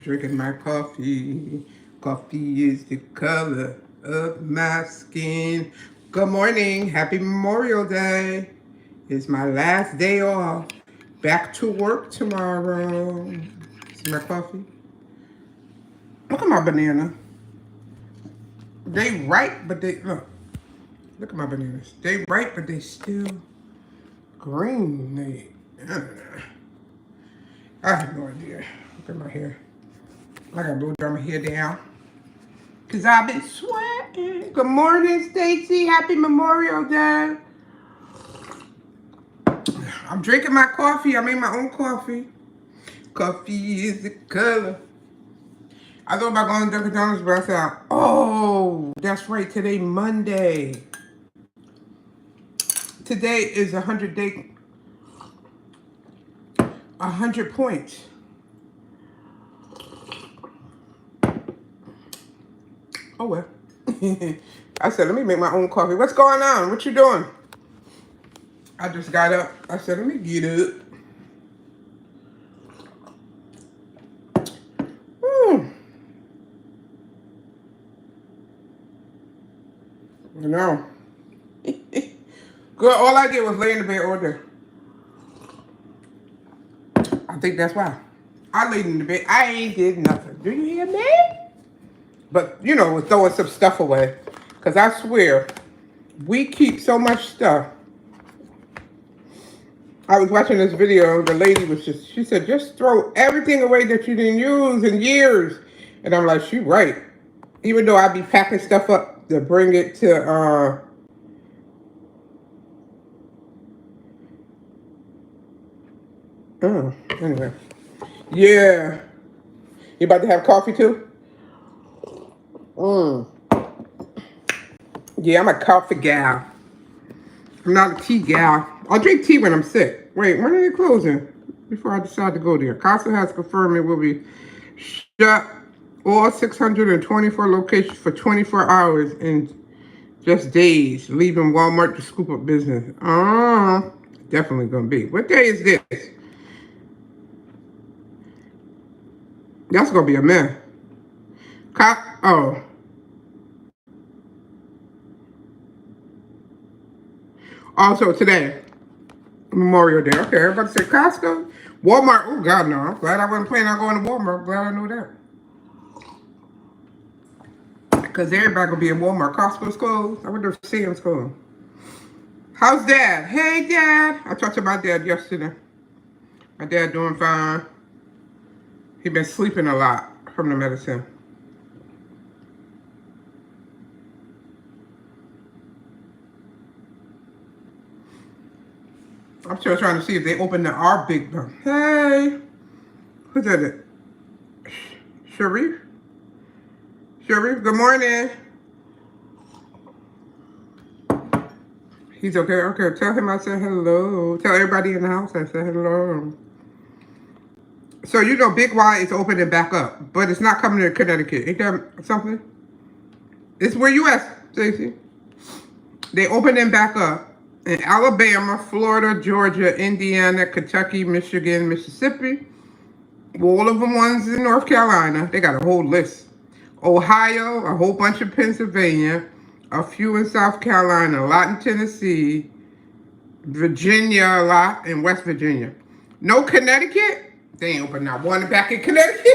Drinking my coffee. Coffee is the color of my skin. Good morning. Happy Memorial Day. It's my last day off. Back to work tomorrow. See my coffee? Look at my banana. They ripe, but they look. Look at my bananas. They ripe, but they still green. I don't know. I have no idea. Look at my hair. I gotta blow dry my hair down. Cause I've been sweating. Good morning, Stacy. Happy Memorial Day. I'm drinking my coffee. I made my own coffee. Coffee is the color. I thought about going to Dunkin' Donuts, but I said, oh, that's right. Today, Monday. Today is 100 points. Oh, well. I said, let me make my own coffee. What's going on? What you doing? I just got up. I said, let me get up. No. Girl, all I did was lay in the bed all day. I think that's why. I laid in the bed. I ain't did nothing. Do you hear me? But, you know, we're throwing some stuff away. Because I swear, we keep so much stuff. I was watching this video. The lady was she said, just throw everything away that you didn't use in years. And I'm like, she right. Even though I be packing stuff up to bring it to, anyway. Yeah. You about to have coffee too? Yeah, I'm a coffee gal. I'm not a tea gal. I'll drink tea when I'm sick. Wait, when are they closing? Before I decide to go there. Casa has confirmed it will be shut all 624 locations for 24 hours in just days, leaving Walmart to scoop up business. Definitely gonna be. What day is this? That's gonna be a mess. Also today, Memorial Day. Okay, everybody say Costco. Walmart. Oh, God, no. I'm glad I wasn't planning on going to Walmart. I'm glad I knew that. Because everybody going to be in Walmart. Costco's closed. I wonder if Sam's closed. How's Dad? Hey, Dad. I talked to my dad yesterday. My dad doing fine. He been sleeping a lot from the medicine. I'm still trying to see if they open our big one. Hey. Who's that? Sharif? Sharif, good morning. He's okay. Okay, tell him I said hello. Tell everybody in the house I said hello. So, you know, Big Y is opening back up, but it's not coming to Connecticut. Ain't that something? It's where you at, Stacey. They opening back up in Alabama, Florida, Georgia, Indiana, Kentucky, Michigan, Mississippi. All of the ones in North Carolina. They got a whole list. Ohio, a whole bunch of Pennsylvania, a few in South Carolina, a lot in Tennessee, Virginia, a lot, and West Virginia. No Connecticut? They ain't open not one back in Connecticut.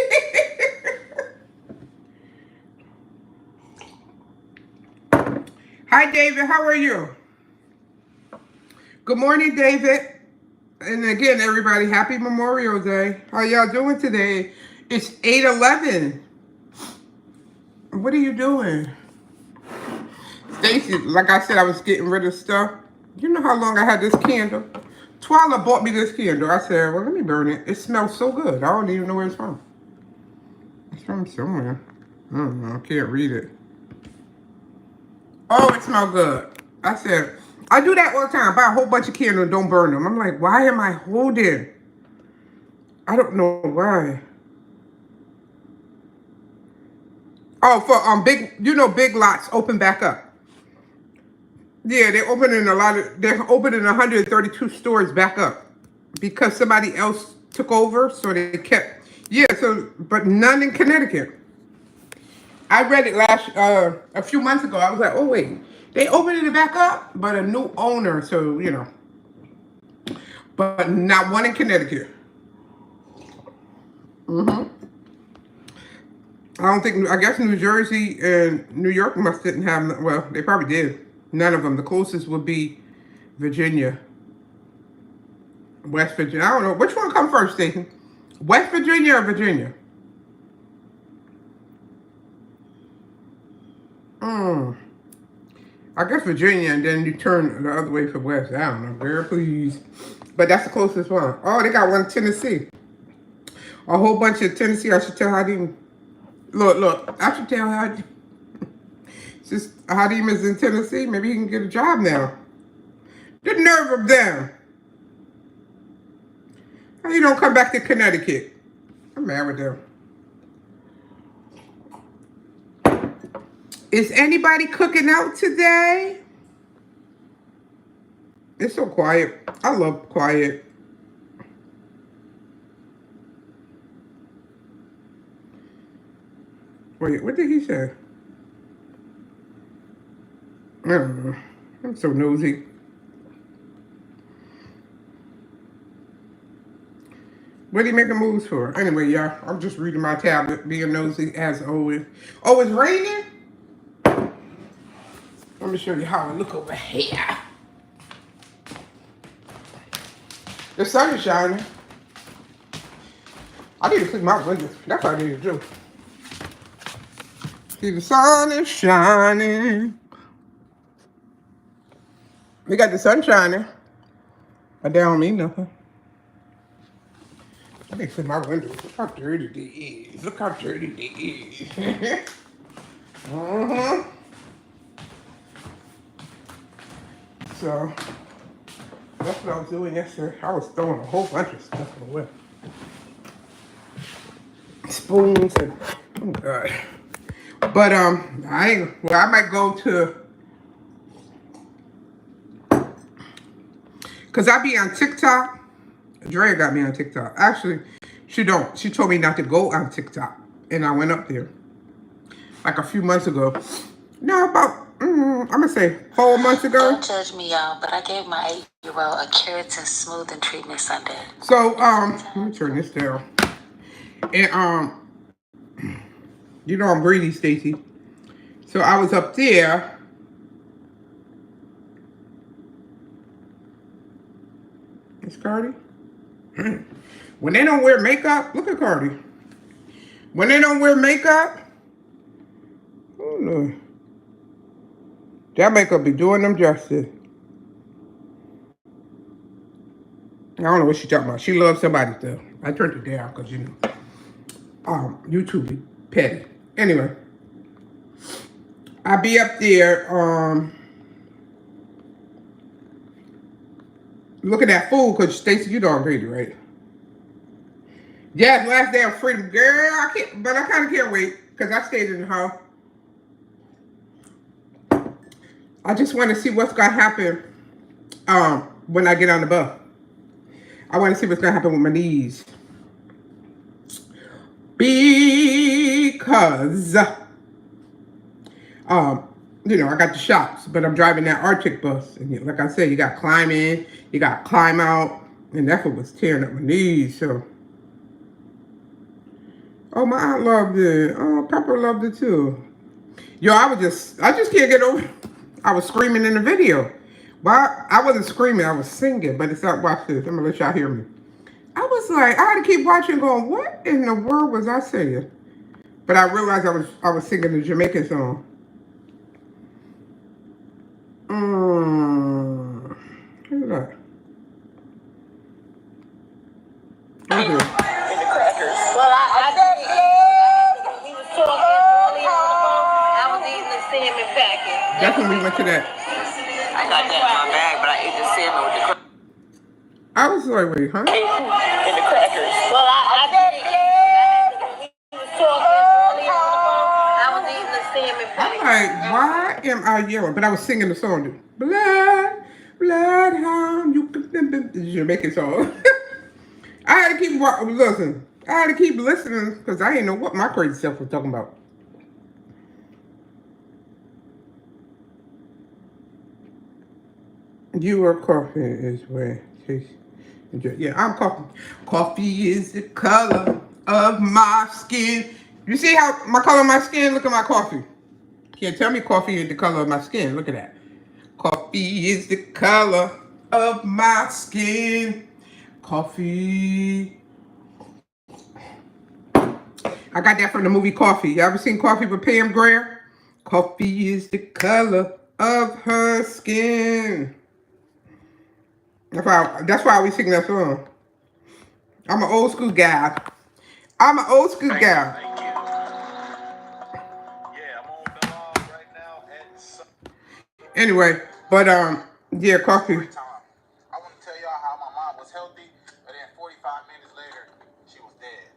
Hi, David. How are you? Good morning, David. And again, everybody, happy Memorial Day. How y'all doing today? It's 8:11. What are you doing? Stacy, like I said, I was getting rid of stuff. You know how long I had this candle? Twyla bought me this candle. I said, well, let me burn it. It smells so good. I don't even know where it's from. It's from somewhere. I don't know. I can't read it. Oh, it smells good. I said, I do that all the time. Buy a whole bunch of candles and don't burn them. I'm like, why am I holding? I don't know why. Oh, for Big Lots open back up. Yeah, they're opening they're opening 132 stores back up because somebody else took over, so they kept Yeah, so, but none in Connecticut. I read it a few months ago. I was like, oh wait, they opened it back up, but a new owner, so, but not one in Connecticut. I don't think, I guess New Jersey and New York must didn't have, well, they probably did. None of them. The closest would be Virginia, West Virginia. I don't know. Which one come first, Stacey? West Virginia or Virginia? Mm. I guess Virginia, and then you turn the other way for West. I don't know. Girl, please. But that's the closest one. Oh, they got one in Tennessee. A whole bunch of Tennessee. I should tell Hadim. Look. I should tell Hadim. Just Hadim is in Tennessee. Maybe he can get a job now. The nerve of them. How you don't come back to Connecticut? I'm mad with them. Is anybody cooking out today? It's so quiet. I love quiet. Wait, what did he say? I don't know. I'm so nosy. What are you making moves for? Anyway, y'all, I'm just reading my tablet, being nosy as always. Oh, it's raining? Let me show you how I look over here. The sun is shining. I need to clean my windows. That's what I need to do. See, the sun is shining. We got the sun shining. But that don't mean nothing. I need to clean my windows. Look how dirty they is. Look how dirty they is. So, that's what I was doing yesterday. I was throwing a whole bunch of stuff away. Spoons and, oh God. But, I might go to, because I be on TikTok. Drea got me on TikTok. Actually, she don't. She told me not to go on TikTok. And I went up there. Like a few months ago. No, about, I'm going to say 4 months ago. Don't judge me, y'all, but I gave my 8-year-old a keratin smoothing treatment Sunday. So, let me turn this down. And, you know I'm greedy, Stacey. So I was up there. It's Cardi. When they don't wear makeup, look at Cardi. When they don't wear makeup, oh no. That makeup be doing them justice. I don't know what she's talking about. She loves somebody though. I turned it down because YouTube be petty. Anyway, I be up there looking at food because Stacey, you know I'm greedy, right? Yeah, last day of freedom, girl. I can't, but I kind of can't wait because I stayed in the house. I just want to see what's gonna happen when I get on the bus. I want to see what's gonna happen with my knees because I got the shots, but I'm driving that Arctic bus, and like I said, you got to climb in, you got to climb out, and that's what was tearing up my knees. So, oh, my aunt loved it. Oh, Pepper loved it too. Yo, I just can't get over. I was screaming in the video. Well, I wasn't screaming, I was singing, but it's not, watch this, I'm gonna let y'all hear me. I was like, I had to keep watching going, what in the world was I saying? But I realized I was singing the Jamaican song. Look at that. Okay. In the crackers. Well, I did. He was talking earlier on the phone. I was eating the salmon packet. That's when we went to that. I got that in my bag, but I ate the salmon with the crackers. I was like, wait, huh? In the crackers. Well, I did. He was talking earlier on the phone. I was eating the salmon packet. I'm like, why am I yelling? But I was singing the song, dude. Bloodhound, you can the Jamaican song. I had to keep listen. I had to keep listening because I didn't know what my crazy self was talking about. You are coffee is where taste. Yeah, I'm coffee. Coffee is the color of my skin. You see how my color of my skin? Look at my coffee. Can't tell me coffee is the color of my skin. Look at that. Coffee is the color of my skin. Coffee. I got that from the movie Coffee. You ever seen Coffee with Pam Grier? Coffee is the color of her skin. That's why we sing that song. I'm an old school guy. I'm an old school guy. Anyway, but yeah, coffee. I want to tell y'all how my mom was healthy, but then 45 minutes later, she was dead.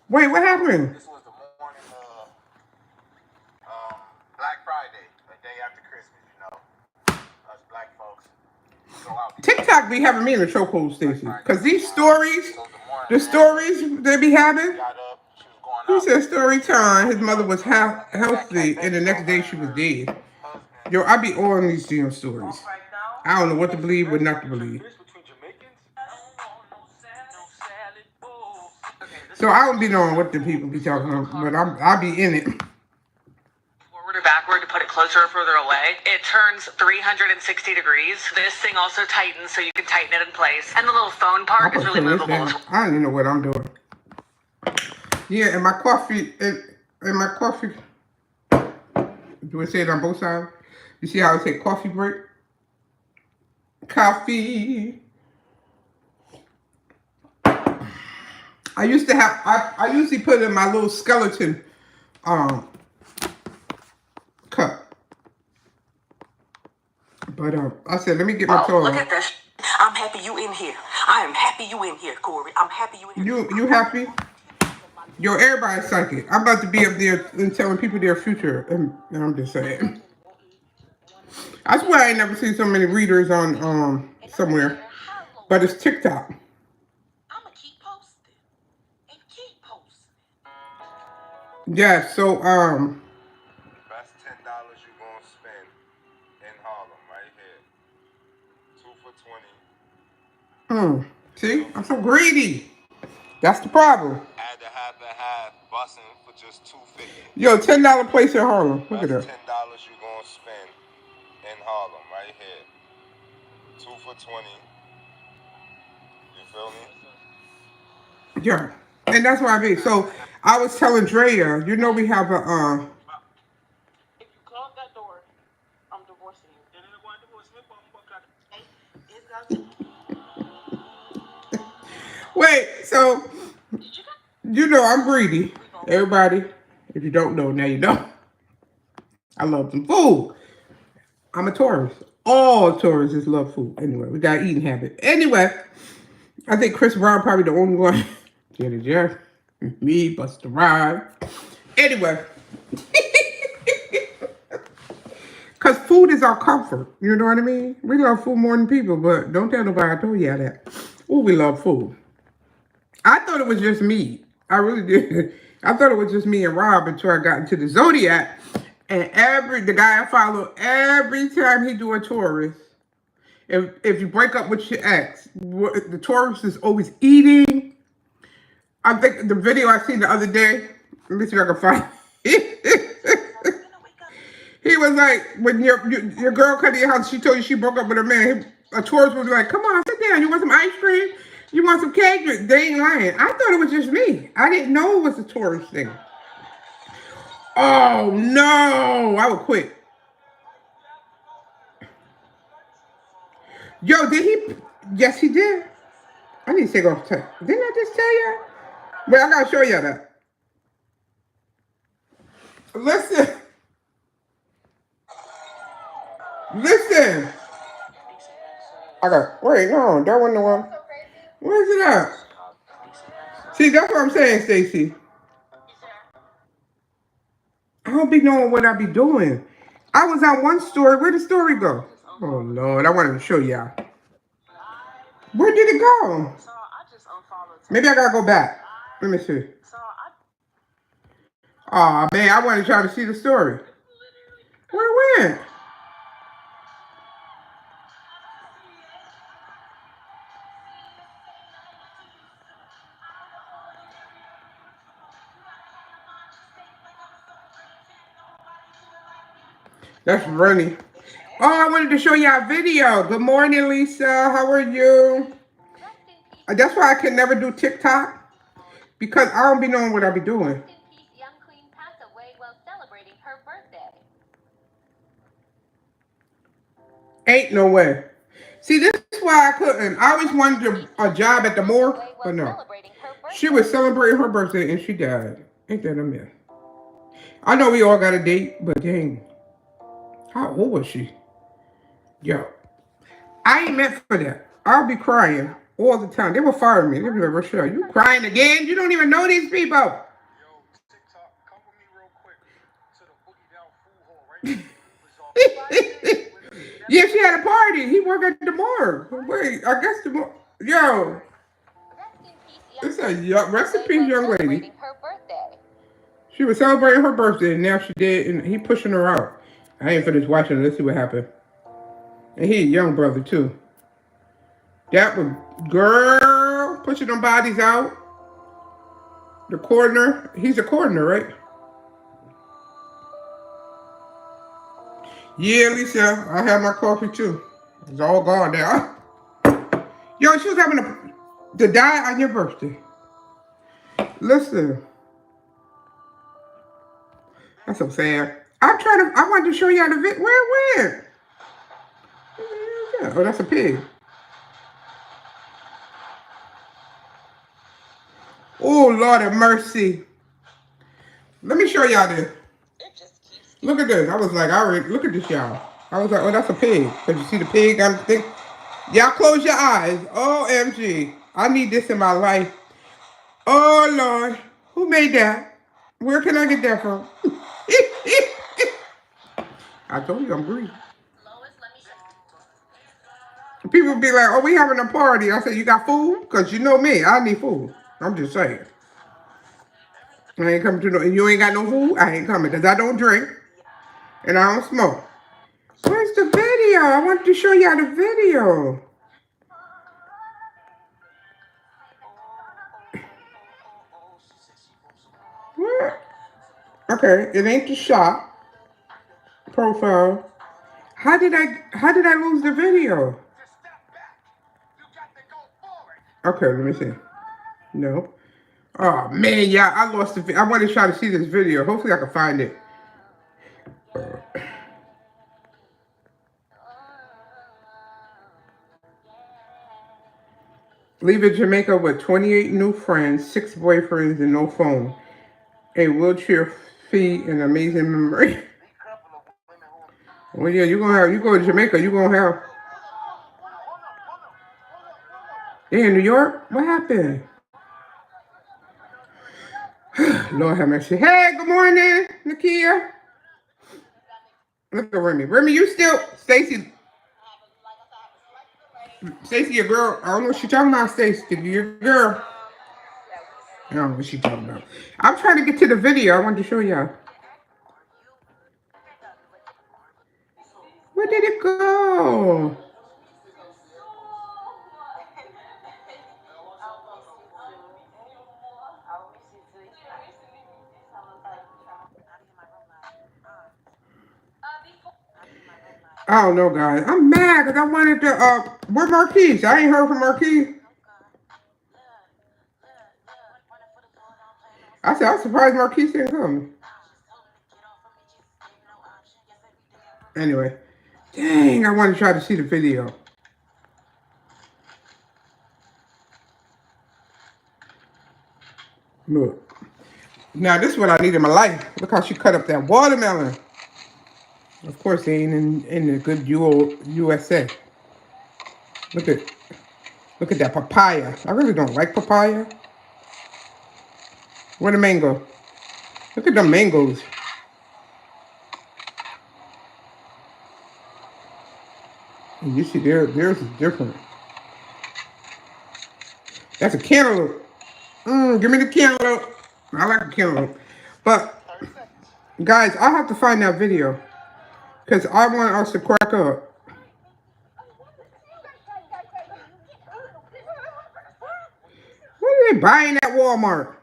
Wait, what happened? This was the morning of Black Friday, the day after Christmas. You know, us black folks go out. TikTok be having me in the chokehold, Stacey, because these stories, the stories they be having. He said story time. His mother was healthy, and the next day she was dead. Yo, I be on these damn stories. I don't know what to believe, what not to believe. So I don't be knowing what the people be talking about, but I be in it. Forward or backward to put it closer or further away. It turns 360 degrees. This thing also tightens so you can tighten it in place. And the little phone part is really movable. I don't even know what I'm doing. Yeah, and my coffee, and my coffee, do I say it on both sides? You see how I say coffee break? Coffee. I used to have, I usually put it in my little skeleton cup. But I said, let me get my toe. Look at this. I'm happy you in here. I am happy you in here, Corey. I'm happy you in here. You happy? Yo, everybody's psychic. I'm about to be up there and telling people their future. And I'm just saying. I swear I ain't never seen so many readers on somewhere. But it's TikTok. I'ma keep posting. And keep posting. Yeah, so That's $10 you gonna spend in Harlem right here. 2 for 20. See? I'm so greedy. That's the problem. Add the half busting for just $2.50. Yo, $10 place in Harlem. Look at that. $10 you gonna spend in Harlem right here. 2 for 20. You feel me? Yeah. And that's why I mean. So I was telling Drea, you know we have a If you close that door, I'm divorcing you. And then one divorce me, wait, so you know I'm greedy. Everybody, if you don't know, now you know. I love some food. I'm a Taurus. All Tauruses love food. Anyway, we got an eating habit. Anyway, I think Chris Brown probably the only one. Janet Jeff, me, Busta Rhymes. Anyway. Because food is our comfort. You know what I mean? We love food more than people, but don't tell nobody I told you that. Oh, we love food. I thought it was just me. I really did. I thought it was just me and Rob until I got into the Zodiac. And the guy I follow, every time he do a Taurus, if you break up with your ex, the Taurus is always eating. I think the video I seen the other day, let me see if I can find it. He was like, when your girl come to your house, she told you she broke up with her man. A Taurus would be like, come on, sit down. You want some ice cream? You want some cake? They ain't lying. I thought it was just me. I didn't know it was a Taurus thing. Oh, no. I would quit. Yo, did he? Yes, he did. I need to take off tape. Didn't I just tell y'all? Wait, I got to show y'all that. Listen. Listen. Wait, no, that wasn't the one. Where's it at? See, that's what I'm saying, Stacey. I don't be knowing what I be doing. I was on one story. Where'd the story go? Oh, Lord, I wanted to show y'all. Where did it go? Maybe I gotta go back. Let me see. Oh man, I want to try to see the story. Where it went? That's runny. Oh, I wanted to show y'all a video. Good morning, Lisa. How are you? That's why I can never do TikTok. Because I don't be knowing what I be doing. Ain't no way. See, this is why I couldn't. I always wanted a job at the morgue, but no. She was celebrating her birthday and she died. Ain't that a mess? I know we all got a date, but dang. How old was she? Yo, I ain't meant for that. I'll be crying all the time. They will fire me. They'll be like, Rochelle, you crying again? You don't even know these people. Yeah, she had a party. He worked at the morgue. Wait, I guess the morgue. Yo, it's a young, rest in peace, young lady. She was celebrating her birthday, and now she did, and he pushing her out. I ain't finished watching it. Let's see what happened. And he a young brother, too. That was, girl, pushing them bodies out. The coroner, he's a coroner, right? Yeah, Lisa, I had my coffee, too. It's all gone now. Yo, she was having to die on your birthday. Listen, that's so sad. I wanted to show y'all the vid. Where it went? Yeah, oh, that's a pig. Oh, Lord have mercy. Let me show y'all this. Look at this. I was like, I already, look at this, y'all. I was like, oh, that's a pig. Cause you see the pig? I'm thinking, y'all close your eyes. OMG. I need this in my life. Oh, Lord. Who made that? Where can I get that from? I told you I'm greedy. People be like, oh, we having a party. I said, you got food? Because you know me. I need food. I'm just saying. I ain't coming to no, and you ain't got no food? I ain't coming because I don't drink and I don't smoke. Where's the video? I wanted to show y'all the video. What? Okay, it ain't the shop profile. How did I lose the video? Okay, let me see. No. Oh man, yeah, I lost the video. I want to try to see this video. Hopefully I can find it. Leave in Jamaica with 28 new friends, 6 boyfriends, and no phone. A wheelchair fee and amazing memory. Well, yeah, you go to Jamaica, you gonna have. Yeah, in New York? What happened? Lord have mercy. Hey, good morning, Nakia. Look at Remy. Remy, you still, Stacy, your girl. I don't know what she talking about, Stacy. Your girl. I don't know what she talking about. I'm trying to get to the video. I wanted to show y'all. Where did it go? I don't know, guys. I'm mad because I wanted to, where Marquise? I ain't heard from Marquise. I said, I'm surprised Marquise didn't come. Anyway. Dang, I want to try to see the video. Look. Now, this is what I need in my life. Look how she cut up that watermelon. Of course, they ain't in the good USA. Look at that papaya. I really don't like papaya. Where the mango? Look at the mangoes. And you see, theirs is different. That's a cantaloupe. Give me the cantaloupe. I like the cantaloupe. But, guys, I have to find that video. Because I want us to crack up. What are they buying at Walmart?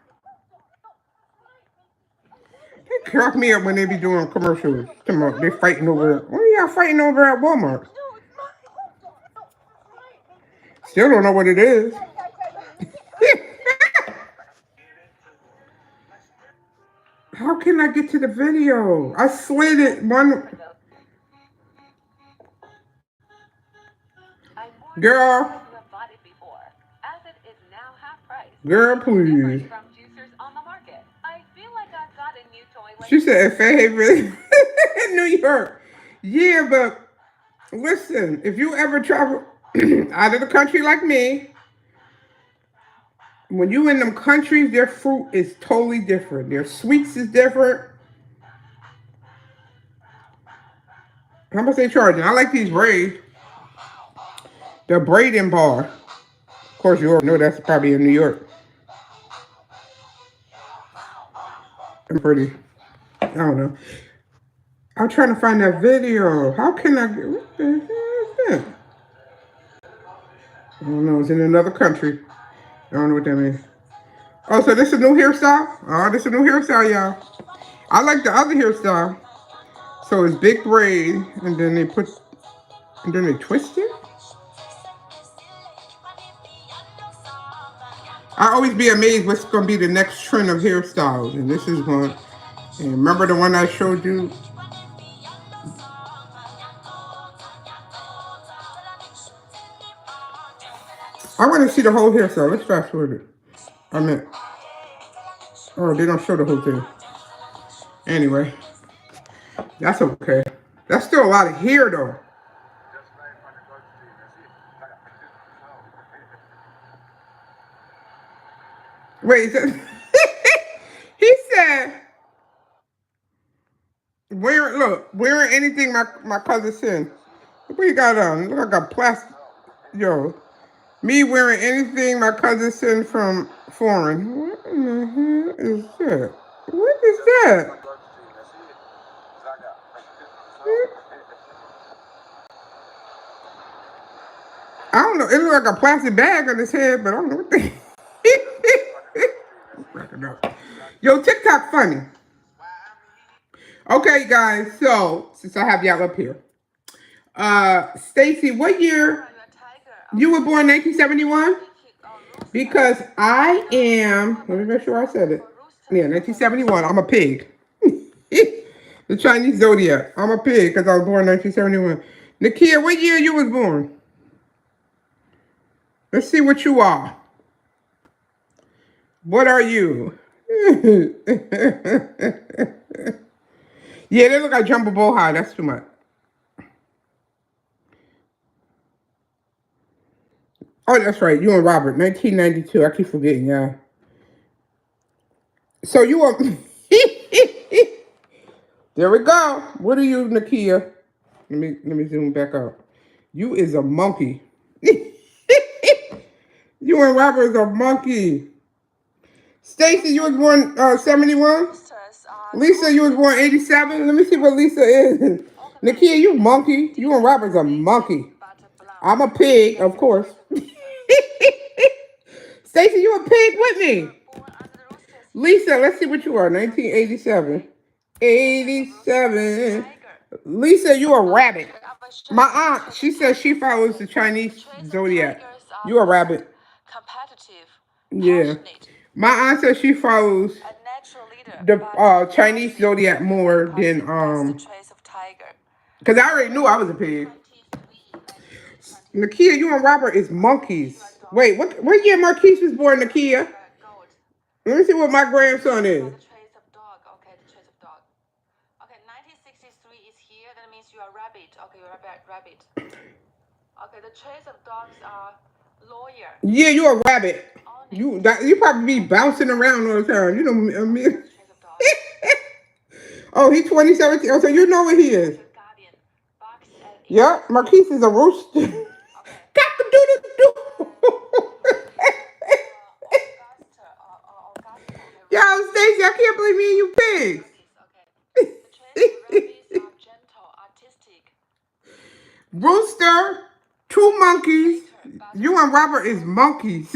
They crack me up when they be doing commercials. Come on, they fighting over. What are y'all fighting over at Walmart? Still don't know what it is. How can I get to the video? I slid it one. Girl. Girl, please. She said favorite New York. Yeah, but listen, if you ever travel out of the country like me, when you in them countries, their fruit is totally different. Their sweets is different. How much they charging? I like these braids. The braiding bar. Of course, you already know that's probably in New York. I'm pretty. I don't know. I'm trying to find that video. How can I get? What the hell is that? I don't know. It's in another country. I don't know what that means. Oh, so this is a new hairstyle? Oh, this is a new hairstyle, y'all. I like the other hairstyle. So it's big braid, and then they twist it. I always be amazed what's gonna be the next trend of hairstyles, and this is one. And remember the one I showed you? I want to see the whole hairstyle. Let's fast forward it. I meant, oh, they don't show the whole thing. Anyway, that's okay. That's still a lot of hair, though. Wait, he said, wearing anything my cousin sent. What you got on? Look like a plastic. Yo, me wearing anything my cousin sent from foreign. What in the hell is that? What is that? I don't know. It looked like a plastic bag on his head, but I don't know what the. Yo, TikTok funny. Okay, guys. So since I have y'all up here, Stacy, what year you were born? 1971. Because I am. Let me make sure I said it. Yeah, 1971. I'm a pig. The Chinese zodiac. I'm a pig because I was born 1971. Nakia, what year you was born? Let's see what you are. What are you? Yeah, they look like Jumbo Bow High. That's too much. Oh, that's right. You and Robert, 1992. I keep forgetting, y'all. So you are. There we go. What are you, Nakia? Let me zoom back out. You is a monkey. You and Robert is a monkey. Stacy, you was born 71? Lisa, you was born 87? Let me see what Lisa is. Nakia, you monkey. You and Robert's a monkey. I'm a pig, of course. Stacy, you a pig with me. Lisa, let's see what you are. 1987. 87. Lisa, you a rabbit. My aunt, she says she follows the Chinese zodiac. You a rabbit. Yeah. My aunt says she follows the Chinese zodiac more than because I already knew I was a pig. Nakia, you and Robert is monkeys. Wait, what year Marquise was born, Nakia? Let me see what my grandson is. Yeah, you a rabbit. You probably be bouncing around all the time. You know, I mean. Oh, he's 2017. Oh, so you know what he is. Yep, Marquise is a rooster. Cock-a-doodle-doo. Rooster, two monkeys. You and Robert is monkeys.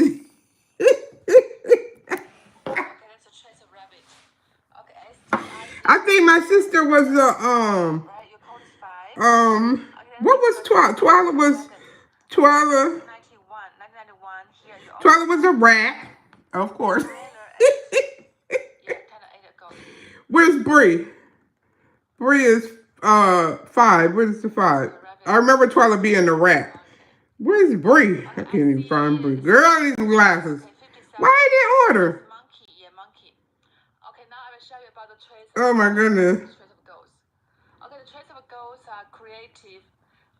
I think my sister was what was Twyla? Twyla. Twyla was a rat, of course. Where's Bree? Bree is 5. Where's the 5? I remember Twyla being a rat. Where's Bree? I can't even find Bree. Girl, these glasses. Why I didn't order? Oh my goodness. Okay, the traits of ghosts are creative,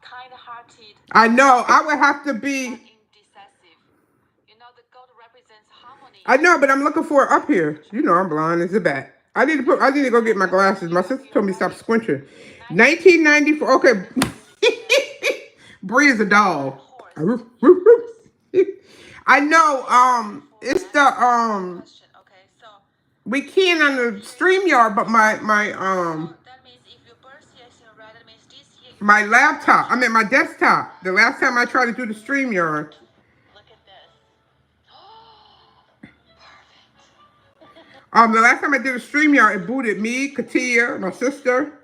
kind-hearted. I know. I would have to be. Indecisive. You know, the goat represents harmony. I know, but I'm looking for it up here. You know, I'm blind as a bat. I need to go get my glasses. My sister told me to stop squinting. 1994. Okay. Bree is a dog. I know. It's the we can on the StreamYard, but my laptop. I mean my desktop. The last time I tried to do the StreamYard. The last time I did a StreamYard, it booted me, Katia, my sister.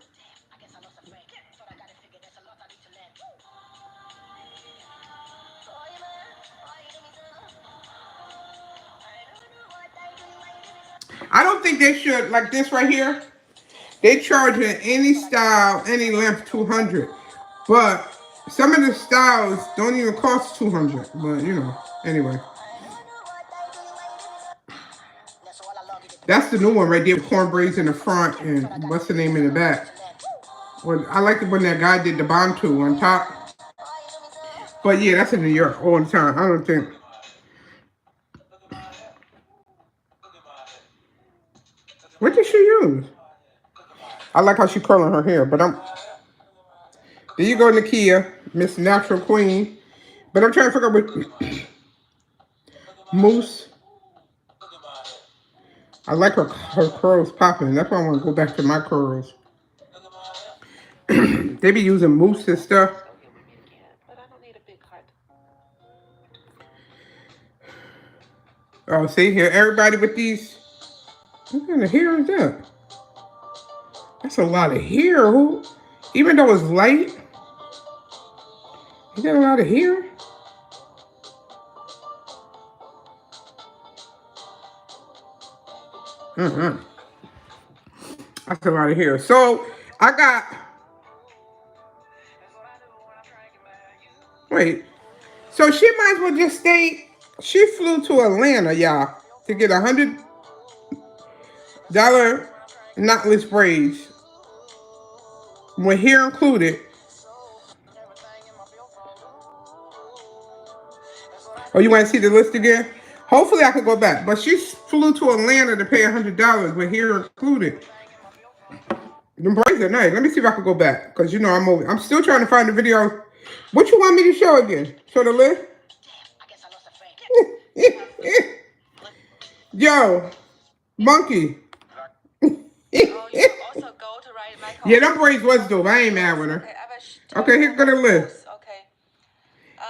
I don't think they should, like this right here. They charge in any style, any length, $200. But some of the styles don't even cost $200. But you know, anyway. That's the new one right there with cornbraids in the front and what's the name in the back. Well, I like it when that guy did the Bantu on top. But yeah, that's in New York all the time. I don't think. What did she use? I like how she curling her hair, but there you go, Nakia, Miss Natural Queen. But I'm trying to figure out what Moose. I like her curls popping. That's why I want to go back to my curls. They be using mousse and stuff. Oh, see here, everybody with these. What kind of hair is that? That's a lot of hair. Who, even though it's light, you got a lot of hair. That's a lot of hair. So I got. Wait. So she might as well just stay. She flew to Atlanta, y'all, to get $100 knotless braids with hair included. Oh, you want to see the list again? Hopefully I could go back. But she flew to Atlanta to pay $100 with hair included. The braids are nice. Let me see if I can go back. Because, you know, I'm still trying to find the video. What you want me to show again? Show the list? Yo, monkey. Yeah, them braids was dope. I ain't mad with her. Okay, here go the list.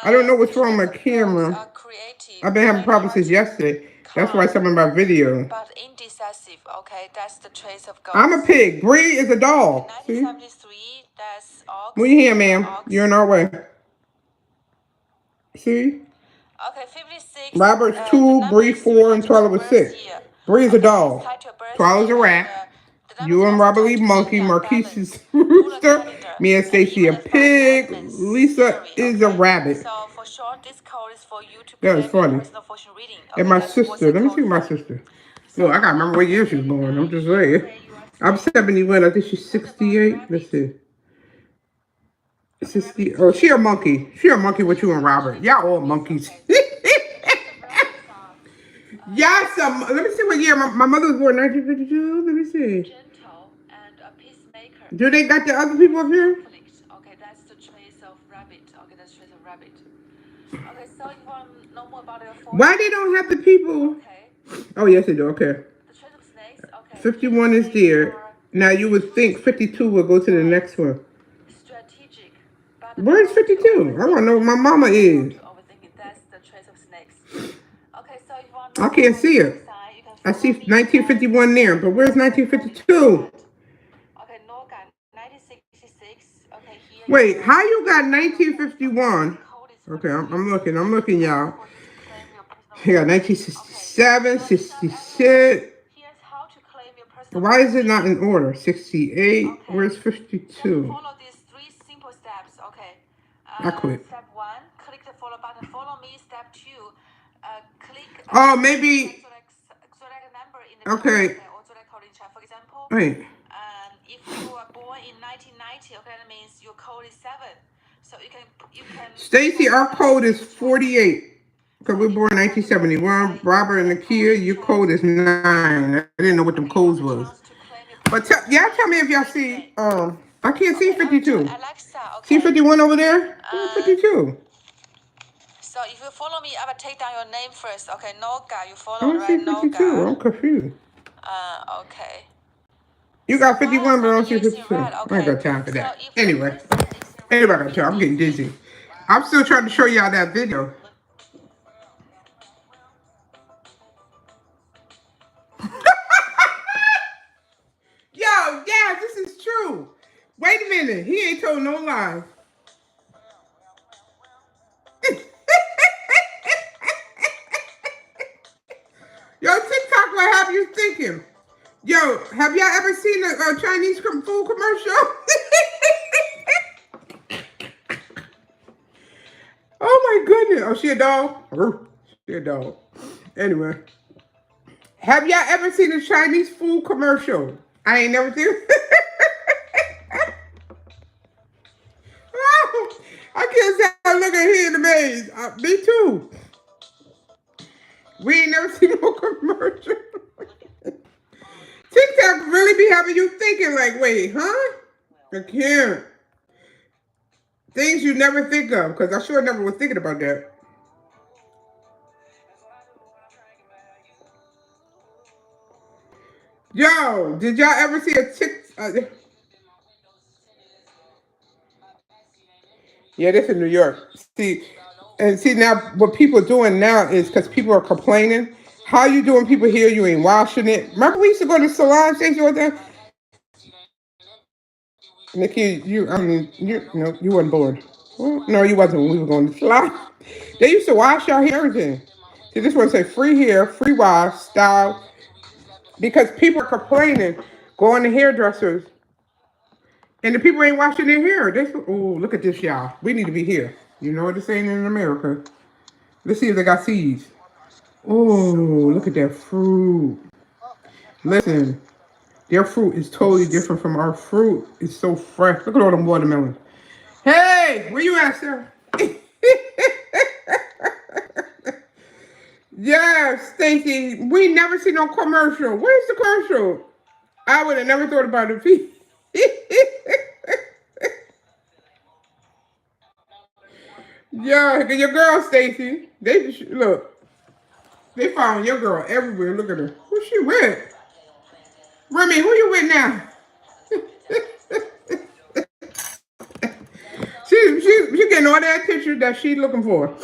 I don't know what's wrong with my camera. I've been having problems since yesterday. That's why some of my videos. But indecisive, okay, that's the trace of ghost. I'm a pig. Bree is a dog. 1973, that's ox. Move your hand, ma'am. You're in our way. See? Okay, 56. Robert's 2, Bree 4, and Twyla was 6. Bree is a dog. Twyla's a rat. You and Robert Lee monkey. Marquise is rooster. Me and Stacy a pig. Lisa is a rabbit. So for short, this code is for you to that was funny. And my sister. Let me see my sister. No, I gotta remember what year she was born. I'm just saying. I'm 71. I think she's 68. Let's see. 60. Oh, she a monkey. She a monkey with you and Robert. Y'all all monkeys. Y'all some. Let me see what year. My mother was born 1952. Let me see. Do they got the other people up here? Okay, that's the trace of rabbit. Okay, that's trace of rabbit. Okay, so you want to know more about your phone? Why they don't have the people? Okay. Oh, yes, they do. Okay. The trace of snakes. Okay. 51 is there. Now, you would think 52 will go to the next one. Strategic, but Where's 52? I want to know what my mama is. I can't see it. I see 1951 there, but where's 1952? Wait, how you got 1951? Okay, I'm looking. I'm looking, y'all. You got 1967, 66. Why is it not in order? 68. Where's 52? I quit. Oh, maybe. Okay. Wait. Stacy, our code is 48. Because we were born in 1971. Robert and Nakia, your code is 9. I didn't know what them codes was. But y'all tell me if y'all see. I can't see 52. See 51 over there? 52. So if you follow me, I will take down your name first. Okay, Noga, you follow, I don't see 52. I'm confused. Okay. You got 51, but I don't see 52. I ain't got time for that. Anyway, anybody got time. I'm getting dizzy. I'm still trying to show y'all that video. Yo, yeah, this is true. Wait a minute. He ain't told no lies. Yo, TikTok, what have you thinking? Yo, have y'all ever seen a Chinese food commercial? Oh my goodness. Oh, she a dog? She a dog. Anyway. Have y'all ever seen a Chinese food commercial? I ain't never seen it. I can't say I look at here in the maze. Me too. We ain't never seen no commercial. TikTok really be having you thinking like, wait, huh? I can't. Things you never think of, because I sure never was thinking about that. Yo, did y'all ever see a yeah, this in New York. See now what people are doing now is because people are complaining. How you doing? People here, you ain't washing it. Remember we used to go to the salon station with that? Nikki, you wasn't bored. Well, no, you wasn't when we were going to the salon. They used to wash your hair and everything. See, this one say free hair, free wash, style. Because people are complaining, going to hairdressers, and the people ain't washing their hair. Oh, look at this, y'all. We need to be here. You know what they're saying in America. Let's see if they got seeds. Oh, look at that fruit. Listen, their fruit is totally different from our fruit. It's so fresh. Look at all them watermelons. Hey, where you at, sir? Yes, Stacy. We never see no commercial. Where's the commercial? I would have never thought about it. Yeah, your girl Stacy. They look. They found your girl everywhere. Look at her. Who's she with? Remy, who you with now? She getting all that attention that she looking for.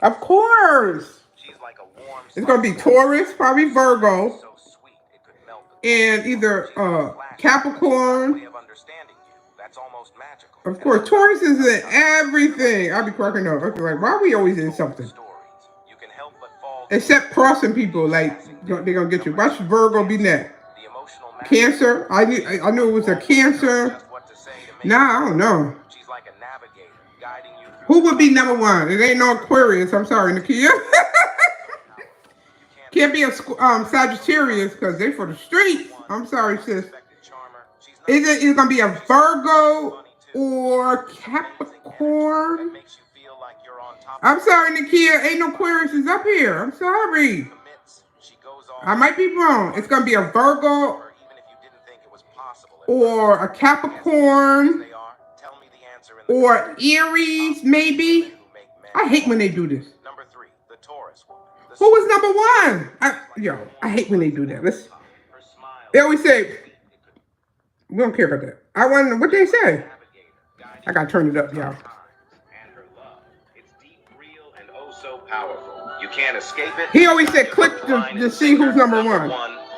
Of course. It's gonna be Taurus, probably Virgo, and either Capricorn. Of course, Taurus is in everything. I'll be cracking up. Okay, like why are we always in something? Except crossing people, like they're gonna get you. Watch Virgo be next. Cancer. I knew it was a Cancer. Nah, I don't know. Who would be number one? It ain't no Aquarius. I'm sorry, Nakia. Can't be a Sagittarius because they for the streets. I'm sorry, sis. Is gonna be a Virgo or Capricorn? I'm sorry, Nakia. Ain't no Aquarius up here. I'm sorry. I might be wrong. It's gonna be a Virgo or a Capricorn or Aries, maybe. I hate when they do this. Who was number one? I hate when they do that. They always say, We don't care about that. I want what they say. I gotta turn it up, y'all. And her love. It's deep, real, and oh so powerful. You can't escape it. He always said click to see who's number one.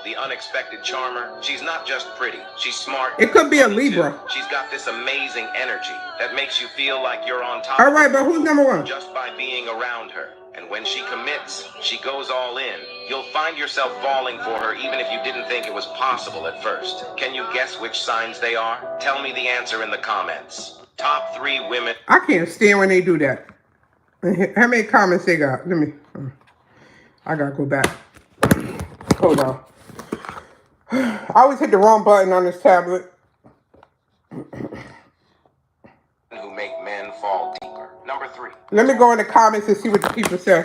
The unexpected charmer. She's not just pretty. She's smart. It could be a Libra. Too. She's got this amazing energy that makes you feel like you're on top. All right, but who's number one? Just by being around her. And when she commits, she goes all in. You'll find yourself falling for her even if you didn't think it was possible at first. Can you guess which signs they are? Tell me the answer in the comments. Top 3 women. I can't stand when they do that. How many comments they got? Let me. I gotta go back. Hold on. I always hit the wrong button on this tablet. Who make men fall deeper. Number 3. Let me go in the comments and see what the people say.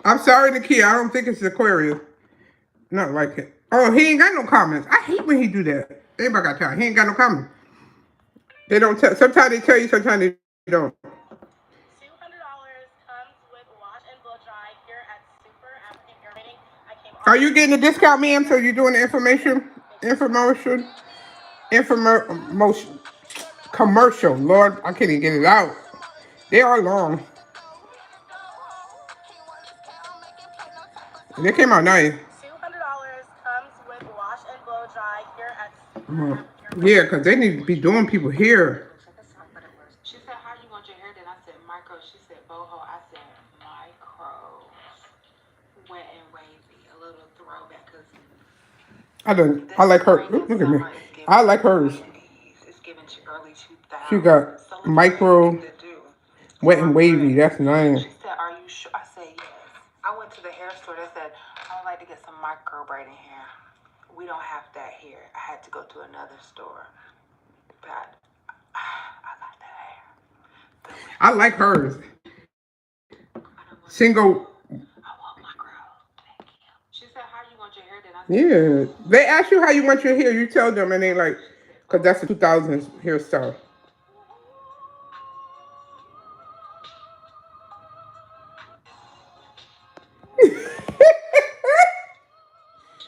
I'm sorry, Nakia. I don't think it's Aquarius. Not like it. Oh, he ain't got no comments. I hate when he do that. Everybody got time. He ain't got no comments. They don't tell. Sometimes they tell you. Sometimes they don't. $200 comes with wash and blow dry here at Super African Hair Rating. Are you getting a discount, ma'am? So you're doing the commercial. Lord, I can't even get it out. They are long. They came out nice. $200 comes with wash and blow dry here at Super Yeah, because they need to be doing people here. She said, how you want your hair done? I said, micro. She said, boho. I said, micro. Wet and wavy. A little throwback. I like her. Look at me. I like hers. It's given to early 2000s. She got micro, wet and wavy. That's nice. She said, are you sure? I said, yes. I went to the hair store. They said, I would like to get some micro braiding hair. We don't have that here. I had to go to another store. But I got that hair. I like hers. Single. I want micro. Thank you. She said, how you want your hair done? I Yeah. said, They ask you how you want your hair. You tell them and they like, because that's the 2000s hairstyle.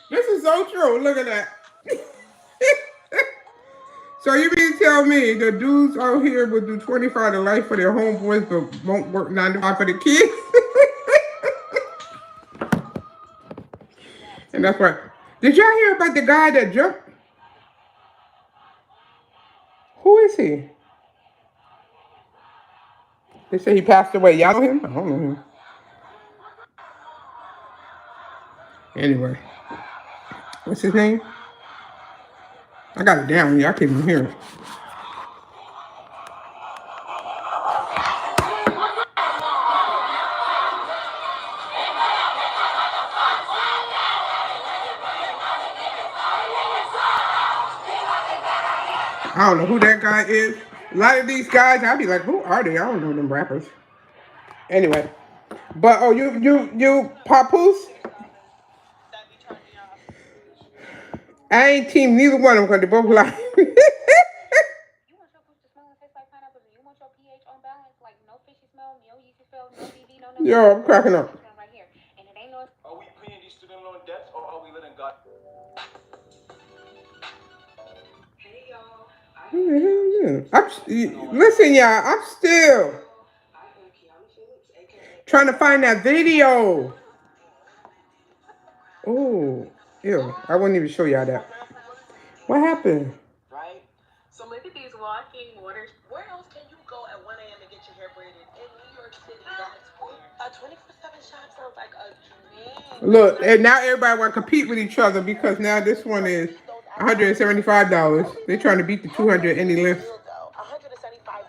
This is so true. Look at that. So you mean to tell me the dudes out here would do 25 to life for their homeboys but won't work 9 to 5 for the kids? And that's why. Did y'all hear about the guy that jumped? Who is he? They say he passed away. Y'all know him? I don't know him. Anyway. What's his name? I got it down here. I can't even hear it. I don't know who that guy is. A lot of these guys, I'll be like, who are they? I don't know them rappers. Anyway. But, oh, you Papoose? I ain't team neither one of them because they both lie. You want your food to smell and taste like pineapple? You want your pH on balance, like no fishy smell, no yeasty smell, no BV, no. Yo, I'm cracking up. Right here, and it ain't no. Are we paying these student loan debts or are we letting God? hey, y'all. Listen, y'all, I'm still trying to find that video. Oh, ew. I wouldn't even show y'all that. What happened? Right? So look at these walking waters. Where else can you go at 1 a.m. to get your hair braided? In New York City, that's where. A 24/7 shop sounds like a dream. Look, and now everybody want to compete with each other because now this one is $175. They're trying to beat the 200 any length. $175,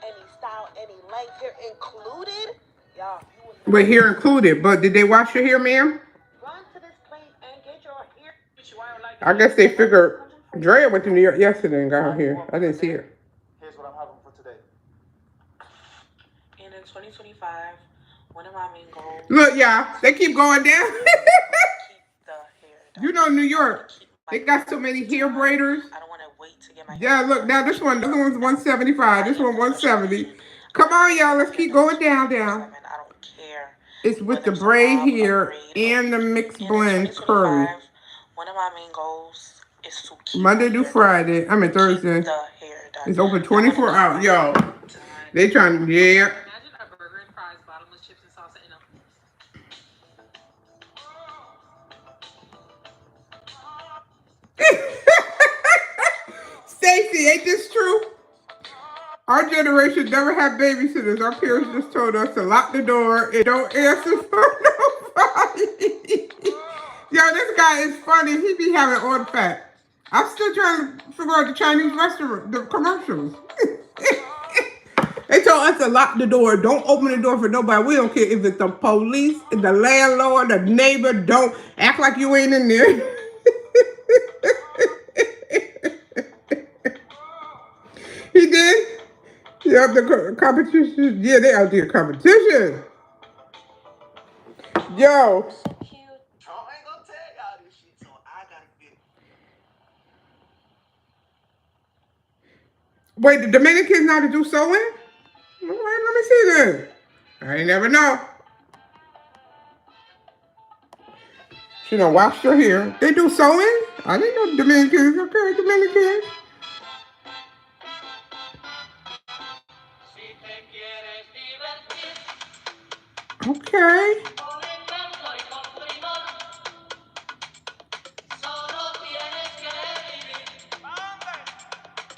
any style, any length, hair included. Y'all, But hair included. But did they wash your hair, ma'am? run to this place and get your hair. I guess they figured Drea went to New York yesterday and got her hair. I didn't see her. Here's what I'm having for today. And in 2025, one of my main goals. Look, y'all, they keep going down. Keep the hair done. You know, New York, they got so many hair braiders. I don't want to wait to get my hair. Yeah, look, now this one's 175. This one 170. Come on, y'all, let's keep going down. I don't care. It's with the braid here and the mixed blend curly. One of my main goals Monday through Friday. I mean Thursday. It's open 24 hours. Yo, they trying, yeah. Imagine a burger and fries, bottomless chips and salsa, and a Stacy, ain't this true? Our generation never had babysitters. Our parents just told us to lock the door and don't answer for nobody. Yo, this guy is funny. He be having all the facts. I'm still trying to figure out the Chinese restaurant, the commercials. They told us to lock the door. Don't open the door for nobody. We don't care if it's the police, the landlord, the neighbor. Don't act like you ain't in there. He did? Yeah, the competition. Yeah, they out there competition. Yo. Wait, the Dominicans know how to do sewing? All right, let me see then. I ain't never know. She done washed her hair. They do sewing? I didn't know Dominicans. Okay, Dominicans. Okay.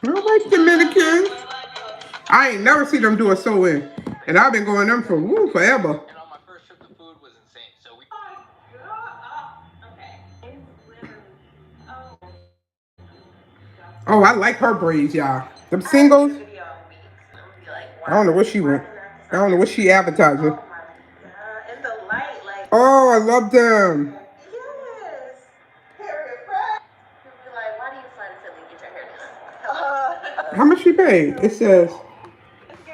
All right, Dominicans. I ain't never seen them do a sewing. And I've been going them for forever. And on my first trip, the food was insane. So we. Oh, I like her braids, y'all. Them singles. I don't know what she went. I don't know what she advertising. Oh, I love them. How much she paid? It says,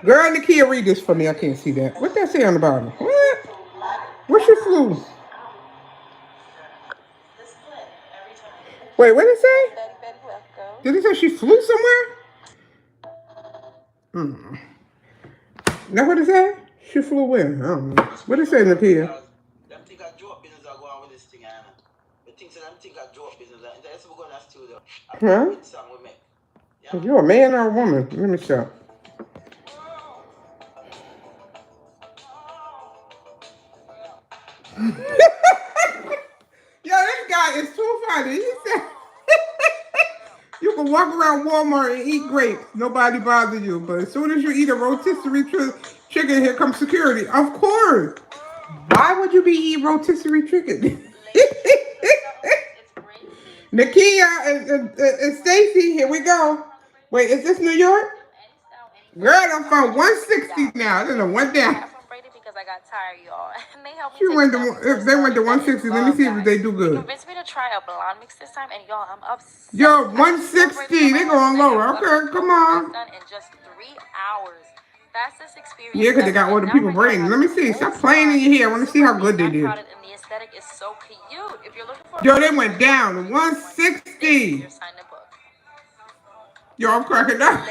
girl, Nakia, read this for me. I can't see that. What that say on the bottom? What? What's your flu? Wait, what did it say? Did it say she flew somewhere? Hmm. That what it said? She flew where? I don't know. What did it say, Nakia? Them think a joke business are going with this thing, Anna. The things that them think a joke business. That's what we're going to studio. Huh? With song we make. Yeah. You a man or a woman? Let me show. Yo, this guy is too funny. He said you can walk around Walmart and eat grapes. Nobody bother you. But as soon as you eat a rotisserie chicken, here comes security. Of course. Why would you be eating rotisserie chicken? Nakia and Stacy, here we go. Wait, is this New York? Girl, I'm from 160 now. There's a one down. Because I got tired, y'all. And they helped me She take went it to, down. if they went to 160, let me see if they do They good. convinced me to try a blonde mix this time, and y'all, I'm upset. Yo, 160, they going lower. Okay, come on. Done in just 3 hours. Fastest experience. Yeah, because they got all the people braiding. Let me see. Stop playing in your hair. I want to see how good they did. And the aesthetic is so cute. If you're looking for Yo, they went down to 160. Yo, I'm cracking up.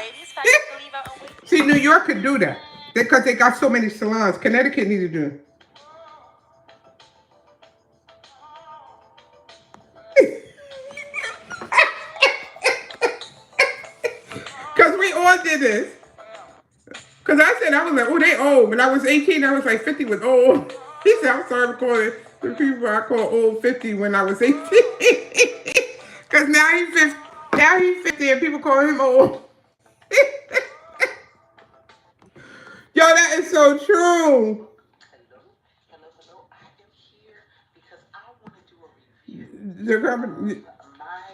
See, New York could do that. Because they got so many salons. Connecticut need to do it. Because we all did this. Because I said, I was like, oh, they old. When I was 18, I was like, 50 was old. He said, I'm sorry for calling the people I call old 50 when I was 18. Because now he's 50 and people call him old. Yo, that is so true. The company,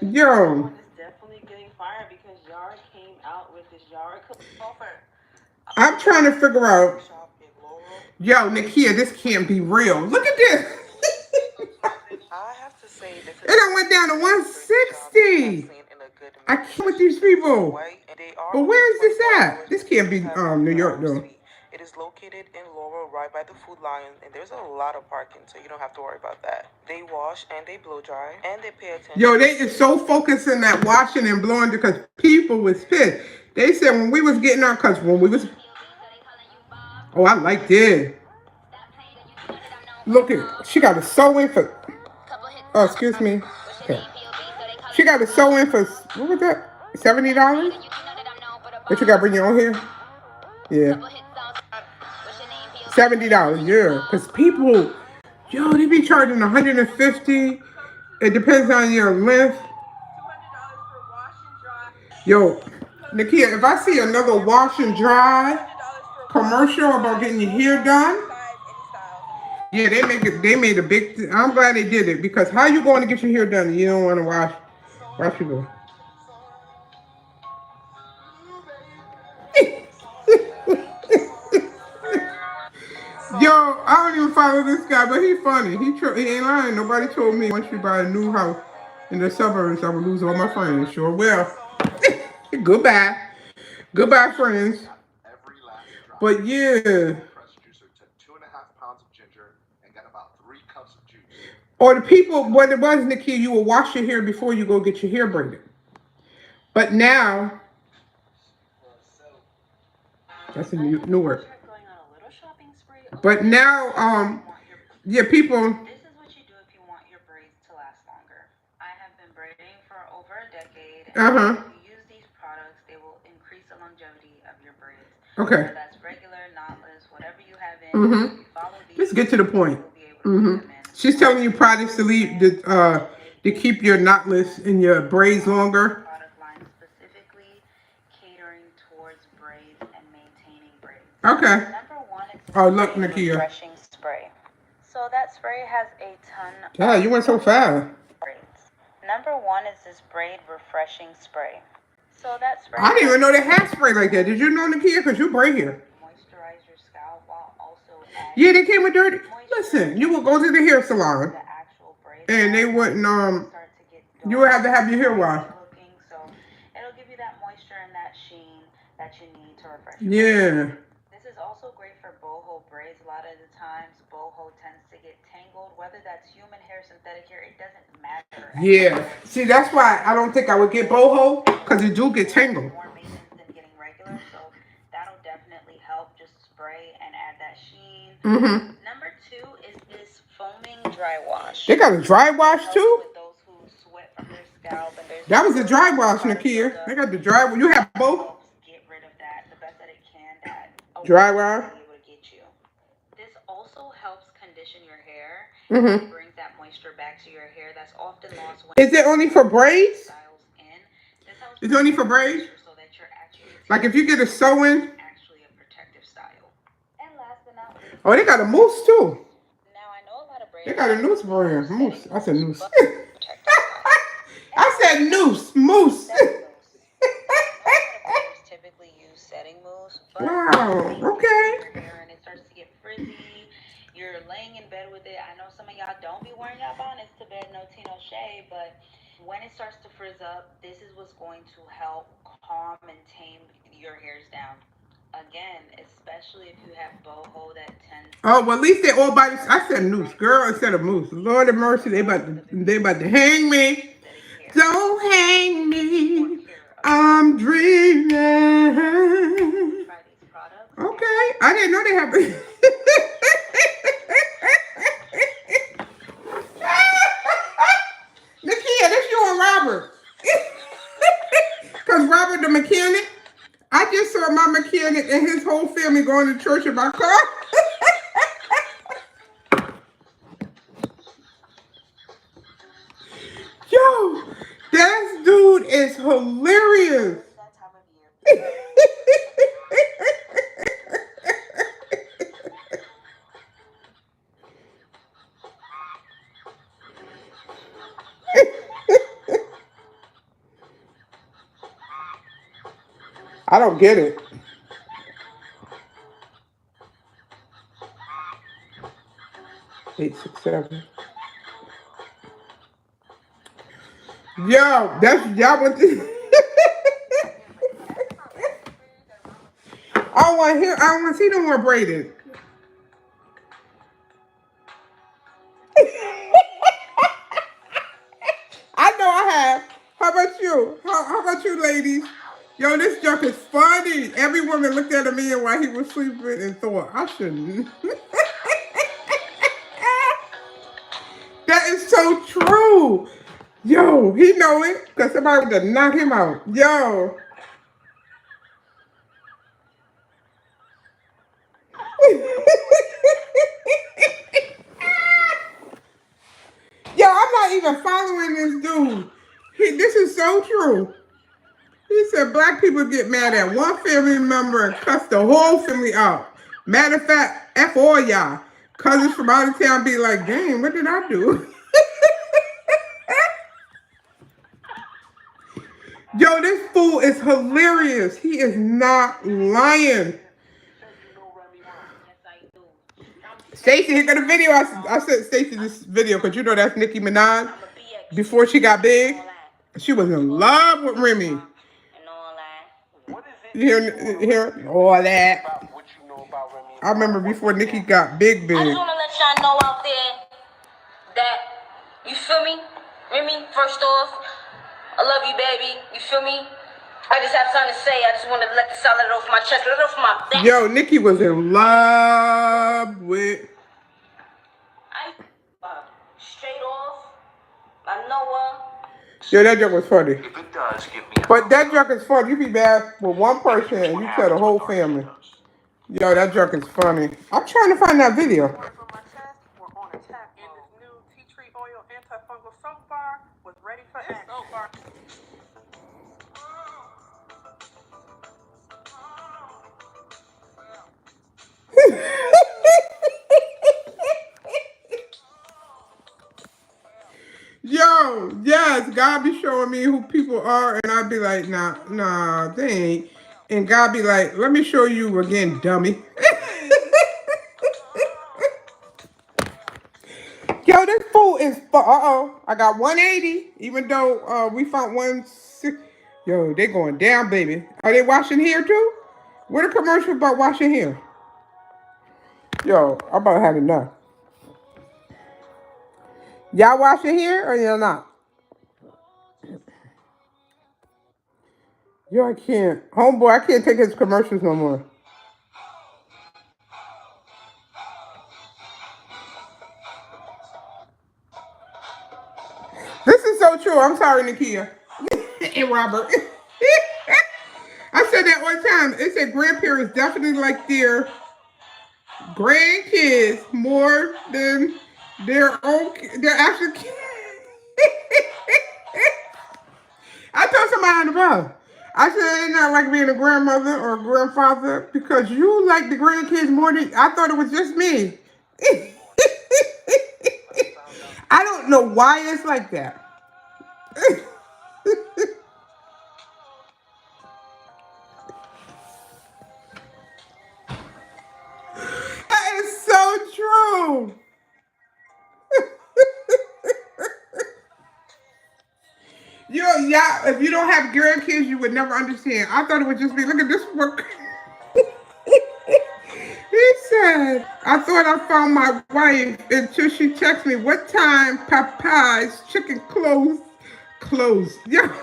yo. Definitely getting fired because Yara came out with this Yara offer. I'm trying to figure out. Yo, Nakia, this can't be real. Look at this. I have to say this It done went down to 160. I can't with these people. But where is this at? This can't be New York though. It is located in Laurel, right by the Food Lion, and there's a lot of parking, so you don't have to worry about that. They wash and they blow dry, and they pay attention. Yo, they is so focused in that washing and blowing because people was pissed. They said when we was getting our, because when we was, oh, I like this. Look at, she got a sewing for, oh, excuse me. Okay. She got to sew in for, what was that? $70? But you got to bring your own hair? Yeah. $70, yeah. Because people, yo, they be charging 150. It depends on your length. Yo, Nakia, if I see another wash and dry commercial about getting your hair done, yeah, they made a big, I'm glad they did it, because how you going to get your hair done and you don't want to wash your hair? Yo, I don't even follow this guy, but he's funny. He ain't lying. Nobody told me once you buy a new house in the suburbs, I would lose all my friends. Sure will. Goodbye. Goodbye, friends. But yeah. Or the people, what it was, Nikia, you will wash your hair before you go get your hair braided. But now, that's a new word. But now, yeah, people. This is what you do if you want your braids to last longer. I have been braiding for over a decade, and if you use these products, they will increase the longevity of your braids. Okay. Whether that's regular, knotless, whatever you have in. Mm-hmm. If you follow these, let's get to the point. You'll be able to put them in. She's telling you products to keep your knotless and your braids longer. Product line specifically catering towards braids and maintaining braids. Okay. Number one is look, Nakia. refreshing spray. So that spray has a ton of Yeah, you went so fast. braids. Number one is this braid refreshing spray. So that spray I didn't even know they had spray like that. Did you know, Nakia? Because you braid here. Moisturize your scalp while also adding Yeah, they came with dirty. Listen, you would go to the hair salon, the actual braids and they wouldn't start to get you would have to have your hair washed. looking, so it'll give you that moisture and that sheen that you need to refresh. Yeah. This is also great for boho braids. A lot of the times, boho tends to get tangled. Whether that's human hair, synthetic hair, it doesn't matter. Yeah. See, that's why I don't think I would get boho, because it do get tangled. More maintenance than getting regular, so that'll definitely help. Just spray and add that sheen. Mm-hmm. Number two is this foaming dry wash. They got a dry wash too? With those who sweat from their scalp and there's That was a dry wash, Nakia. They got the dry wash. You have both? get rid of that the best that it can. That dry wash? Be able to get you. This also helps condition your hair. Mm-hmm. It brings that moisture back to your hair that's often lost when Is it only for braids? styles in. This helps It's only for braids? so that you're actually Like if you get a sew-in? actually a protective style. And last but not least, Oh, they got a mousse too. now I know a lot of braids. They got a noose brand. Mousse. I said noose. Protective style. I said noose. Mousse. Typically use setting mousse, but Wow. Okay. your hair and it starts to get frizzy. You're laying in bed with it. I know some of y'all don't be wearing your bonnets to bed, no tea, no shade, but when it starts to frizz up, this is what's going to help calm and tame your hairs down. Again, especially if you have boho that tends. Oh, well, at least they all by. I said noose, girl, instead of moose. Lord have mercy, they about to hang me. Don't hang me. I'm dreaming. Okay, I didn't know they have. Nakia, that's you and Robert. Because Robert the mechanic, I just saw my mechanic and his whole family going to church in my car. Yo, that dude is hilarious. I don't get it. Eight, 6, 7. Yo, that's y'all want to. I want to I want to see no more braided. I know I have. How about you? How about you, ladies? Yo, this junk is funny. Every woman looked at a man while he was sleeping and thought, I shouldn't. That is so true. Yo, he know it because somebody would have knock him out. Yo. Yo, I'm not even following this dude. This is so true. He said black people get mad at one family member and cuss the whole family out. Matter of fact, F all y'all. Cousins from out of town be like, dang, what did I do? Yo, this fool is hilarious. He is not lying. Stacey, here got a video. I sent Stacey this video because you know that's Nicki Minaj. Before she got big, she was in love with Remy. You hear all that? I remember before Nicki got big. I just want to let y'all know out there that, you feel me? Remy, first off, I love you, baby. You feel me? I just have something to say. I just want to let this out, let it off my chest, let it off my back. Yo, Nicki was in love with. Straight off, I know Yo, that joke was funny. But that joke is funny. You be mad with one person and you tell the whole family. Yo, that joke is funny. I'm trying to find that video. On attack, and this new tea tree oil antifungal soap bar was ready for action. Yo, yes, God be showing me who people are, and I'd be like, nah, they ain't. And God be like, let me show you again, dummy. Yo, this fool is, I got 180, even though we found 160. Yo, they going down, baby. Are they washing here too? What a commercial about washing here? Yo, I'm about to have enough. Y'all washing here or y'all not? Yo, I can't. Homeboy, I can't take his commercials no more. This is so true. I'm sorry, Nakia. And Robert. I said that one time. It said grandparents definitely like their grandkids more than their actual kids. I told somebody on the phone. I said it's not like being a grandmother or a grandfather because you like the grandkids more than I thought it was just me. I don't know why it's like that. That is so true. Yeah, if you don't have grandkids, you would never understand. I thought it would just be, look at this work. He said, I thought I found my wife until she texted me, what time Popeye's chicken closed. Yeah.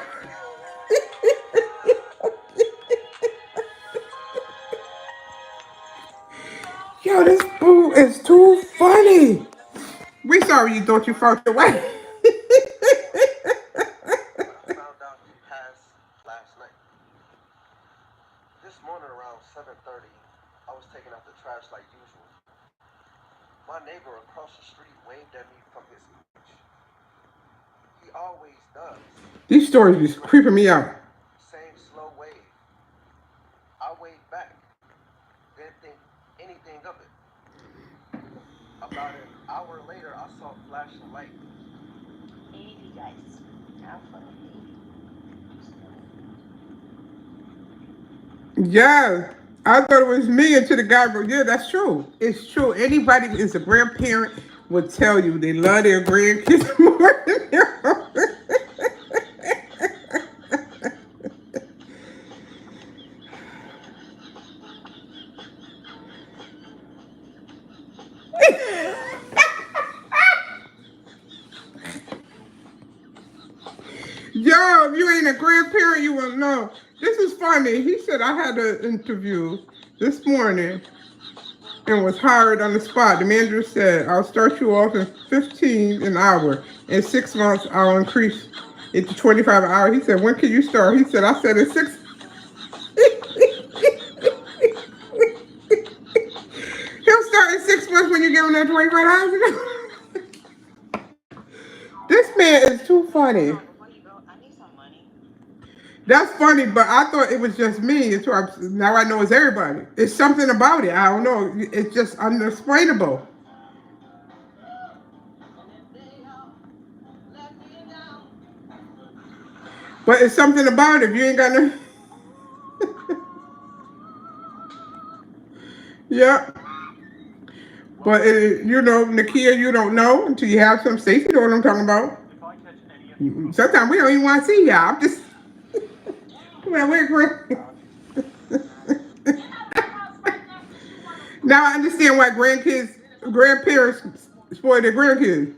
Yo, this boo is too funny. We sorry you thought you found your wife. Found out he passed last night. This morning around 7:30, I was taking out the trash like usual. My neighbor across the street waved at me from his porch. He always does. These stories be creeping me out. Same slow wave. I waved back. Didn't think anything of it. About an hour later, I saw flashing light. Easy, guys. Have fun. Yeah. I thought it was me until the guy wrote, yeah, that's true. It's true. Anybody who is a grandparent will tell you they love their grandkids more than their own. Yo, if you ain't a grandparent, you won't know. This is funny. He said I had an interview this morning. and was hired on the spot. The manager said, I'll start you off at 15 an hour. In 6 months, I'll increase it to 25 an hour. He said, when can you start? He said, I said in six. He'll start in 6 months when you give him that 25 hours. This man is too funny. That's funny, but I thought it was just me. Now I know it's everybody. It's something about it. I don't know. It's just unexplainable. But it's something about it. If you ain't got no. Yeah. But Nakia, you don't know until you have some. Stacey know what I'm talking about. Sometimes we don't even want to see y'all. I'm just. Well, we're great. Now I understand why grandparents spoil their grandkids.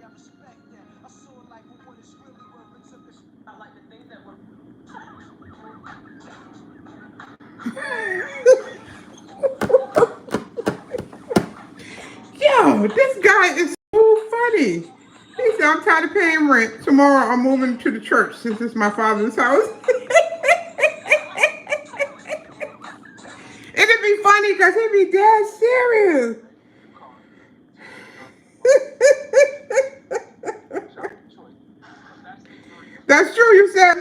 Yo, this guy is so funny. He said, I'm tired of paying rent. Tomorrow I'm moving to the church since it's my father's house. It'd be funny because he'd be dead serious. That's true, you said.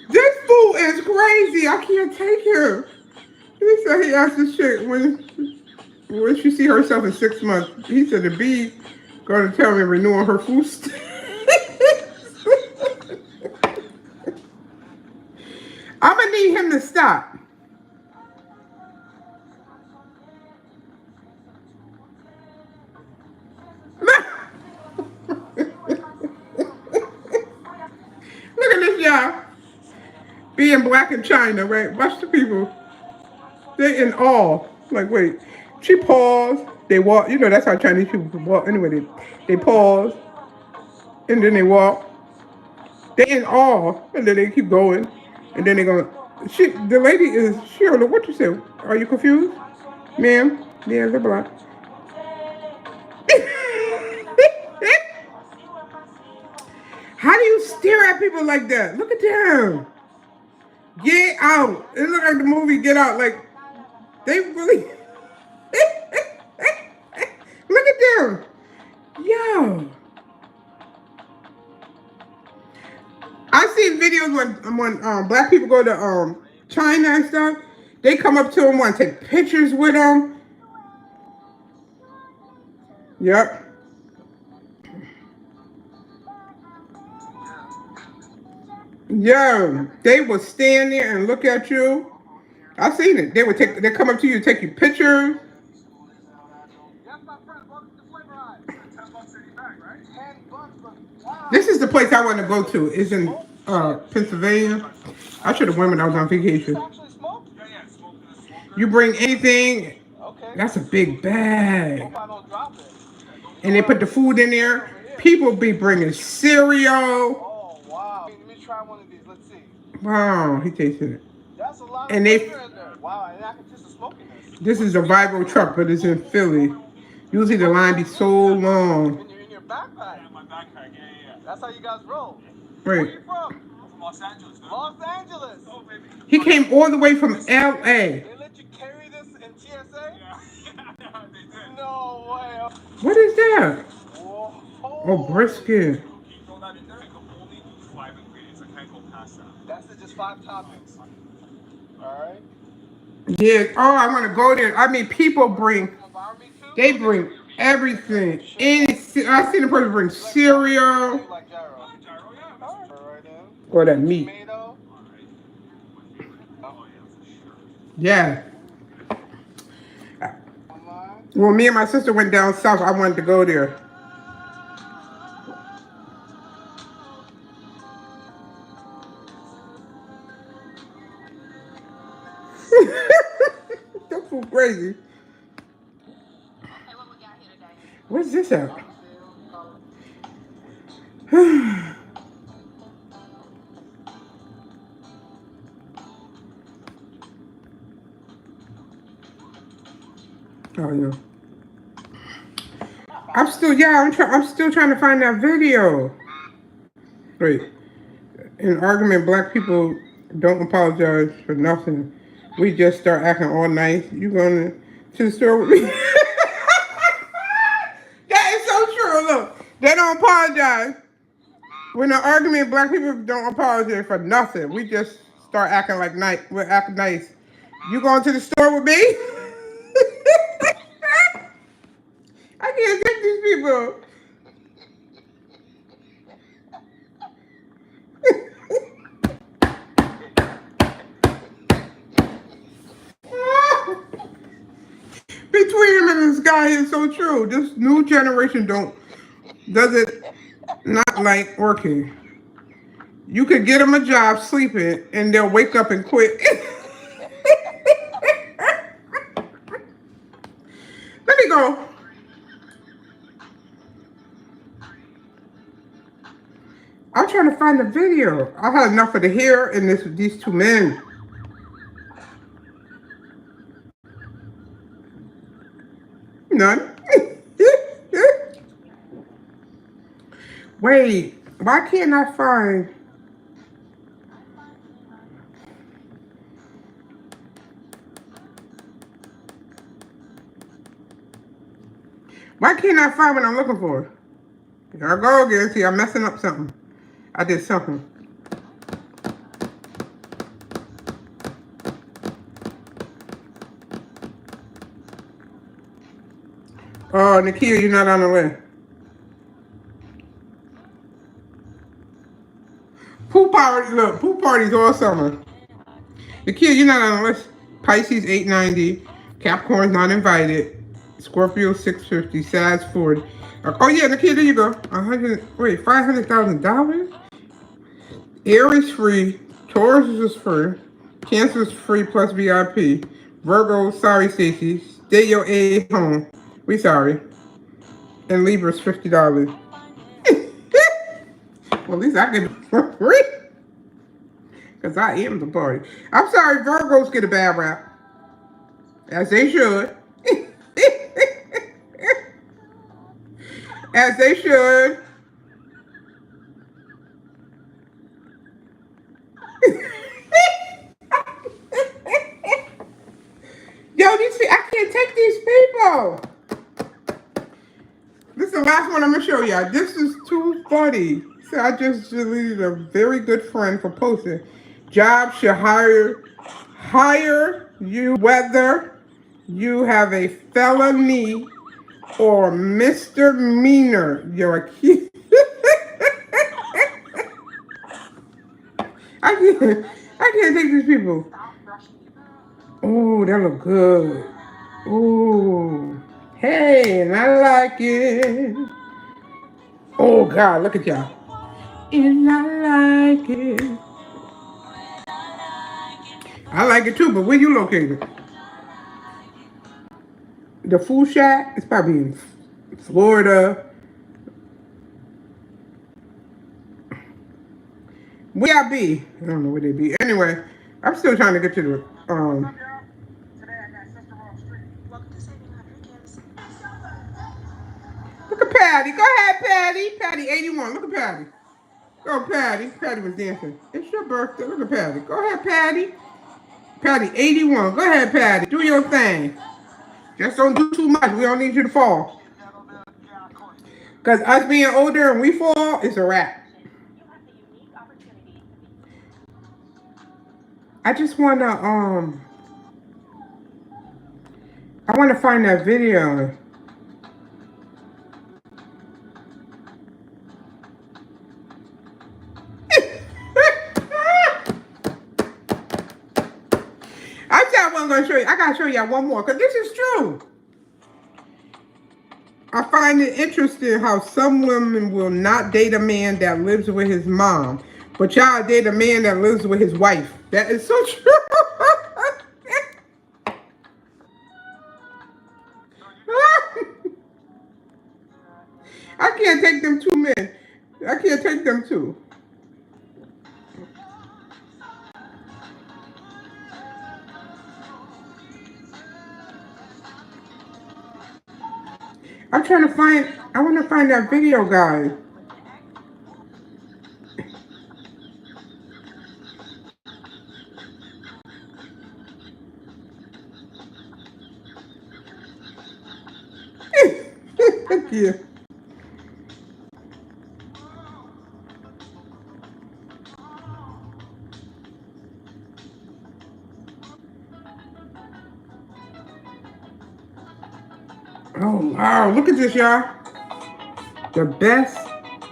This fool is crazy. I can't take him. He said he asked this chick when she see herself in 6 months. He said the bee going to tell me renewing her food stamps. I'm gonna need him to stop. Look at this, y'all. Being black in China, right? Watch the people. They're in awe. Like, wait. She paused. They walk. You know, that's how Chinese people walk. Anyway, they pause. And then they walk. They in awe. And then they keep going. And then they go. The lady is, she don't know what you say. Are you confused? Ma'am? Yeah, they're black. How do you stare at people like that? Look at them. Get out. It looked like the movie Get Out. Like, they really. Look at them. Yo. I see videos when black people go to China and stuff. They come up to them, want to take pictures with them. Yep. Yeah, they will stand there and look at you. I seen it. They come up to you, take you pictures. This is the place I want to go to. It's in Pennsylvania. I should have went when I was on vacation. You bring anything, that's a big bag. And they put the food in there. People be bringing cereal. Wow, he tasted it. And this is a viral truck, but it's in Philly. Usually the line be so long. In your backpack. Yeah, my backpack. Yeah. That's how you guys roll. Right. Where are you from? I'm from Los Angeles. Man. Los Angeles. Oh, baby. He came all the way from L.A. They let you carry this in TSA? Yeah. Yeah, they did. No way. What is that? Whoa. Oh, brisket. That's just 5 toppings. Alright. Yeah. Oh, I want to go there. I mean, they bring everything. I seen a person bring cereal. Or that meat. Yeah. Well, me and my sister went down south. I wanted to go there. That's so crazy. What's this at? Oh yeah. I'm still trying to find that video. Wait. In argument, black people don't apologize for nothing. We just start acting all nice. You going to the store with me? That is so true. Look, they don't apologize. When an argument, black people don't apologize for nothing. We just start acting like nice. We're acting nice. You going to the store with me? I can't take these people. Between him and this guy is so true. This new generation does it not like working. You could get them a job sleeping and they'll wake up and quit. Let me go. I'm trying to find the video. I had enough of the hair and these two men. None. Wait, why can't I find? Why can't I find what I'm looking for? Here I go again. See, I'm messing up something. I did something. Oh, Nakia, you're not on the way. Pool party, look, pool parties all summer. Nakia, you're not on the list. Pisces 890, Capricorn's not invited, Scorpio 650, Sag 40. Oh yeah, Nakia, there you go. $500,000. Aries free, Taurus is free, Cancer is free plus VIP. Virgo, sorry Stacey, stay your A home. We sorry. And Libra's $50. Well, at least I can for free. Because I am the party. I'm sorry, Virgos get a bad rap. As they should. As they should. Yo, I can't take these people. This is the last one I'm going to show y'all. This is too funny. So I just deleted a very good friend for posting. Jobs should hire you whether you have a felony or misdemeanor. You're a kid. I can't take these people. Oh, that look good. Oh, hey, and I like it. Oh God, look at y'all. And I like it. I like it too, but where you located? The food shack? It's probably in Florida. Where I be? I don't know where they be. Anyway, I'm still trying to get to the Look at Patty. Go ahead, Patty. Patty 81. Look at Patty. Go, Patty. Patty was dancing. It's your birthday. Look at Patty. Go ahead, Patty. Patty 81. Go ahead, Patty. Do your thing. Just don't do too much. We don't need you to fall. Because us being older and we fall, it's a wrap. I just want to, I want to find that video. I said I wasn't going to show you. I got to show y'all one more because this is true. I find it interesting how some women will not date a man that lives with his mom, but y'all date a man that lives with his wife. That is so true. I can't take them two men. I can't them too. I'm trying to find. I want to find that video, guys. Thank you. Oh wow! Look at this, y'all. The best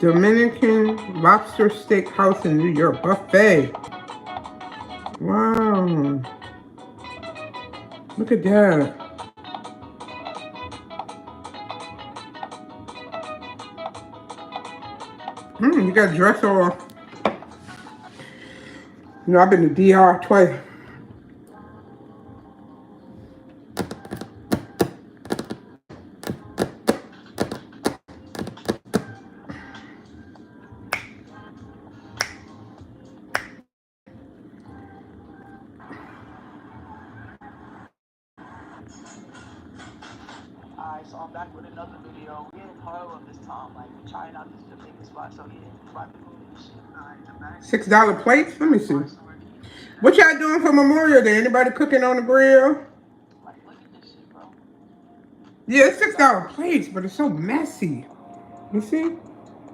Dominican lobster steak house in New York buffet. Wow! Look at that. You got dress off. You know, I've been to DR twice. Alright, so I'm back with another video. We in Harlem this time, like we're trying out this Jamaican spot, so yeah, we about to move this shit. Alright, the back. $6 plates? Let me see. What y'all doing for Memorial Day? Anybody cooking on the grill? Like, look at this shit, bro. Yeah, it's $6 plates, but it's so messy. You see?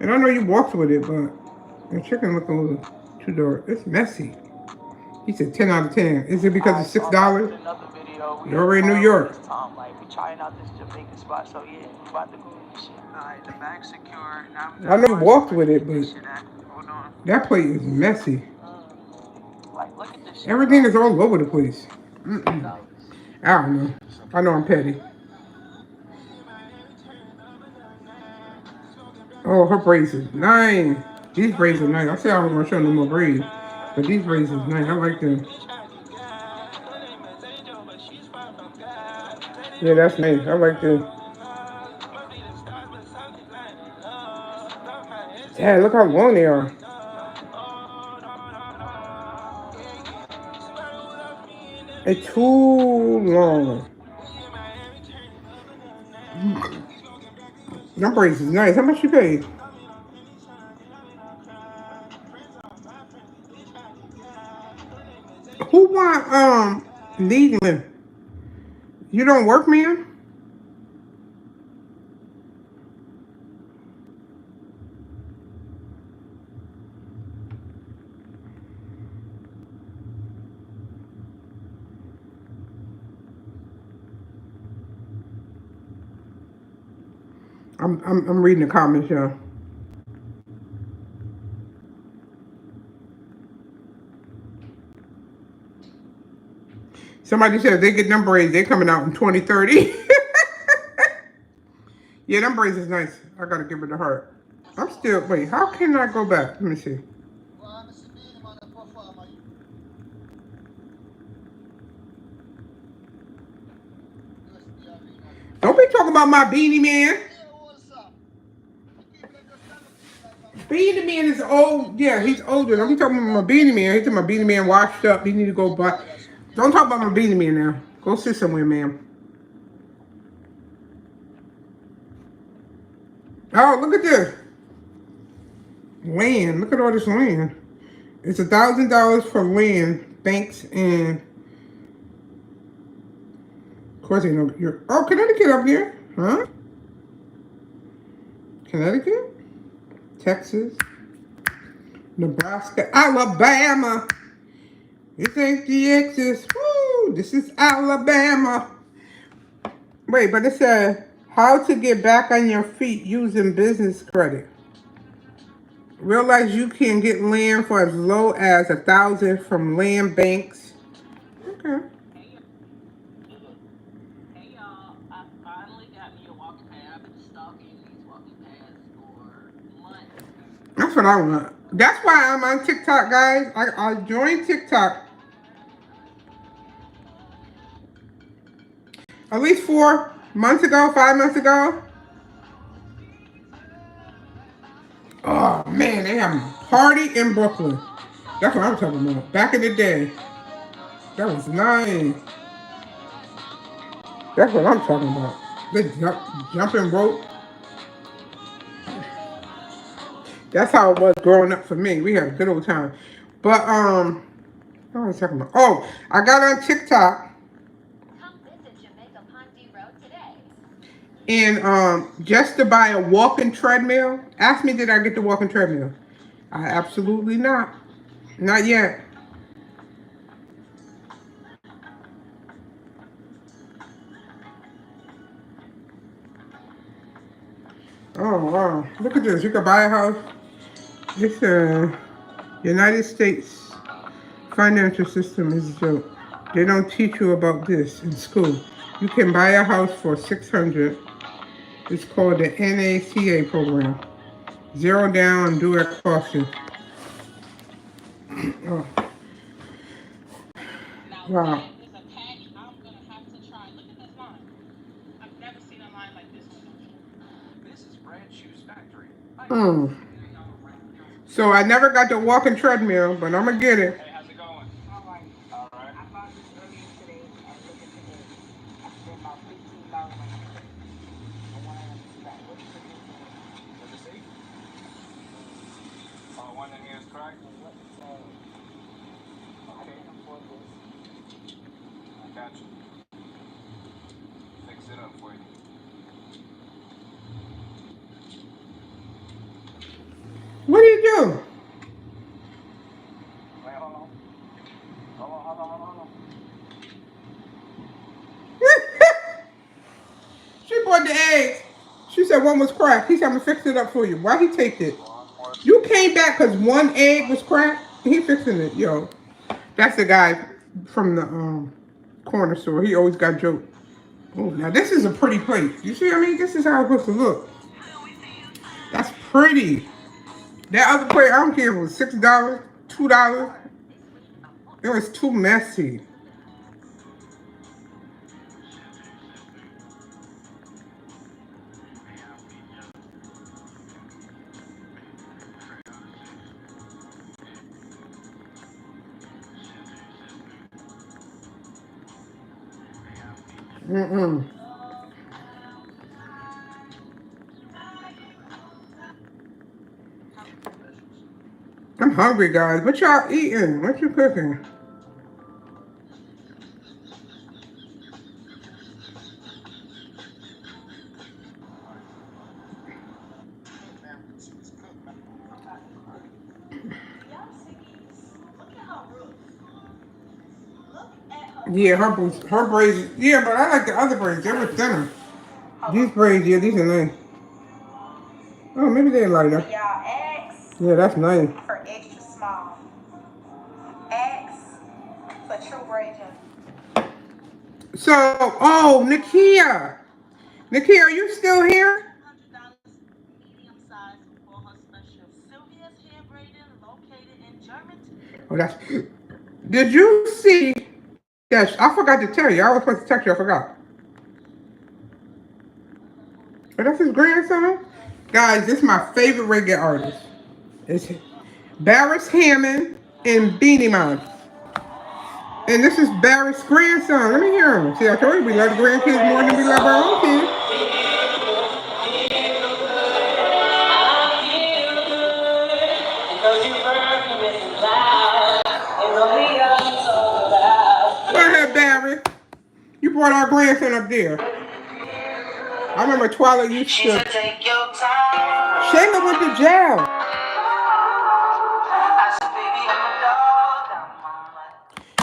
And I know you walked with it, but the chicken look a little too dark. It's messy. He said 10 out of 10. Is it because it's $6? You're already in New York. Like, we trying out this Jamaican spot, so yeah, we about to move this shit. Alright, the bag's secure. Now we I know you walked with it, but that plate is messy. Like, look at this shit. Everything is all over the place. I don't know. I know I'm petty. Oh, her braids is nice. These braids are nice. I said I was going to show no more braids, but these braids is nice. I like them. Yeah, that's nice. I like them. Yeah, look how long they are. It's too long. Them braids is nice. How much you paid? Who want needling? You don't work, man? I'm reading the comments, y'all. Somebody said if they get them braids, they coming out in 2030. Yeah, them braids is nice. I gotta give it a heart. I'm still, wait, how can I go back? Let me see. Don't be talking about my Beanie Man. Beanie Man is old. Yeah, he's older. Don't be talking about my Beanie Man. He's talking about Beanie Man washed up. He need to go buy. Don't talk about my Beanie Man now. Go sit somewhere, ma'am. Oh, look at this. Land. Look at all this land. It's $1,000 for land, banks, and of course you know you're. Oh, Connecticut up here, huh? Connecticut, Texas, Nebraska, Alabama. This ain't the Texas. Woo! This is Alabama. Wait, but it said how to get back on your feet using business credit. Realize you can get land for as low as $1,000 from land banks. Okay. Hey y'all, I finally got me a walking pad. I've been stalking these walking pads for months. That's what I want. That's why I'm on TikTok, guys. I joined TikTok at least 4 months ago, 5 months ago. Oh man, they have a party in Brooklyn. That's what I'm talking about. Back in the day, that was nice. That's what I'm talking about. The jumping rope. That's how it was growing up for me. We had a good old time. But what was I talking about? Oh, I got on TikTok and just to buy a walking treadmill. Ask me, did I get the walking treadmill? I absolutely not. Not yet. Oh wow! Look at this. You can buy a house. It's United States financial system is a joke. They don't teach you about this in school. You can buy a house for 600. It's called the NACA program. Zero down, do it caution. Oh, wow. Hmm. So I never got the walking treadmill, but I'm gonna get it. What do you do? She bought the eggs. She said one was cracked. He said, I'm gonna fix it up for you. Why he take it? You came back because one egg was cracked? He fixing it, yo. That's the guy from the corner store. He always got jokes. Oh, now this is a pretty place. You see what I mean? This is how it's supposed to look. That's pretty. That other place, I don't care if it was $6, $2. It was too messy. Mm-mm. I'm hungry, guys. What y'all eating? What you cooking? Yeah, her braids. Yeah, but I like the other braids. They were thinner. These braids, yeah, these are nice. Oh, maybe they're lighter. Yeah, that's nice. For extra small. X for true braiding. So, oh, Nakia. Nakia, are you still here? Oh, that's. Did you see that? I forgot to tell you. I was supposed to text you. I forgot. But that's his grandson. Guys, this is my favorite reggae artist. It's Barris Hammond and Beanie Man. And this is Barris' grandson. Let me hear him. See, I told you we love the grandkids more than we love our own kids. Go ahead, Barry. You brought our grandson up there. I remember Twilight used to. Shayla went to jail.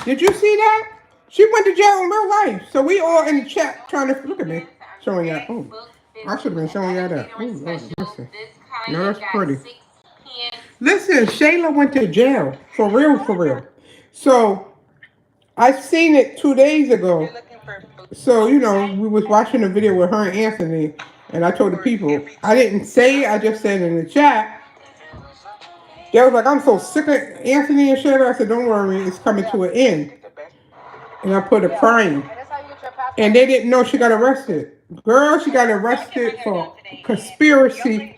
Did you see that? She went to jail in real life. So we all in the chat trying to look at me, showing y'all. Oh, I should have been showing y'all that. Oh, Lord, listen. No, that's pretty. Listen, Shayla went to jail for real, for real. So I seen it 2 days ago. So we was watching a video with her and Anthony, and I told the people I didn't say it. I just said in the chat. They was like, I'm so sick of Anthony and Shayla. I said, don't worry, it's coming to an end. And I put a crying. And they didn't know she got arrested. Girl, she got arrested for conspiracy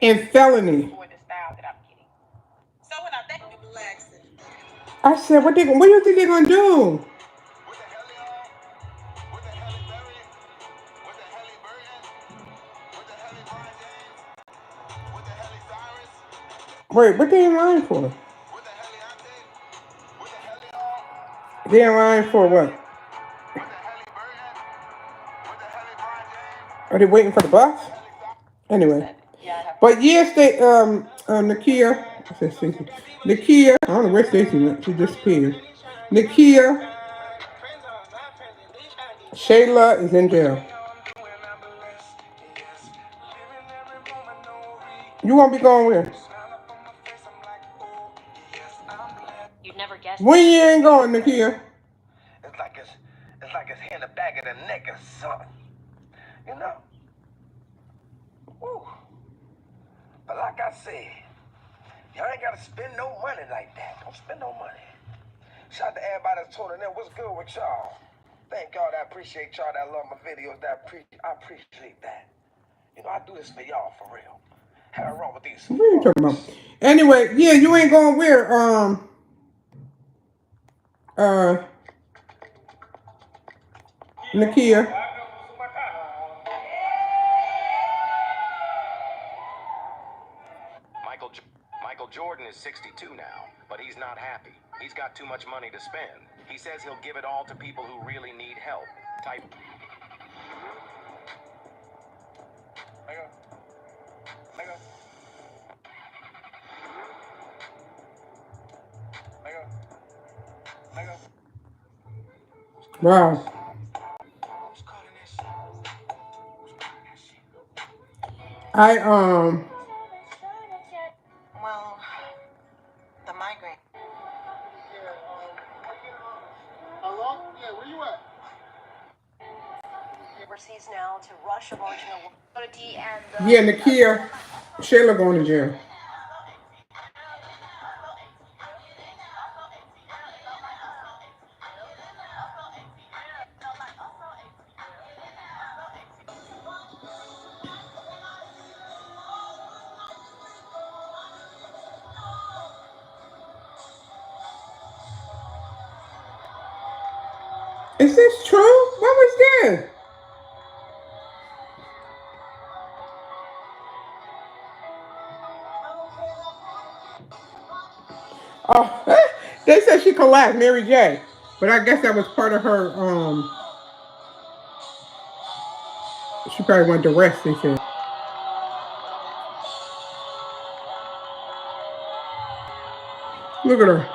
and felony. For the style that I'm getting. So when I think of relaxing. I said, what do you think they're gonna do? What the hell, y'all? What the hell is Barry? What the hell is Burton? What the hell is Brian James? What the hell is Cyrus? Wait, what they in line for? What the hell is Ante? What the hell, y'all? They in What the line hell is for Barry? what? What the hell is Burton? What the hell is Brian James? Are they waiting for the bus? What the hell is Cyrus? Anyway. But yes, they Nakia. I said Stacey. Nakia. I don't know where Stacey went. She disappeared. Nakia. Shayla is in jail. You won't be going where? You'd never guess. When you ain't going, Nakia? It's like it's in the back of the neck or something. You know? Woo. But like I said, y'all ain't gotta spend no money like that. Don't spend no money. Shout out to everybody that's tuning in. What's good with y'all? Thank y'all. I appreciate y'all that love my videos. I appreciate that. You know, I do this for y'all for real. Had wrong with these What are you talking about? folks. Anyway, yeah, you ain't going where? Uh, Nakia. Michael Jordan is 62 now, but he's not happy. He's got too much money to spend. He says he'll give it all to people who really need help. Type. Wow. I Well, the migraine. How long? Yeah, where you at? Overseas now to Russia, launching a yeah, Nakia. Shayla going to jail. Is this true? What was this? Oh, they said she collapsed, Mary J. But I guess that was part of her. She probably went to rest. They said. Look at her.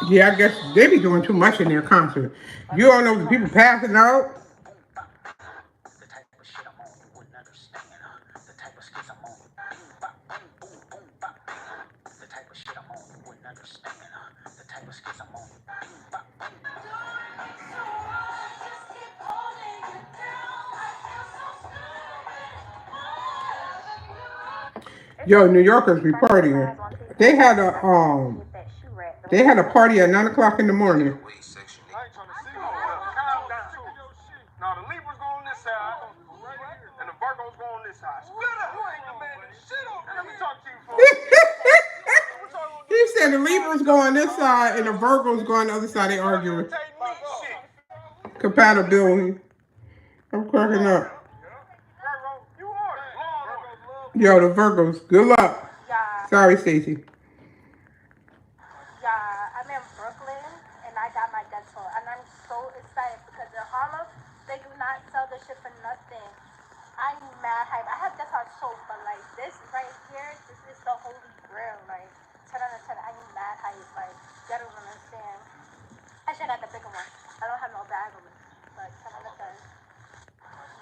Yeah, I guess they be doing too much in their concert. You don't know the people passing out. Yo, New Yorkers be partying. They had a party at 9 o'clock in the morning. I ain't trying to see no calm down. Now the Libras go on this side, and the Virgos go on this side. Split up. You ain't demanding shit on me. Let me talk to you for He said the Libras go on this side and the Virgos go on the other side. They arguing. Compatibility. I'm cracking up. Yo, the Virgos. Good luck. Sorry, Stacey. Yeah, I'm in Brooklyn and I got my dental and I'm so excited because in Harlem they do not sell this shit for nothing. I'm mad hype. I have dental soap, but like this right here, this is the holy grail. Like 10 out of 10. I'm mad hype. Like you don't understand. I should got the bigger one. I don't have no bag on me. Like 10 out of 10.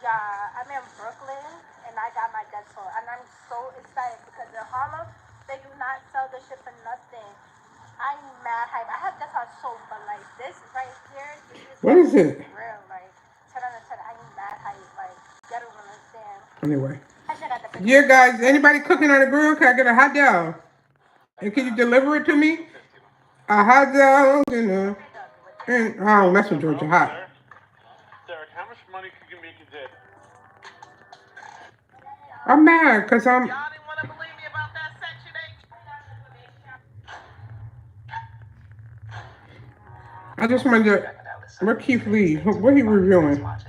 Yeah, I'm in Brooklyn and I got my dental and I'm so excited because in Harlem they do not sell this shit for nothing. I'm mad hype. I have dental soap, but like this right here, this is What is it? real. Like 10 out of 10. I'm mad hype. Like you don't understand. Anyway. I should got the bigger Yeah, guys. Anybody cooking on the grill? Can I get a hot dog? And can you deliver it to me? A hot dog and I don't mess with Georgia hot. Derek, how much money could you make a day? I'm mad because Y'all didn't want to believe me about that Section 8. I just wanted to. Where Keith Lee? What he reviewing? But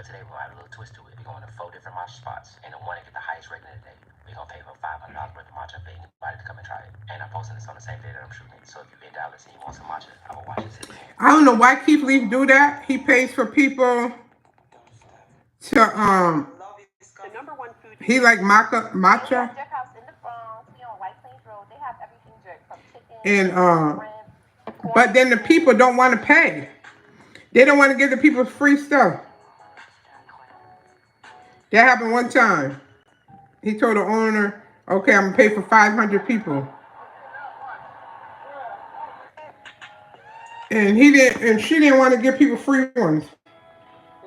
today we're gonna add a little twist to it. We're going to 4 different matcha spots, and the one that get the highest rating of the day, we're gonna pay about $500 worth of matcha and pay anybody to come and try it. And I'm posting this on the same day that I'm shooting it. So if you're in Dallas and you want some matcha, I will watch it sitting here. I don't know why Keith Lee do that. He pays for people to The number one food. He like matcha. Jerk house in the Bronx. We on White Plains Road. They have everything jerk from chicken, And shrimp. but then the people don't want to pay. They don't want to give the people free stuff. That happened one time. He told the owner, "Okay, I'm gonna pay for 500 people," and he didn't. And she didn't want to give people free ones.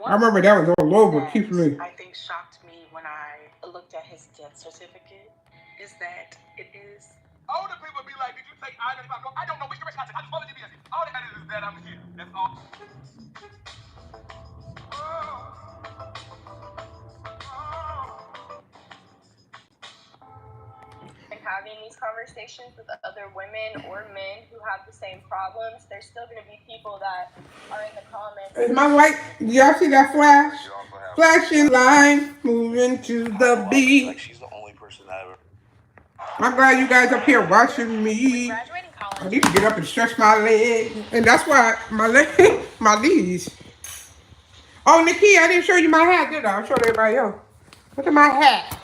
I remember that was all over Keith Lee. I think shocked me when I looked at his death certificate is that it is. Older people be like, did you take I-95? No, I don't know which direction I took. I just followed GPS. All that matters is that I'm here. That's all. And having these conversations with other women or men who have the same problems, there's still going to be people that are in the comments. Is my white? Y'all see that flash? Flashing line, moving to the beat. Like she's the only person that ever. I'm glad you guys up here watching me. Graduating college. I need to get up and stretch my legs, and that's why my leg, my knees. Oh, Nikki, I didn't show you my hat, did I? I showed everybody else. Look at my hat.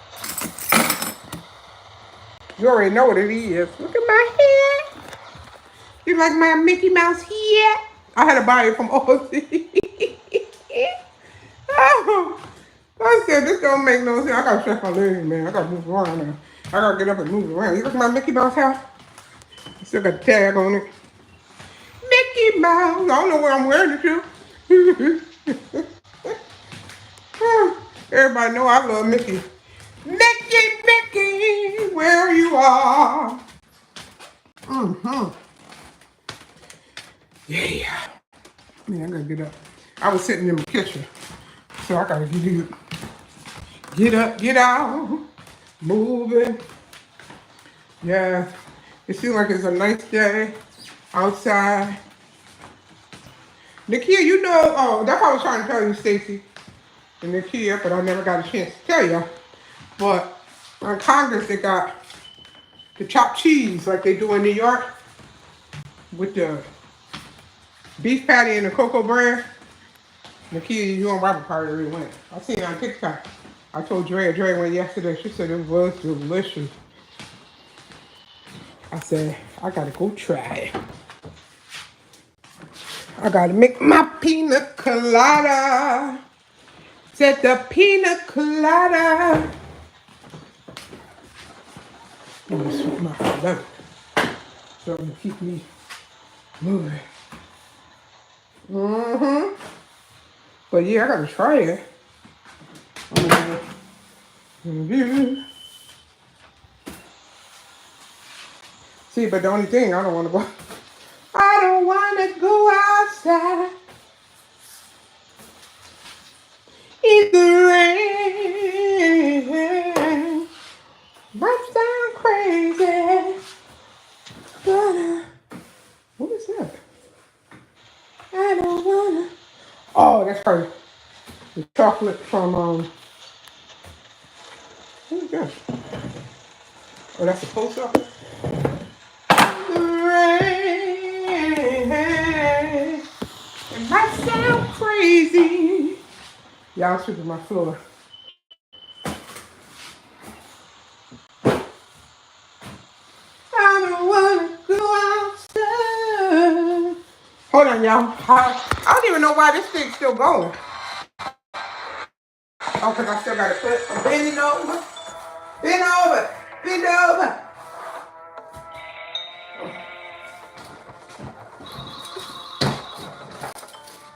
You already know what it is. Look at my hat. You like my Mickey Mouse hat? I had to buy it from Ozzy. Oh, I said, this don't make no sense. I gotta stretch my legs, man. I gotta move around now. I gotta get up and move around. You look at my Mickey Mouse hat? I still got the tag on it. Mickey Mouse. I don't know where I'm wearing it to. Everybody know I love Mickey. Mickey, where you are. Yeah. Man, I gotta get up. I was sitting in the kitchen, so I gotta get up, get out, moving. Yeah, it seems like it's a nice day outside. Nakia, you know, oh, that's what I was trying to tell you, Stacy and Nakia, but I never got a chance to tell you. But on Congress, they got the chopped cheese like they do in New York with the beef patty and the cocoa bread. Nakia, you and Robert probably already went. I seen it on TikTok. I told Dre went yesterday. She said it was delicious. I said, I gotta go try it. I gotta make my pina colada. Said the pina colada. I'm gonna sweet my love. So to keep me moving. But yeah, I gotta try it. See, but the only thing I don't want to go outside in the rain. Might sound crazy, but what is that? I don't wanna. Oh, that's probably the chocolate from what is that? Oh, that's the post office. The rain. It might sound crazy. Y'all sweeping my floor. I don't wanna go outside. Hold on, y'all. I don't even know why this thing's still going. Oh, because I still gotta put. I'm bending over. Bend over. Bend over.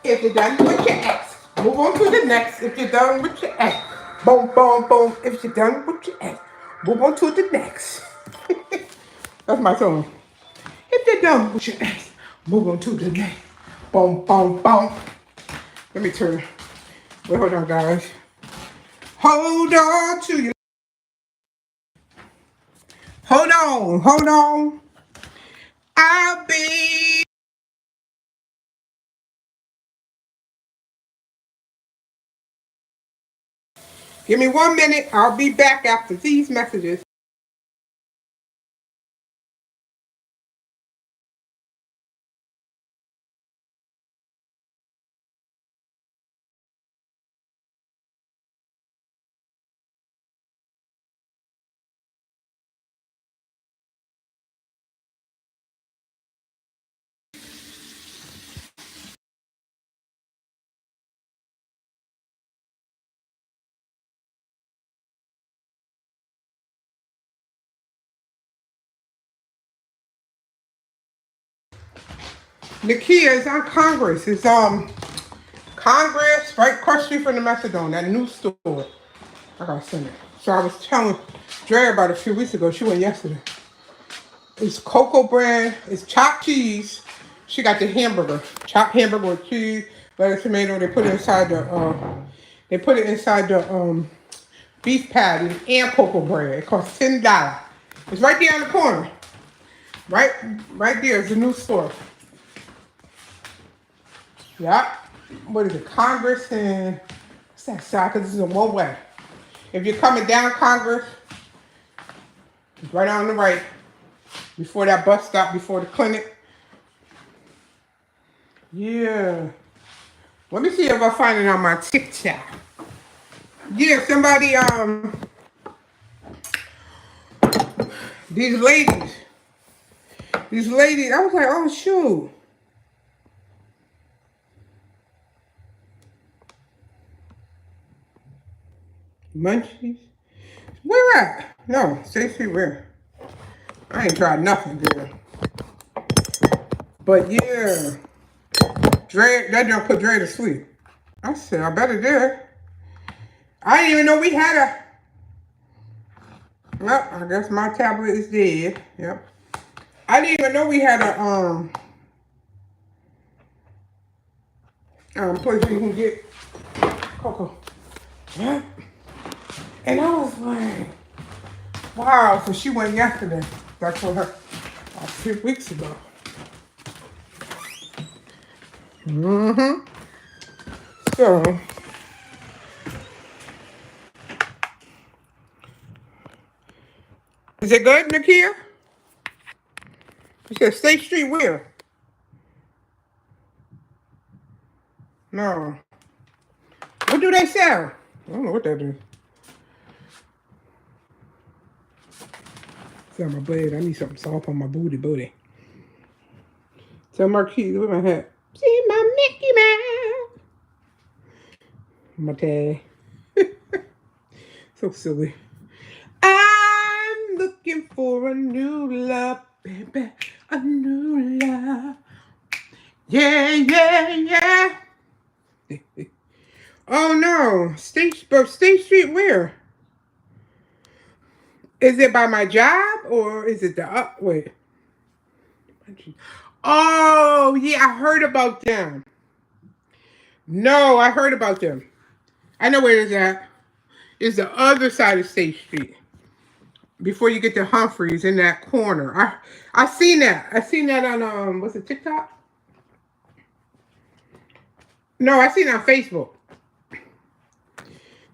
If you're done with your ex, move on to the next. If you're done with your ex, boom, boom, boom. If you're done with your ex, move on to the next. That's my song. If you're done with your ex, move on to the next. Boom, boom, boom. Let me turn. Wait, hold on, guys. Hold on to you. Hold on, hold on. I'll be. Give me 1 minute. I'll be back after these messages. Nakia is on Congress. It's Congress right across the street from the Methadone, that new store. I gotta send it. So I was telling Dre about it a few weeks ago. She went yesterday. It's cocoa bread. It's chopped cheese. She got the hamburger, chopped hamburger with cheese, lettuce, tomato. They put it inside the beef patty and cocoa bread. It costs $10. It's right there on the corner. Right, right there is the new store. Yep. What is it? Congress and what's that side? Because this is a one way. If you're coming down Congress, it's right on the right. Before that bus stop, before the clinic. Yeah. Let me see if I find it on my TikTok. Yeah, somebody, these ladies, I was like, oh shoot. Munchies? Where at? No, Stacey, where? I ain't tried nothing, girl. But yeah, Dre, that don't put Dre to sleep. I said, I better do. I didn't even know we had a. Well, I guess my tablet is dead. Yep. I didn't even know we had a place where you can get cocoa. Yep. And I was like, wow. So she went yesterday. That's what her a few weeks ago. Mm-hmm. So is it good, Nakia? You said State Street where? No. What do they sell? I don't know what that is. Tell my bud I need something soft on my booty. Tell Marquise, look at my hat. See my Mickey Mouse. My tag. So silly. I'm looking for a new love, baby. A new love. Yeah, yeah, yeah. Oh no. State Street where? Is it by my job or is it the up? Wait. Oh, yeah, I heard about them. No, I heard about them. I know where it's at. It's the other side of State Street. Before you get to Humphreys in that corner. I seen that. I seen that on what's it, TikTok? No, I seen it on Facebook.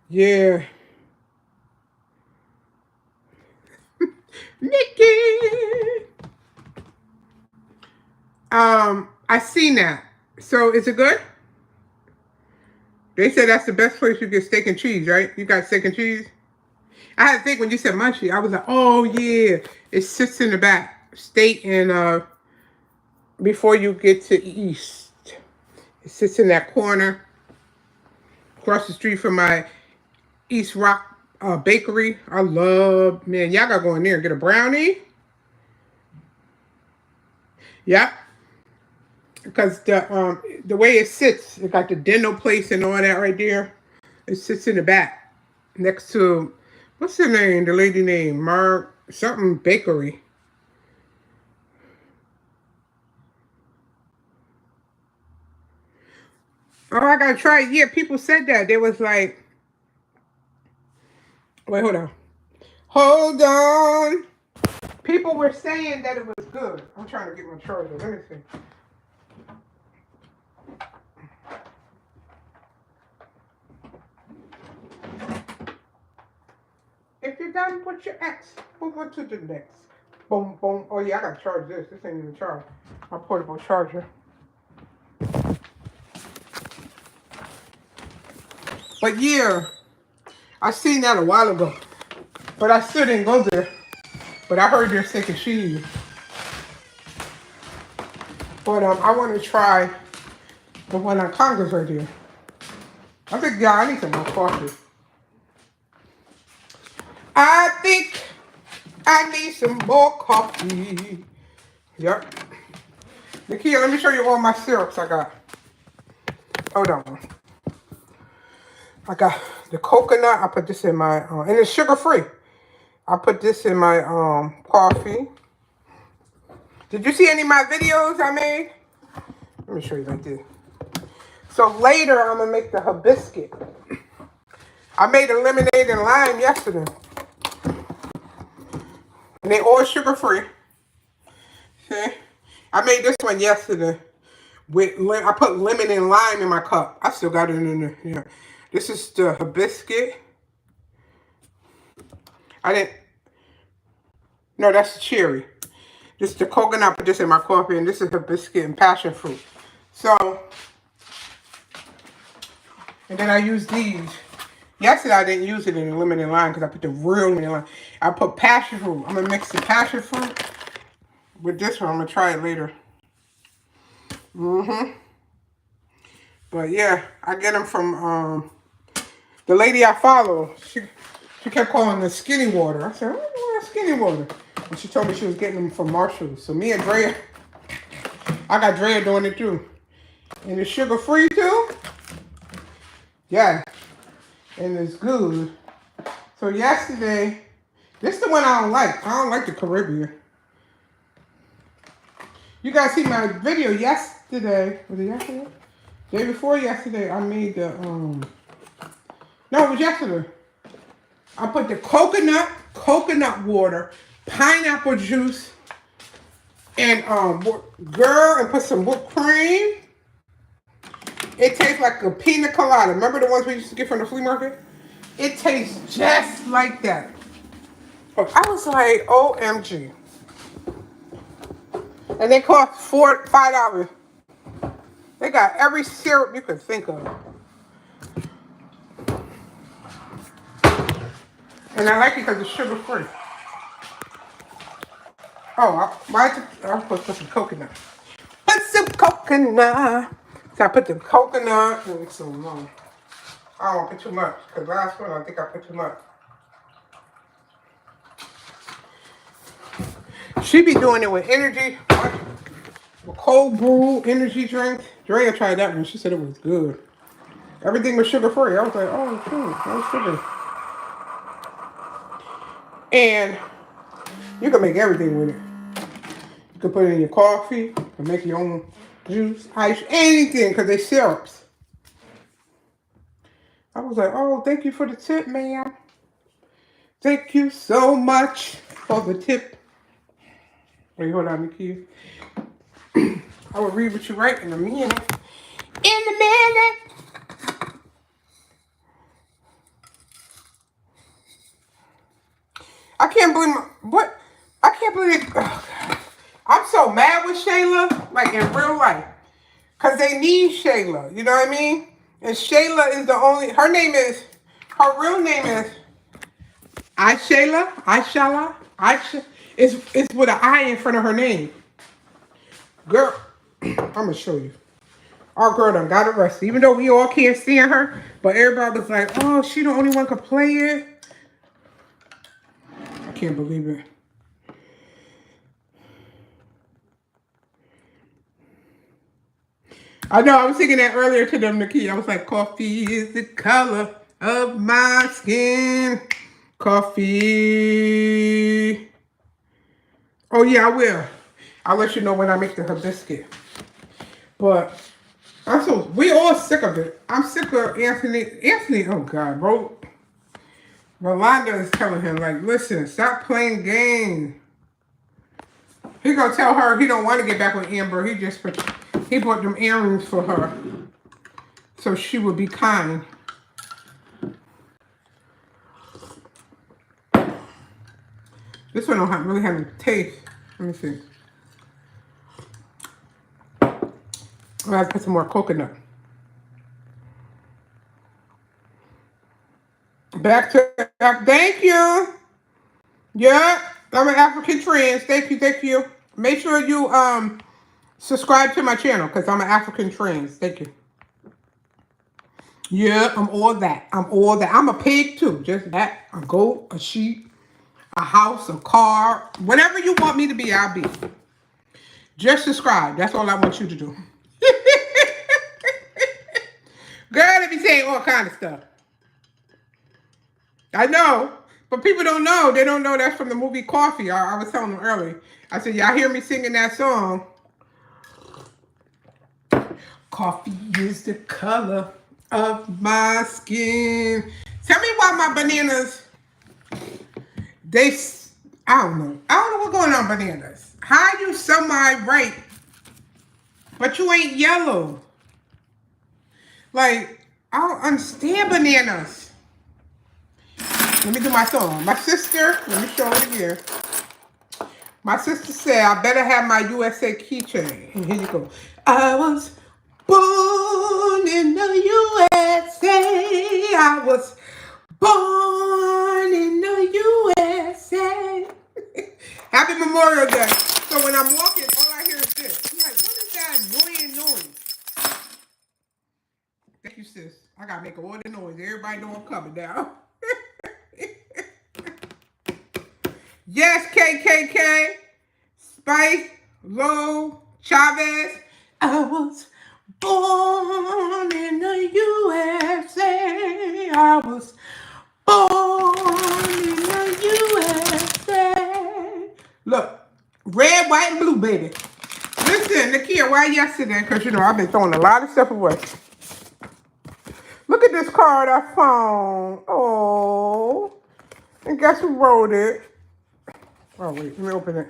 Yeah. Nikki. I seen that. So is it good? They said that's the best place you get steak and cheese, right? You got steak and cheese? I had to think when you said munchie, I was like, oh yeah. It sits in the back. State and before you get to East. It sits in that corner. Across the street from my East Rock bakery. I love, man, y'all gotta go in there and get a brownie. Yep. Because the way it sits, it got the dental place and all that right there. It sits in the back next to what's her name? The lady name Mark something Bakery. Oh, I gotta try it. Yeah, people said that. They was like, Wait, hold on. Hold on. People were saying that it was good. I'm trying to get my charger. Let me see. If you're done with your X, move on to the next. Boom, boom. Oh, yeah, I got to charge this. This ain't even charged. My portable charger. But yeah, I seen that a while ago. But I still didn't go there. But I heard they're sick of cheese. But I want to try the one on Congress right there. I think, yeah, I need some more coffee. I think I need some more coffee. Yep. Nakia, let me show you all my syrups I got. Hold on. I got the coconut. I put this in my, and it's sugar free. I put this in my coffee. Did you see any of my videos I made? Let me show you like this. So later I'm gonna make the hibiscus. I made a lemonade and lime yesterday. And they all sugar free. See? I made this one yesterday. I put lemon and lime in my cup. I still got it in there. Yeah. This is the hibiscus. No, that's the cherry. This is the coconut. I put this in my coffee, and this is hibiscus and passion fruit. So, and then I use these. Yesterday I didn't use it in the lemon and lime because I put the real lemon and lime. I put passion fruit. I'm going to mix the passion fruit with this one. I'm going to try it later. But yeah, I get them from the lady I follow. She kept calling it skinny water. I said, "What skinny water?" And she told me she was getting them from Marshall's. So me and Drea, I got Drea doing it too. And it's sugar free too. Yeah. And it's good. So yesterday, this is the one I don't like. I don't like the Caribbean. You guys see my video yesterday. Was it yesterday? Day before yesterday, I made the, no, it was yesterday. I put the coconut water, pineapple juice, and, and put some whipped cream. It tastes like a pina colada. Remember the ones we used to get from the flea market? It tastes just like that. I was like, OMG. And they cost $5. They got every syrup you could think of. And I like it because it's sugar free. Oh, I'm supposed to put some coconut. Put some coconut. So I put the coconut and some, I don't want to put too much. Because last one, I think I put too much. She be doing it with energy. With cold brew energy drink. Drea tried that one. She said it was good. Everything was sugar free. I was like, oh, cool. No sugar. And you can make everything with it. You can put it in your coffee. You can make your own juice, ice, anything, because they're syrups. I was like, oh, thank you for the tip, ma'am. Thank you so much for the tip. Wait, hold on, Nikki. I will read what you write in a minute. In a minute. I can't believe what? I can't believe it. Oh, God. I'm so mad with Shayla, like in real life. Because they need Shayla, you know what I mean? And Shayla is the only, her real name is Aishala. It's with an I in front of her name. Girl, I'm going to show you. Our girl done got arrested. Even though we all can't stand her, but everybody was like, oh, she the only one could play it. I can't believe it. I know, I was singing that earlier to them, Nikki. I was like, coffee is the color of my skin. Coffee. Oh, yeah, I will. I'll let you know when I make the hibiscus. But we all sick of it. I'm sick of Anthony. Anthony, oh, God, bro. Rolanda is telling him, like, listen, stop playing games. He gonna tell her he don't want to get back with Amber. He bought them earrings for her so she would be kind. This one don't really have any taste. Let me see. I have to put some more coconut. Back to thank you. Yeah, I'm an African trans. Thank you, thank you. Make sure you subscribe to my channel because I'm an African trans. Thank you. Yeah, I'm all that. I'm all that. I'm a pig too. Just that. A goat, a sheep, a house, a car. Whatever you want me to be, I'll be. Just subscribe. That's all I want you to do. Girl, let me say all kind of stuff. I know, but people don't know. They don't know that's from the movie Coffee. I was telling them earlier. I said, y'all hear me singing that song? Coffee is the color of my skin. Tell me why my bananas, I don't know. I don't know what's going on bananas. How you semi-ripe, but you ain't yellow? Like, I don't understand bananas. Let me do my song. My sister, let me show it again. My sister said, I better have my USA keychain. And here you go. I was born in the USA. I was born in the USA. Happy Memorial Day. So when I'm walking, all I hear is this. I'm like, what is that annoying noise? Thank you, sis. I gotta make all the noise. Everybody know I'm coming down. Yes, KKK. Spice, Low, Chavez. I was born in the USA. I was born in the USA. Look, red, white, and blue, baby. Listen, Nakia, why yesterday? Because, you know, I've been throwing a lot of stuff away. Look at this card I found. Oh. And guess who wrote it? Oh, wait, let me open it.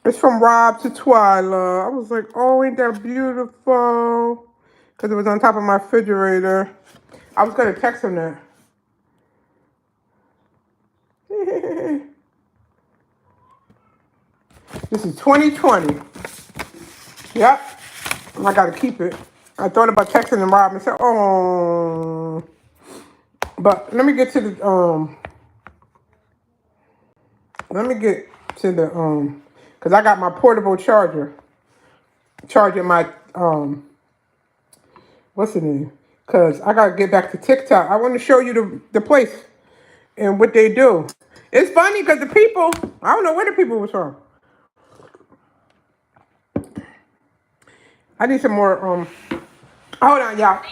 It's from Rob to Twyla. I was like, oh, ain't that beautiful? Because it was on top of my refrigerator. I was going to text him that. This is 2020. Yep. I got to keep it. I thought about texting him Rob and said, oh. But let me get to the, because I got my portable charger. Charging my, what's the name? Because I got to get back to TikTok. I want to show you the place and what they do. It's funny because the people, I don't know where the people was from. I need some more, hold on, y'all.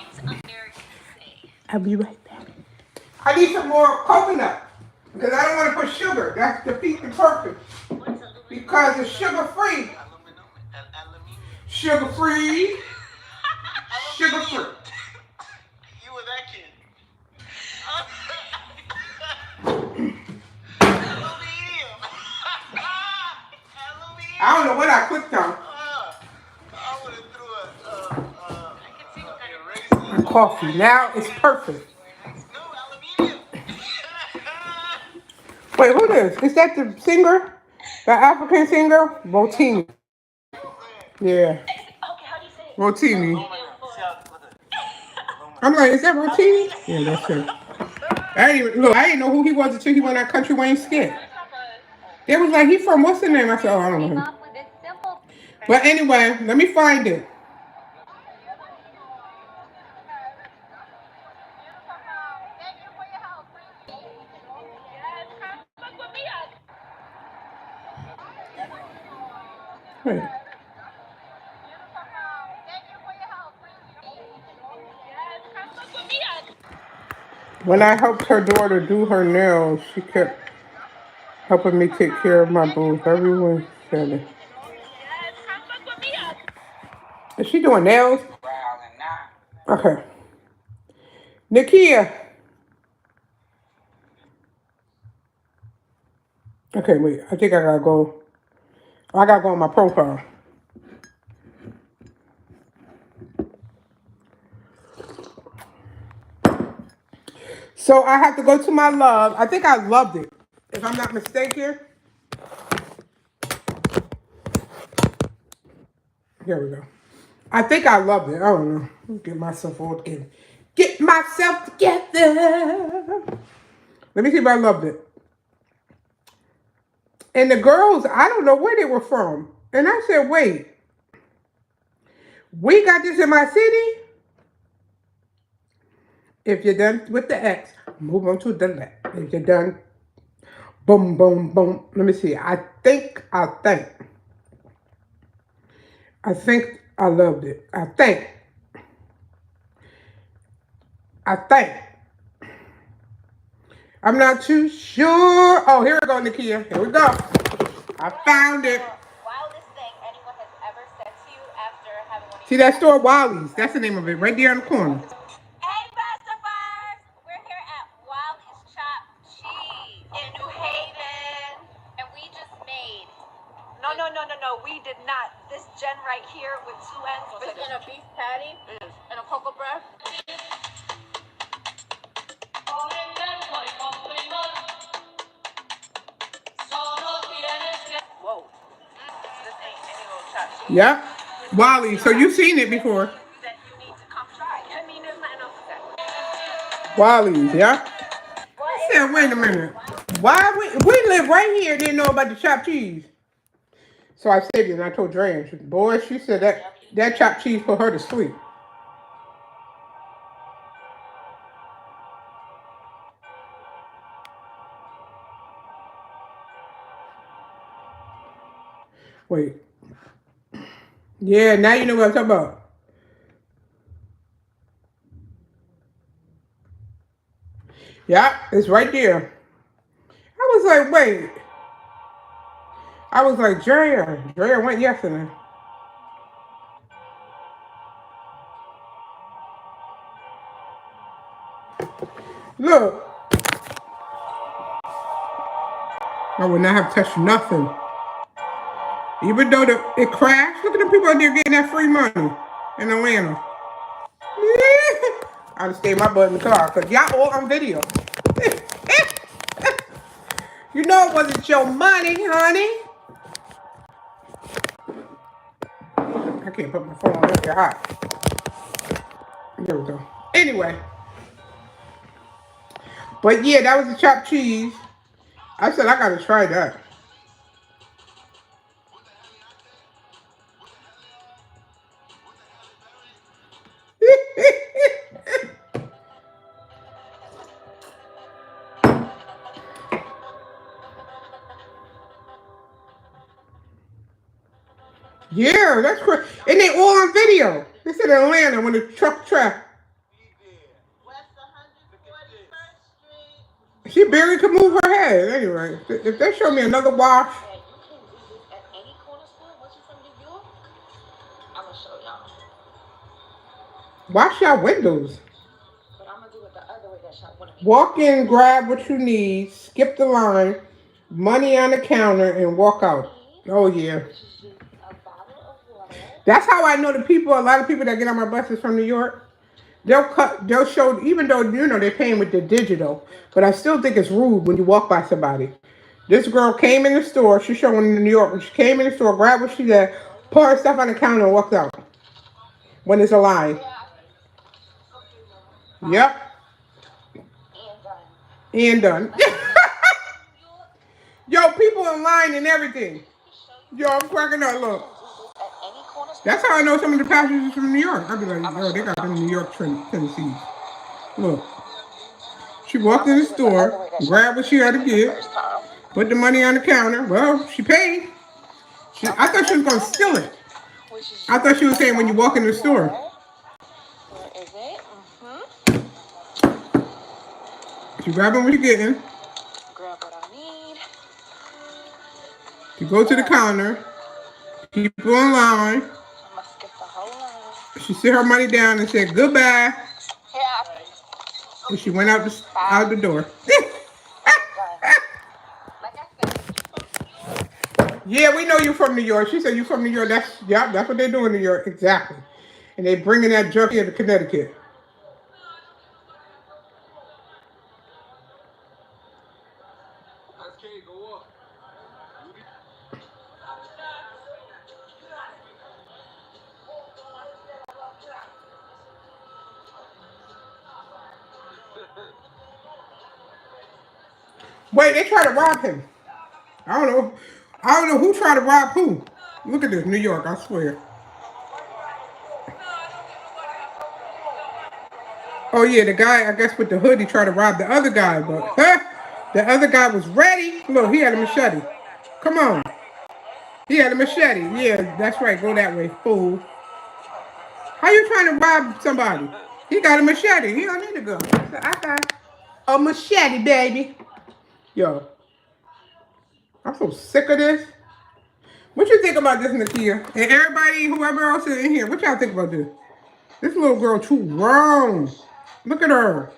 I'll be right back. I need some more coconut because I don't want to put sugar. That's defeat the purpose. Because it's sugar-free. Sugar-free. Sugar-free. You were that kid. I don't know what I clicked on. I would have threw My coffee. Now it's perfect. Wait, who is? Is that the singer? The African singer? Rotini. Yeah. Rotini. I'm like, is that Rotini? Yeah, that's him. I didn't know who he was until he went on Country Wayne skit. They was like, he from what's the name? I said, oh, I don't know him. But anyway, let me find it. Wait. When I helped her daughter do her nails, she kept helping me take care of my booth. Everyone said it. Is she doing nails? Okay. Nakia. Okay, wait. I think I gotta go. I gotta go on my profile. So I have to go to my love. I think I loved it. If I'm not mistaken. Here we go. I think I loved it. I don't know. Get myself all together. Get myself together. Let me see if I loved it. And the girls, I don't know where they were from. And I said, wait, we got this in my city? If you're done with the X, move on to the left. If you're done, boom, boom, boom. Let me see. I think I loved it. I think. I'm not too sure. Oh, here we go, Nakia. Here we go. I found it. Wildest thing anyone has ever said to you after having one of See that store, Wally's? That's the name of it, right there on the corner. Hey, Bustafers! We're here at Wally's Chopped Cheese in New Haven, and we just made. No. We did not. This Jen right here with two ends. It's in a beef patty and a cocoa bread. Whoa. This ain't any little chopped cheese. Yep. Wally. So you've seen it before. That you need to come try. I mean, there's nothing else to say. Wally's, yeah. I said, wait a minute. Why we live right here? Didn't know about the chopped cheese. So I said it, and I told Dre, boy, she said that chopped cheese put her to sleep. Wait. Yeah, now you know what I'm talking about. Yeah, it's right there. I was like, wait. I was like, Drea went yesterday. Look. I would not have touched nothing. Even though it crashed, look at the people out there getting that free money in Atlanta. I'd have stayed my butt in the car because y'all all on video. You know it wasn't your money, honey. I can't put my phone on. It's hot. There we go. Anyway. But yeah, that was the chopped cheese. I said I gotta try that. Yeah, that's crazy. And they all on video. They said in Atlanta when the truck track. She barely could move her head. Anyway, if they show me another wash. Wash your windows. Walk in, grab what you need, skip the line, money on the counter, and walk out. Oh, yeah. That's how I know a lot of people that get on my buses from New York. They'll show, even though, they're paying with the digital, but I still think it's rude when you walk by somebody. This girl came in the store, she's showing in New York, when she came in the store, grabbed what she had, put her stuff on the counter and walked out. When it's a line. Yep. And done. Yo, people in line and everything. Yo, I'm cracking up, look. That's how I know some of the passengers from New York. I'd be like, yo, they got them New York Tennessee. Look. She walked in the store, grabbed what she had to get, put the money on the counter. Well, she paid. I thought she was going to steal it. I thought she was saying when you walk in the store. Where is it? She grabbing what you're getting. Grab what I need. You go to the counter. People in line. I'm gonna skip the whole line. She set her money down and said goodbye. Yeah. And she went out the door. Yeah, we know you from New York. She said you from New York. That's what they do in New York. Exactly. And they bringing that junk here to Connecticut. Wait, they try to rob him. I don't know. I don't know who tried to rob who. Look at this, New York. I swear. Oh yeah, the guy I guess with the hoodie tried to rob the other guy, but the other guy was ready. Look, he had a machete. Come on, he had a machete. Yeah, that's right. Go that way, fool. How you trying to rob somebody? He got a machete. He don't need to go. So I got a machete, baby. Yo, I'm so sick of this. What you think about this, Nakia? And everybody, whoever else is in here, what y'all think about this? This little girl too grown. Look at her.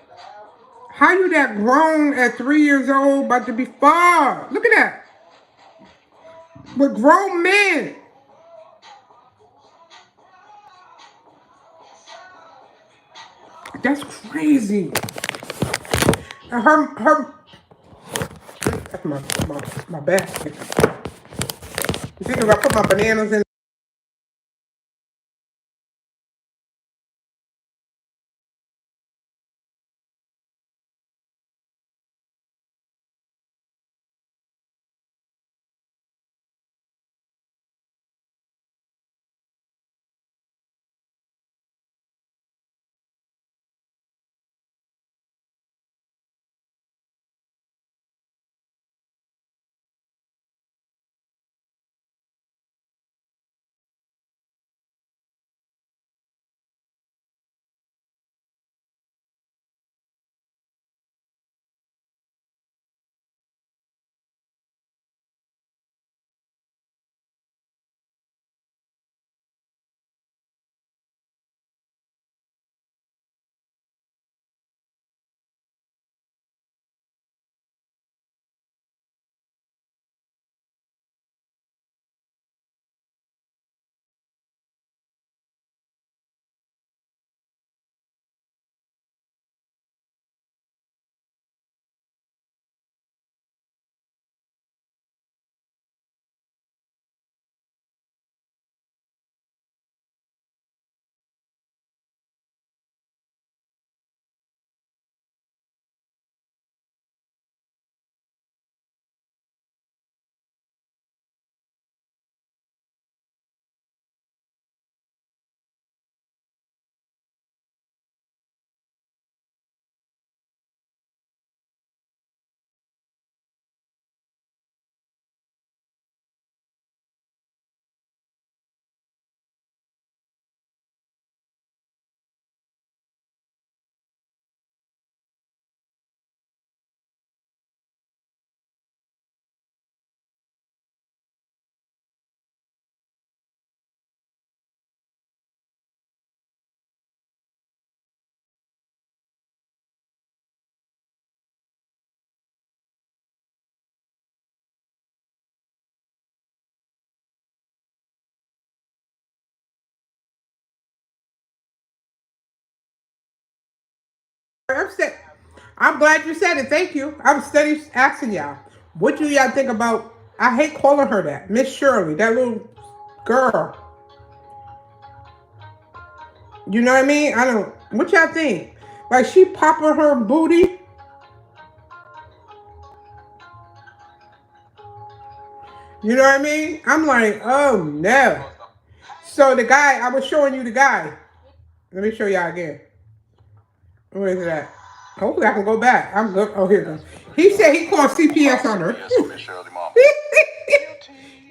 How you that grown at 3 years old, about to be 5? Look at that. With grown men. That's crazy. And that's my basket. You think if I put my bananas in? I'm glad you said it. Thank you. I'm steady asking y'all. What do y'all think about? I hate calling her that, Miss Shirley, that little girl. You know what I mean? I don't. What y'all think? Like she popping her booty. You know what I mean? I'm like, oh no. So the guy, I was showing you the guy. Let me show y'all again. Where is it at? Hopefully I can go back. I'm good. Oh, here it goes. He said he called CPS on her.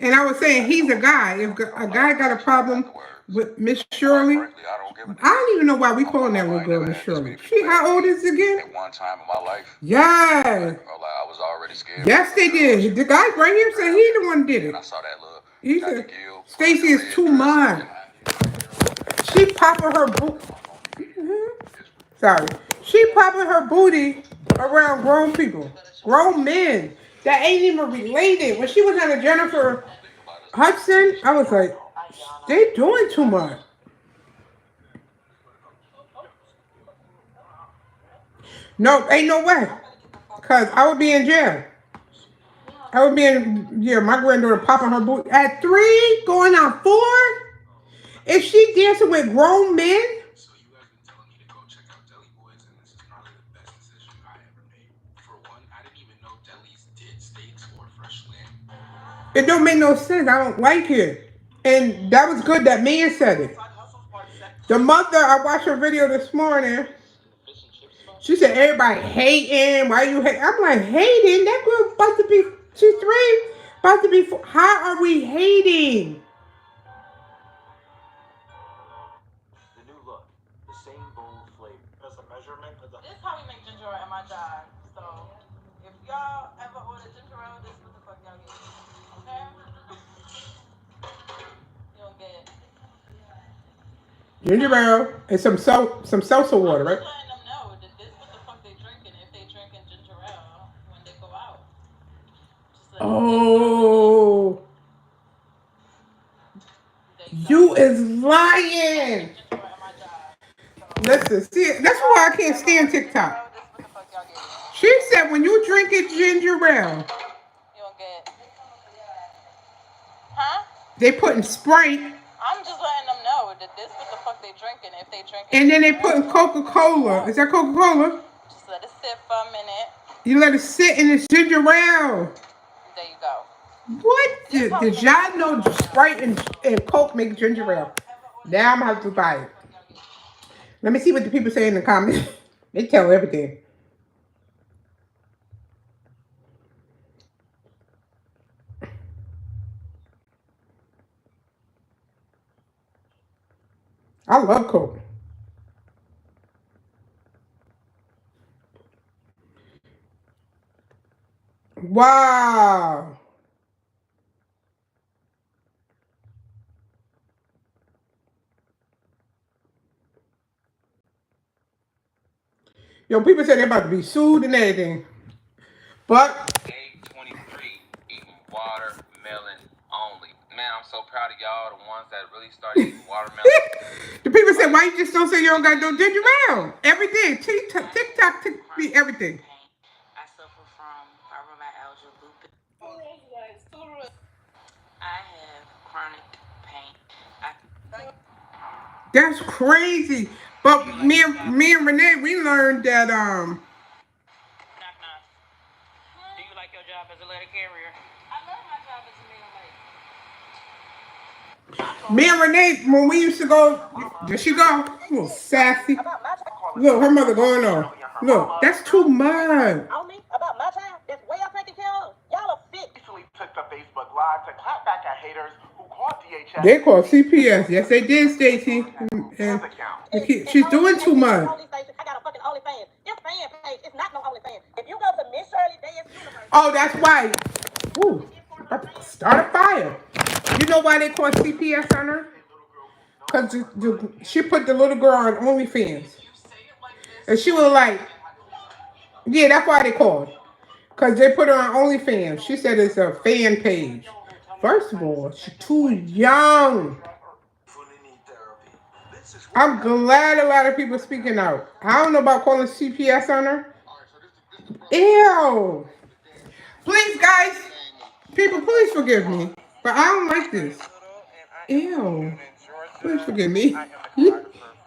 And I was saying he's a guy. If a guy got a problem with Miss Shirley, I don't even know why we calling that little girl Miss Shirley. She how old is it again? At one time in my life. Yeah. I was already scared. Yes, they did. The guy right here said he the one did it. I saw that little. He said Stacy is too much. She popping her boot. Sorry. She popping her booty around grown people, grown men that ain't even related. When she was on a Jennifer Hudson, I was like, they doing too much. No, ain't no way. Cause I would be in jail. I would be in jail. My granddaughter popping her booty at 3, going on 4. If she dancing with grown men, it don't make no sense. I don't like it. And that was good that man said it. The mother, I watched her video this morning. She said everybody hating. Why you hate? I'm like, hating? That girl about to be, she's 3, about to be 4. How are we hating? The new look, the same bold flavor. As a measurement of the. This is how we make ginger ale at my job. So if y'all ever order ginger ale, this is what the fuck y'all get. Okay? You don't get. Ginger ale and some salsa water, right? I'm just letting them know that this is what the fuck they drinking if they drinking ginger ale when they go out. Oh, you is lying. Listen, see, that's why I can't stand TikTok. She said when you drinking ginger ale, You don't get. Huh? they putting Sprite. I'm just letting them know that this what the fuck they drinking if they drinking. And then they putting Coca-Cola. Is that Coca-Cola? Just let it sit for a minute. You let it sit in this ginger ale. There you go. What? Did y'all know Sprite and Coke make ginger ale? Now I'm gonna have to buy it. Let me see what the people say in the comments. They tell everything. I love Coke. Wow. Yo, people say they're about to be sued and everything. But Egg 23, eating watermelon only. Man, I'm so proud of y'all, the ones that really started eating watermelon. the people say, why you just don't say you don't got no ginger ale? Everything. TikTok be everything. I suffer from fibromyalgia, lupus. I have chronic pain. That's crazy. But me and Renee, we learned that Knock knock. Do you like your job as a letter carrier? I love my job as a mail lady. me and Renee, when we used to go, there she go, a little sassy. Look, her mother going on. Look, that's too much. On me about my time? That's well taken care of. Y'all are fit. Recently took to Facebook Live to clap back at haters who called DHS. They call CPS. Yes, they did, Stacy. And she's doing too much. I got a fucking OnlyFans. This fan page is not no OnlyFans. If you go to Miss Shirley Dance Universe. Oh, that's why. Ooh, start a fire. You know why they call CPS on her? Because she put the little girl on OnlyFans. And she was like, yeah, that's why they called. Because they put her on OnlyFans. She said it's a fan page. First of all, she's too young. I'm glad a lot of people are speaking out. I don't know about calling CPS on her. Ew. Please, guys, people, please forgive me. But I don't like this. Ew. Please forgive me.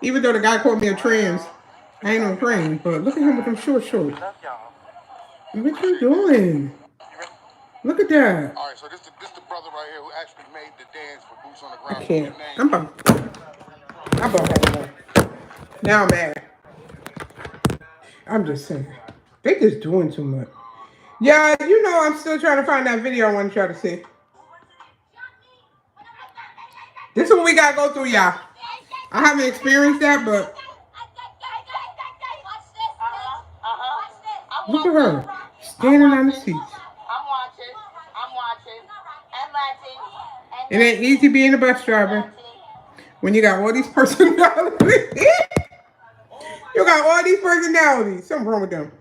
Even though the guy called me a trans. I ain't no trans, but look at him with them short shorts. What you doing? Look at that. All right, so this the brother right here who actually made the dance for Boots on the Ground. I can't. I'm about to have enough. Now I'm mad. I'm just saying. They just doing too much. Yeah, you know I'm still trying to find that video I want to try to see. This is what we gotta go through, y'all. I haven't experienced that, but look at her standing on the seats. I'm watching. I'm watching. It ain't easy being a bus driver when you got all these personalities. You got all these personalities. Something wrong with them.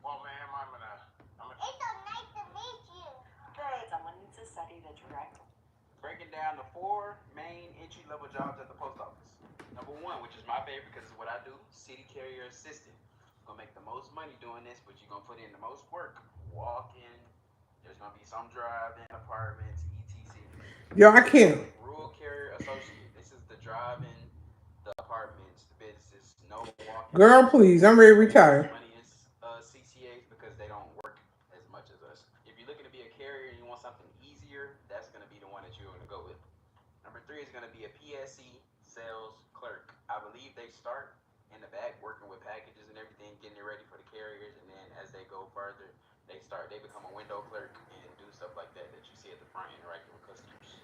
Well, ma'am, It's so nice to meet you. Good. Someone needs to study to direct. Breaking down the 4 main entry-level jobs at the post office. Number 1, which is my favorite because it's what I do, city carrier assistant. You're gonna make the most money doing this, but you're gonna put in the most work. Walk in. There's gonna be some drive-in apartments, etc. Yo, I can't. Rural carrier associate. This is the drive-in, the apartments, the businesses, no walking on Girl, this one. please. I'm ready to They make as much retire. money as CCAs because they don't work as much as us. If you're looking to be a carrier and you want something easier, that's gonna be the one that you're gonna go with. Number 3 is gonna be a PSE sales clerk. I believe they start in the back working with packages and everything, getting it ready for the carriers, and then as they go further, they become a window clerk and do stuff like that that you see at the front interacting with customers.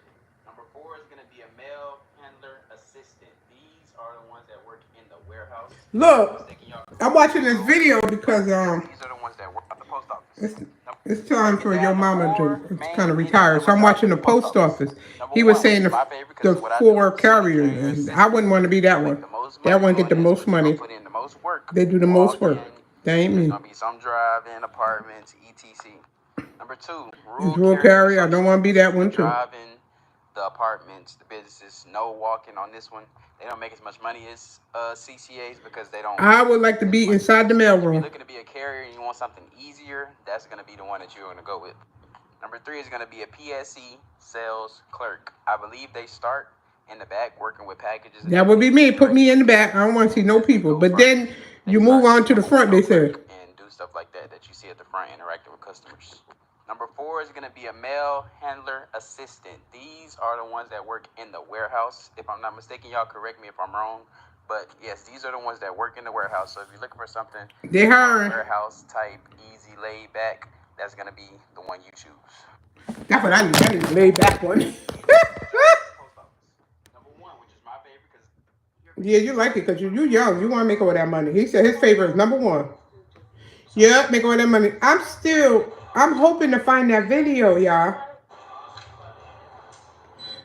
Number 4 is gonna be a mail handler assistant. These are the ones that work in the warehouse. I'm Look, mistaken, y'all I'm correct me if watching I'm this wrong, video but because these are the ones that work at the post office. it's it's time Breaking for your down the mama 4 to kind main of retire. So entry-level I'm jobs watching at the the post post office. office. Number He was 1, which saying is my favorite because the it's what I do, 4 city carriers, carrier and I assistant. wouldn't want to be You're that gonna make one. the most That money one get doing the this, most but you're gonna money. put in the most work. They do the most Walk work. in. That ain't There's me. gonna be some drive-in apartments, etc. Number 2, It's rural rural carrier carrier. I don't associate. want to be This that is the one too. drive-in, the apartments, the businesses. No walking on this one. They don't make as much money as CCAs because they don't I work would like to as be much. inside the If you're mailroom. looking to be a carrier and you want something easier, that's gonna be the one that you're gonna go with. Number 3 is gonna be a PSE sales clerk. I believe they start in the back working with packages and That would be everything, me. getting Put ready me for in the the back. I carriers, don't want and to see then no as they people. go But further, then they you move start to on to the become a front, window they said. clerk and do stuff like that that you see at the front interacting with customers. Number 4 is gonna be a mail handler assistant. These are the ones that work in the warehouse. If I'm not mistaken, y'all correct me if I'm wrong. But yes, these are the ones that work in the warehouse. So if you're looking for something They more hiring. warehouse type, easy, laid back, that's gonna be the one you choose. That's what I need. I need a laid back one. Number 1, which is my favorite because Yeah, you like it because you young. You want to make all that money. He said his favorite is number 1. Yeah, make all that money. I'm hoping to find that video, y'all.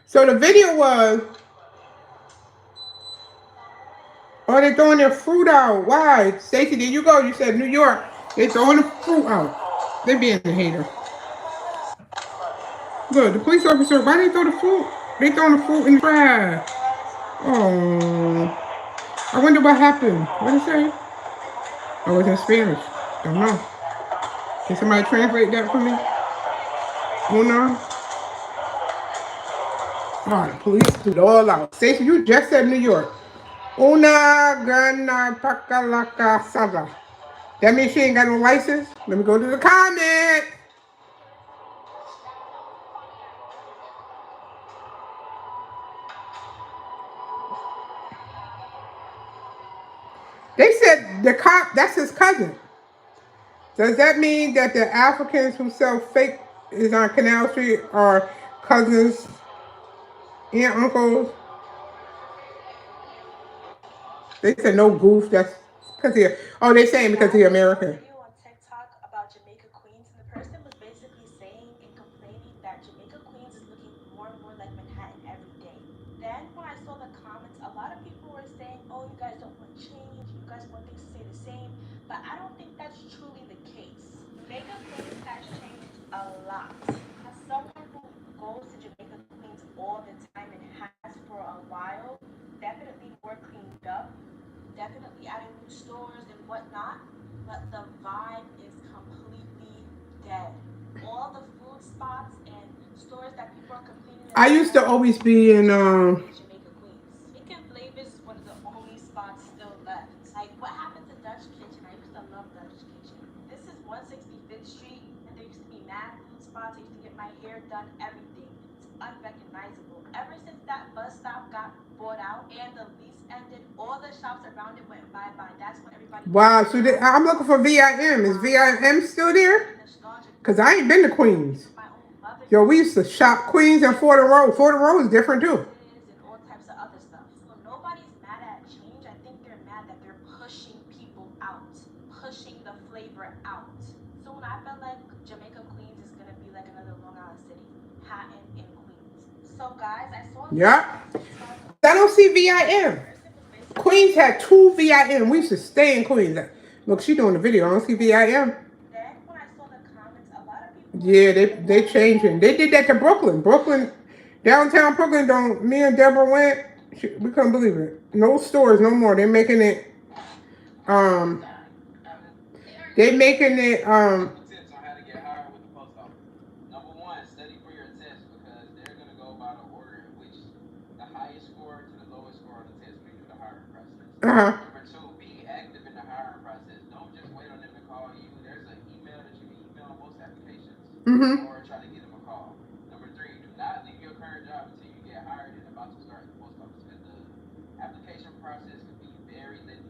So the video was, oh, they throwing their fruit out. Why? Stacey, there you go. You said New York. They throwing the fruit out. They being a hater. Good. The police officer, why they throw the fruit? They throwing the fruit in the trash. Oh, I wonder what happened. What did it say? Oh, it's in Spanish. Don't know. Can somebody translate that for me? Oh no. Oh, the police do it all out. Stacey, you just said New York. Una gana pakalaka sada. That means she ain't got no license? Let me go to the comment. They said the cop, that's his cousin. Does that mean that the Africans who sell fake is on Canal Street are cousins and uncles? They said no goof, that's because he, oh, they saying because he American. Video on TikTok about Jamaica Queens, and the person was basically saying and complaining that Jamaica Queens is looking more and more like Manhattan every day. Then when I saw the comments, a lot of people were saying, oh, you guys don't want change, you guys want things to stay the same, but I don't think that's truly the case. Jamaica Queens has changed a lot. As someone who goes to Jamaica Queens all the time and has for a while, definitely more cleaned up, definitely adding new stores and whatnot, but the vibe is completely dead. All the food spots and stores that people are complaining I that they used to want always be in, is Jamaica Queens. Chicken Flavors is one of the only spots still left. Like, what happened to Dutch Kitchen? I used to love Dutch Kitchen. This is 165th Street, and there used to be mad food spots. I used to get my hair done, everything. It's unrecognizable. Ever since that bus stop got bought out and the lease ended, all the shops around it went bye-bye. That's when everybody... wow, so I'm looking for VIM. Is VIM still there? Because I ain't been to Queens. Yo, we used to shop Queens and Fordham Road. Fordham Road is different too. And all types of other stuff. So nobody's mad at change. I think they're mad that they're pushing people out, pushing the flavor out. Soon I felt like Jamaica Queens is gonna be like another Long Island City, Manhattan and Queens. So guys, I saw Yeah. I don't see VIM. Queens had 2 VIM. We used to stay in Queens. Look, she doing the video. I don't see VIM. Then when I saw the comments, a lot of people. Yeah, they changing. They did that to Brooklyn. Brooklyn, downtown Brooklyn. Don't me and Deborah went. We couldn't believe it. No stores no more. They're making it. Um, they making it. Tips on how to get hired with the post office. Number one, study for your test because they're gonna go by the order in which the highest score to the lowest score on the test when you do the hiring process. Uh-huh. Number two, be active in the hiring process. Don't just wait on them to call you. There's an email that you can email most applications Mm-hmm. or try to get them a call. Number three, do not leave your current job until you get hired and about to start at the post office because the application process can be very lengthy.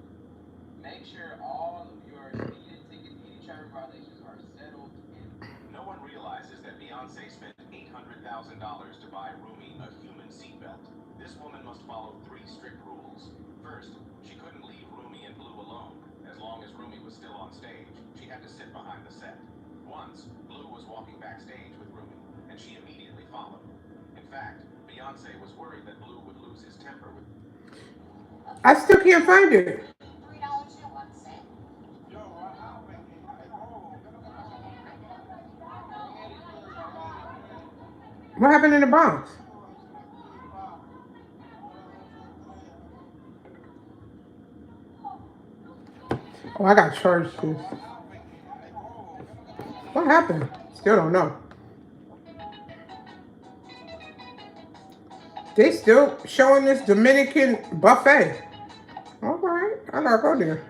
Make sure all of your speeding tickets, any traffic violations are settled. No one realizes that Beyonce spent $800,000 to buy Rumi a human seatbelt. This woman must follow 3 strict rules. First, she couldn't leave Rumi and Blue alone. As long as Rumi was still on stage, she had to sit behind the set. Once, Blue was walking backstage with Rumi, and she immediately followed. In fact, Beyonce was worried that Blue would lose his temper with. I still can't find it. What happened in the Bronx? Oh, I got charged this. What happened? Still don't know. They still showing this Dominican buffet. All right, I gotta go there.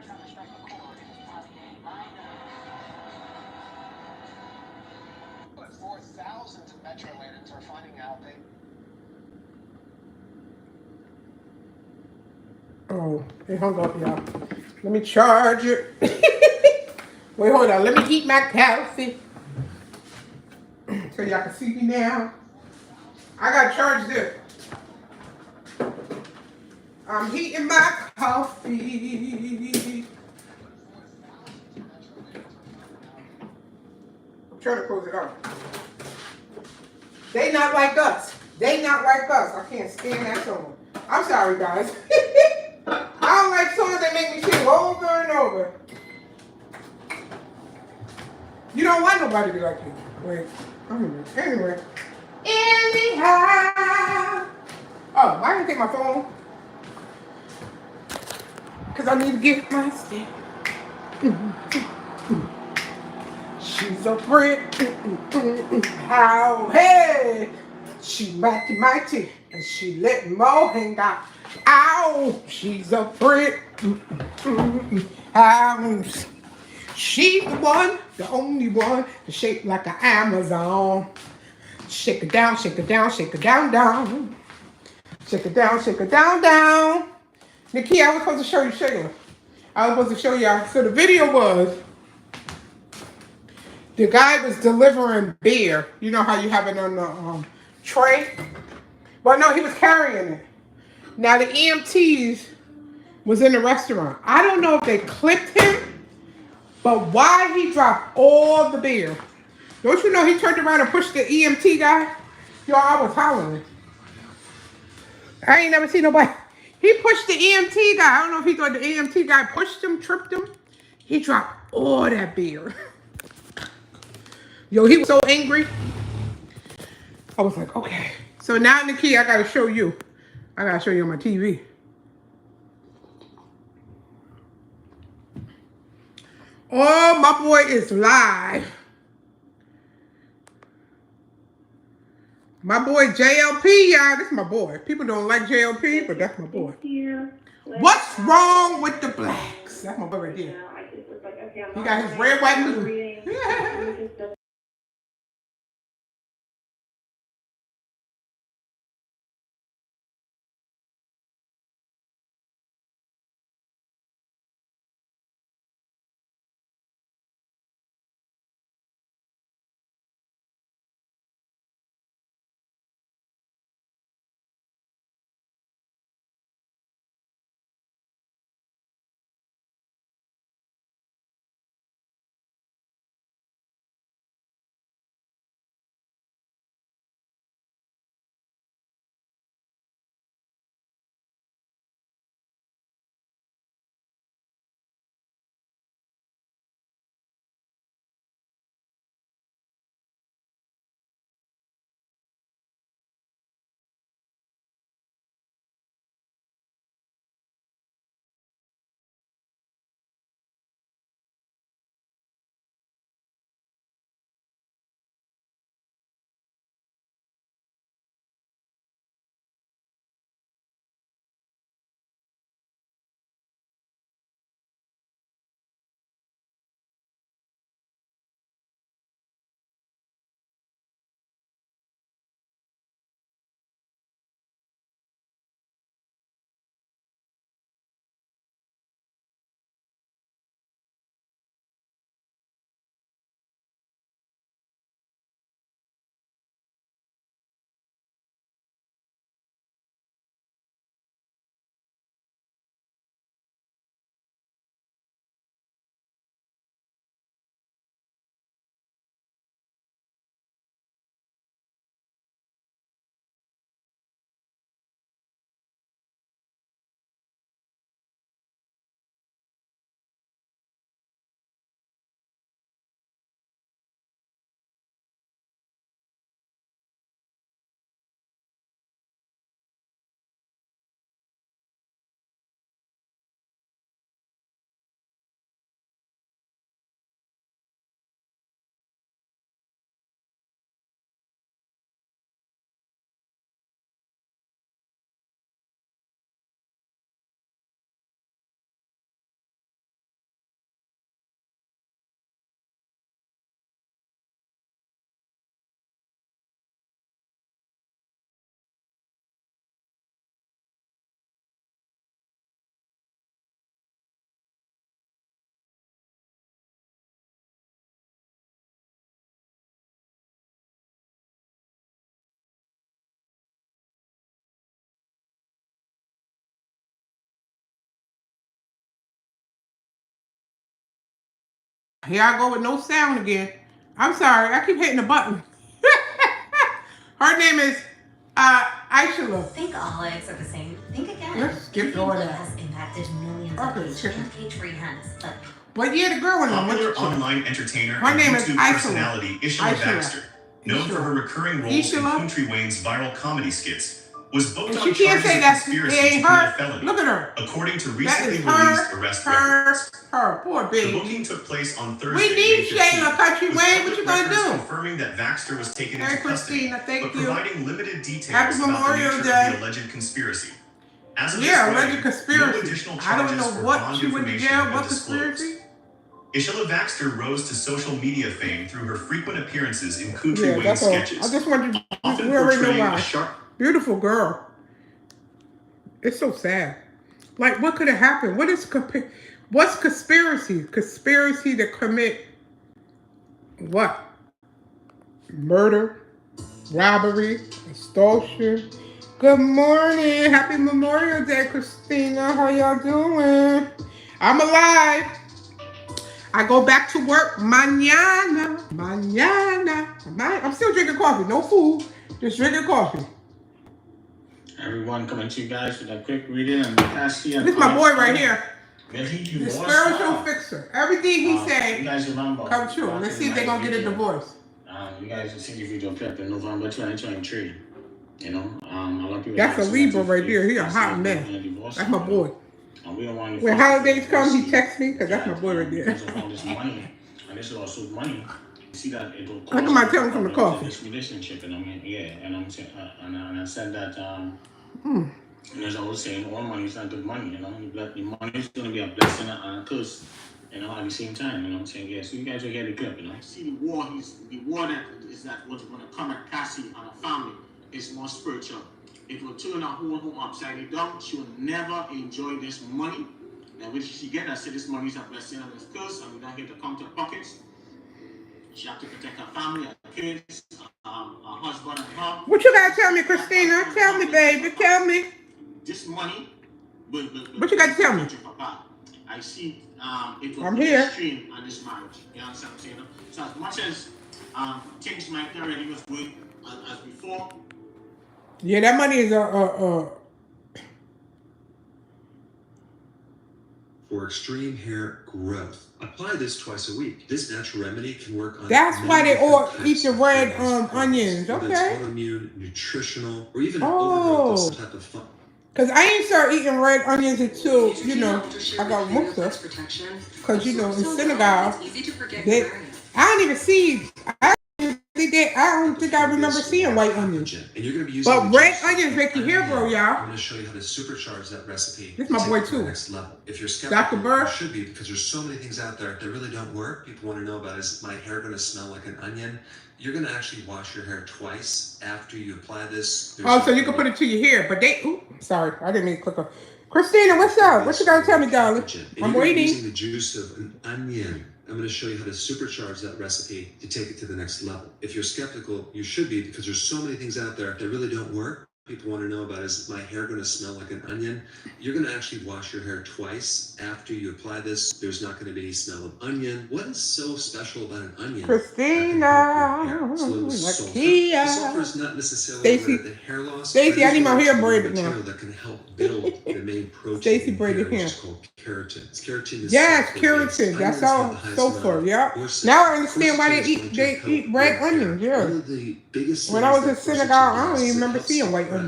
For thousands of Metrolanders are finding out they. Oh, they hung up, y'all. Let me charge it. Wait, hold on. Let me eat my coffee so y'all can see me now. I gotta charge this. I'm heating my coffee. I'm trying to close it off. They not like us. They not like us. I can't stand that song. I'm sorry, guys. I don't like songs that make me sing over and over. You don't want nobody to be like you. Wait. Anyway. Anyhow. Oh, I didn't take my phone. Because I need to get my stick. She's a brick. How? Hey. She mighty. And she let more hang out. Ow. She's a brick. How? She's the one, the only one, to shake like an Amazon. Shake it down, shake it down, shake it down, down. Shake it down, shake it down, down. Nikki, I was supposed to show you Shayla. I was supposed to show y'all. So the video was, the guy was delivering beer. You know how you have it on the tray? But no, he was carrying it. Now the EMTs was in the restaurant. I don't know if they clipped him, but why he dropped all the beer? Don't you know he turned around and pushed the EMT guy? Yo, I was hollering. I ain't never seen nobody. He pushed the EMT guy. I don't know if he thought the EMT guy pushed him, tripped him. He dropped all that beer. Yo, he was so angry. I was like, okay. So now, Nikki, I gotta show you. I gotta show you on my TV. Oh, my boy is live. My boy JLP, y'all. This is my boy. People don't like JLP, but that's my boy. What's wrong with the blacks? That's my boy right there. He got his red, white, and blue. Here I go with no sound again. I'm sorry. I keep hitting the button. Her name is Aisha. Think all eggs are the same. Think again. Let's skip all that. Has impacted millions of cage-free hens. But yeah, the girl in popular online entertainer her and name is YouTube Aisha. personality Ishla Baxter, known for her recurring roles in Country Wayne's viral comedy skits, was booked on charges of conspiracy to commit a felony. Look at her. According to recently released arrest records. Poor baby. The booking took place on Thursday. We need Shayla Country Wayne. What you gonna do? Confirming that Baxter was taken into custody, but you. providing limited details Happy about Memorial the nature Day. of the alleged conspiracy. As of alleged conspiracy. No additional I don't charges know or what bond she went to information jail. have What been disclosed. conspiracy? Ishla Baxter rose to social media fame through her frequent appearances in Country Wayne that's all. sketches. I just wanted to. Often We already know portraying why. a sharp. Beautiful girl. It's so sad. Like, what could have happened? What's conspiracy? Conspiracy to commit what? Murder, robbery, extortion. Good morning. Happy Memorial Day, Christina. How y'all doing? I'm alive. I go back to work mañana. I'm still drinking coffee. No food. Just drinking coffee. Everyone coming to you guys with a quick reading and capacity. This is my boy right here. The The spiritual fixer. Everything he said you guys remember, come true. Let's see if they're going to get a divorce. You guys will see the video clip in November 2023. You know, a lot of people. That's a Libra right there. He a hot man. That's my boy. And we don't want when holidays come, he texts me because that's my boy right there. All this money, and this lawsuit money. See that it will. I come out telling from the coffee. This relationship, and I mean, yeah, and I'm saying, and I said that. And there's always saying, all money is not good money, you know. The money is going to be a blessing and a curse, you know, at the same time, you know what I'm saying? Yeah, so you guys will get the clip, you know. See, the war that is that what's going to come at Cassie and her family is more spiritual. It will turn her whole home upside down. She will never enjoy this money. And when she get, I say this money is a blessing and a curse, and we don't get to come to her pockets. She have to protect her family, her kids, her husband, and her. What you gotta tell me, Christina? Tell me, baby. Tell me. This money. What you got to tell me? I see it will I'm be here. extreme on this marriage. You understand what I'm saying? So as much as things might not already was good as before. Yeah, that money is for extreme hair growth. Apply this twice a week. This natural remedy can work on. That's why they all eat the red onions. Okay. Okay. Autoimmune, nutritional, or even overgrowth of some type of fun. Because I ain't start eating red onions until, you know, I got Musa. Because, you know, in Senegal, I don't even see, I don't think I remember seeing white onions. And you're going to be using but red onions make your hair grow, y'all. I'm going to show you how to supercharge that recipe. This is my boy, too. Next level. If you're skeptical, Dr. Burr. you should be, because there's so many things out there that really don't work. People want to know about, is my hair going to smell like an onion? You're going to actually wash your hair twice after you apply this. Oh, so you can put it to your hair, but they, sorry, I didn't mean to click on. Christina, what's up? What you got to tell me, darling? I'm waiting. Using the juice of an onion. I'm going to show you how to supercharge that recipe to take it to the next level. If you're skeptical, you should be, because there's so many things out there that really don't work. People want to know about, is my hair going to smell like an onion? You're going to actually wash your hair twice after you apply this. There's not going to be any smell of onion. What is so special about an onion? Christina, Lakia. Sulfur is not necessarily the hair loss. Stacey, I need my hair braided now. That can help build the main protein. Stacey braided hair. Which is called keratin. Keratin is keratin. That's all sulfur. Yeah. Now I understand why they eat red onions. Yeah. One of the biggest when I was in Senegal, I don't even remember seeing white onions.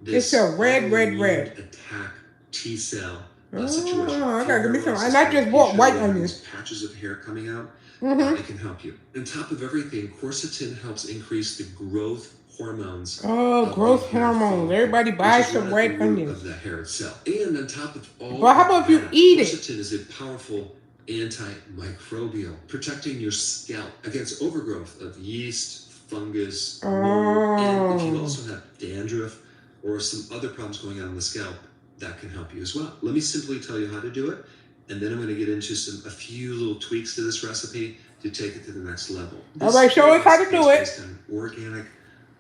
It's a red. Attack T cell situation. I gotta give me some. And I just bought white onions. Patches of hair coming out. It can help you. On top of everything, quercetin helps increase the growth hormones. Oh, growth hormones. Everybody buys some red onions. Of the hair itself. And on top of all. But how about if you eat it? Quercetin is a powerful antimicrobial, protecting your scalp against overgrowth of yeast, fungus, mold, and if you also have dandruff or some other problems going on in the scalp, that can help you as well. Let me simply tell you how to do it, and then I'm going to get into a few little tweaks to this recipe to take it to the next level. All right, show us how to do it. Based on organic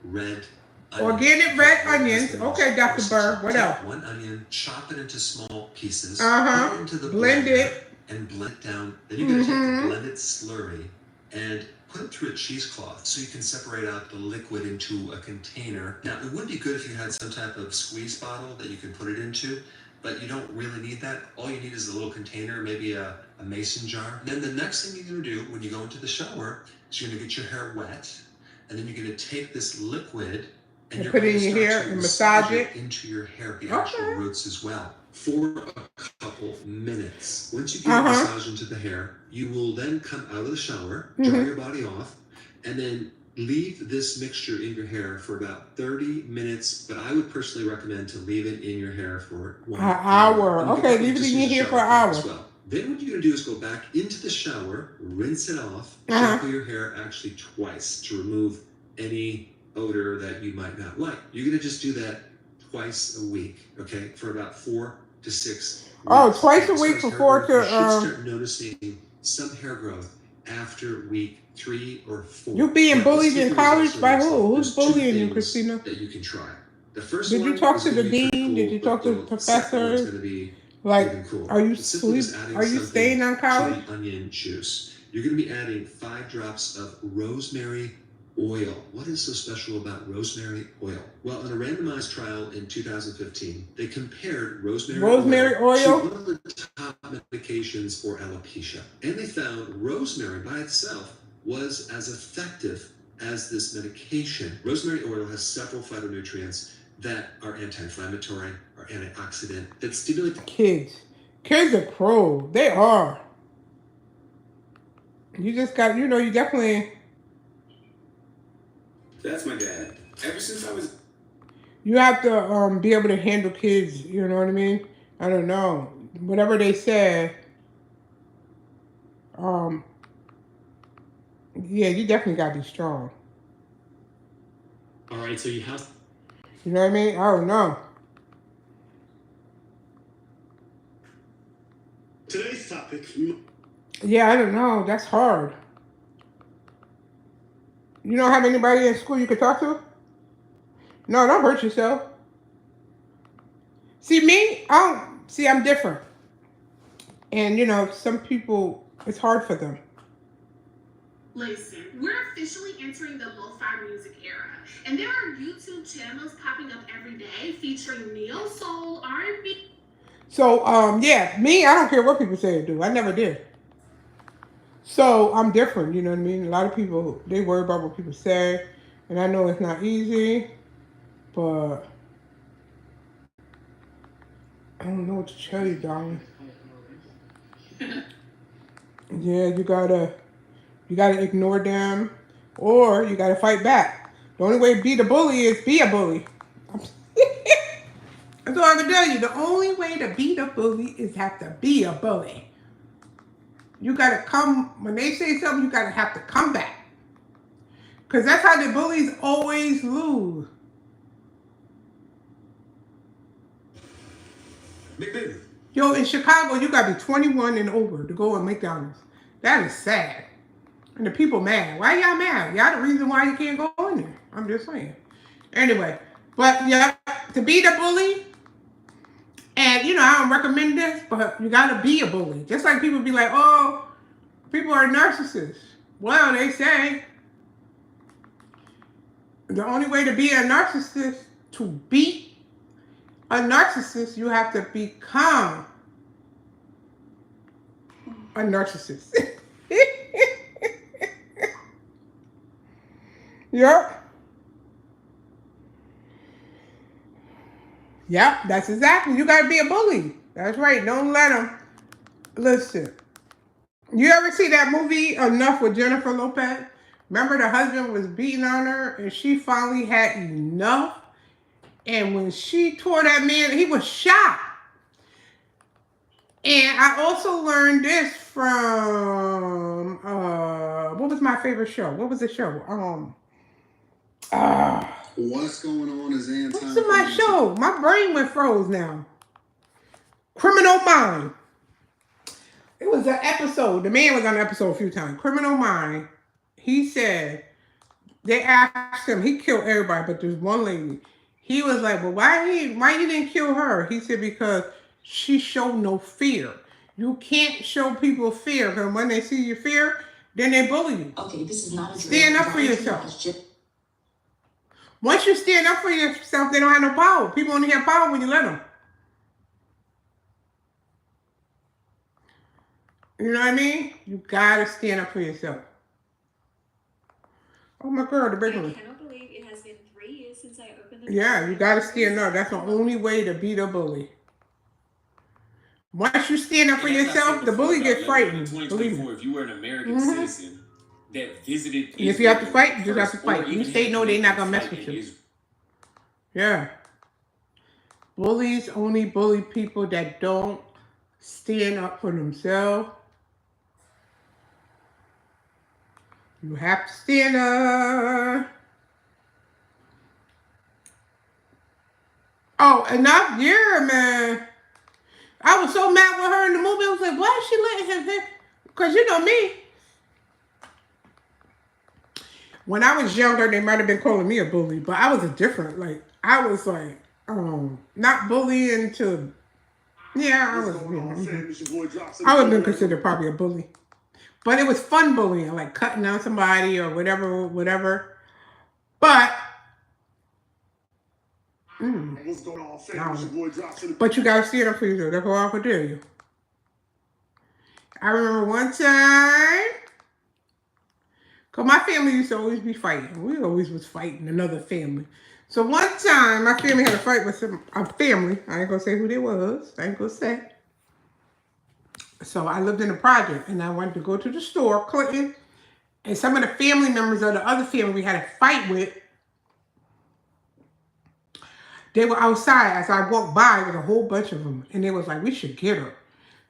red onions. Organic red onions. Okay, Dr. Burr. What else? One onion, chop it into small pieces. Blend it. and blend it down. Then you're going to take the blended slurry and put it through a cheesecloth so you can separate out the liquid into a container. Now, it would be good if you had some type of squeeze bottle that you can put it into, but you don't really need that. All you need is a little container, maybe a mason jar. And then the next thing you're going to do when you go into the shower is you're going to get your hair wet, and then you're going to take this liquid and you're put going it to in your start hair to and massage massage it it. into your hair, the actual roots as well, for a couple minutes. Once you get a massage into the hair, you will then come out of the shower, dry your body off, and then leave this mixture in your hair for about 30 minutes, but I would personally recommend to leave it in your hair for 1 hour. Okay, leave it in your hair for an hour. Well. Then what you're going to do is go back into the shower, rinse it off, shampoo your hair actually twice to remove any odor that you might not like. You're going to just do that twice a week, okay, for about 4 to 6 weeks. Oh, twice a week for 4 to... You should start noticing some hair growth after week 3 or 4. You being bullied in college by who? Who's bullying you, Christina? That you can try. The first Did you talk to the dean? Cool, did you talk to the professors? Like, cool. are you staying on college? Onion juice. You're going to be adding 5 drops of rosemary oil. What is so special about rosemary oil? Well, in a randomized trial in 2015, they compared rosemary oil to one of the top medications for alopecia. And they found rosemary by itself was as effective as this medication. Rosemary oil has several phytonutrients that are anti-inflammatory or antioxidant that stimulate the kids. Kids are cruel. They are. You just got, you definitely... That's my dad. Ever since I was... You have to be able to handle kids, you know what I mean? I don't know. Whatever they say, yeah, you definitely got to be strong. All right, so you have... You know what I mean? I don't know. Today's topic... Yeah, I don't know. That's hard. You don't have anybody in school you could talk to? No, don't hurt yourself. See, me, I'm different. And, some people, it's hard for them. Listen, we're officially entering the lo-fi music era. And there are YouTube channels popping up every day featuring neo soul, R&B. So, yeah, me, I don't care what people say or do. I never did. So, I'm different, you know what I mean? A lot of people, they worry about what people say. And I know it's not easy, but I don't know what to tell you, darling. Yeah, you gotta ignore them, or you gotta fight back. The only way to beat a bully is be a bully. That's all I can tell you. The only way to beat a bully is have to be a bully. You gotta come, when they say something, you gotta have to come back. Because that's how the bullies always lose. Yo, in Chicago, you gotta be 21 and over to go in McDonald's. That is sad. And the people mad. Why y'all mad? Y'all the reason why you can't go in there. I'm just saying. Anyway, but yeah, to be the bully, and I don't recommend this, but you gotta be a bully. Just like people be like, oh, people are narcissists. Well, they say the only way to be a narcissist, to beat a narcissist, you have to become a narcissist. Yep. Yep, that's exactly. You gotta be a bully. That's right. Don't let them. Listen. You ever see that movie Enough with Jennifer Lopez? Remember the husband was beating on her and she finally had enough? And when she tore that man, he was shocked. And I also learned this from, what was my favorite show? What was the show? What's going on is anti. What's in my show? My brain went froze now. Criminal Mind. It was an episode. The man was on the episode a few times. Criminal Mind. He said, they asked him, he killed everybody, but there's one lady. He was like, well, why you didn't kill her? He said, because she showed no fear. You can't show people fear, because when they see your fear, then they bully you. Okay, this is not a drill. Stand up for yourself. Once you stand up for yourself, they don't have no power. People only have power when you let them. You know what I mean? You gotta stand up for yourself. Oh my God, the big one. I cannot believe it has been 3 years since I opened the Yeah, you gotta stand up. That's the only way to beat a bully. Once you stand up for yourself, the bully gets frightened. Believe me. If you were an American citizen that visited And if you have to fight, you just have to fight. You state no, they're not gonna mess with you. Yeah. Bullies only bully people that don't stand up for themselves. You have to stand up. Oh, enough? Yeah, man. I was so mad with her in the movie. I was like, why is she letting him hit? Because you know me. When I was younger, they might have been calling me a bully, but I was a different, like, I was like, not bullying to, yeah, I was, I would have been considered probably a bully. But it was fun bullying, like cutting down somebody or whatever. But, but you gotta stand up for yourself. That's all I could tell you. I remember one time, because my family used to always be fighting. We always was fighting another family. So one time, my family had a fight with a family. I ain't gonna say who they was. I ain't gonna say. So I lived in a project, and I wanted to go to the store, Clinton, and some of the family members of the other family we had a fight with, they were outside. As I walked by, there was a whole bunch of them, and they was like, we should get her.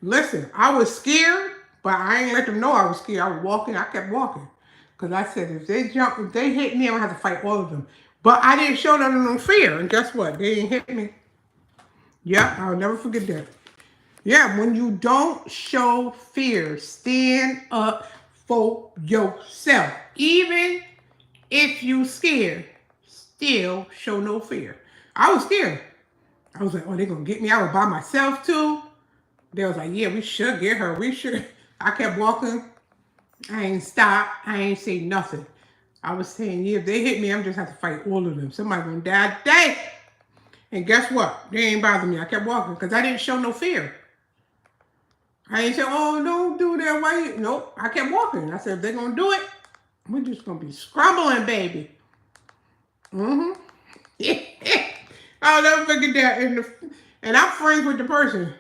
Listen, I was scared, but I ain't let them know I was scared. I was walking. I kept walking. Because I said, if they hit me, I'm going to have to fight all of them. But I didn't show them no fear. And guess what? They didn't hit me. Yeah, I'll never forget that. Yeah, when you don't show fear, stand up for yourself. Even if you scared, still show no fear. I was scared. I was like, oh, they're going to get me. I was by myself, too. They was like, yeah, we should get her. We should. I kept walking. I ain't stop. I ain't say nothing. I was saying, yeah, if they hit me, I'm just have to fight all of them. Somebody gonna die today. And guess what? They ain't bother me. I kept walking because I didn't show no fear. I ain't say, oh, don't do that. Why you? Nope. I kept walking. I said, if they're gonna do it, we're just gonna be scrambling, baby. Mm-hmm. I'll never forget that. And I'm friends with the person.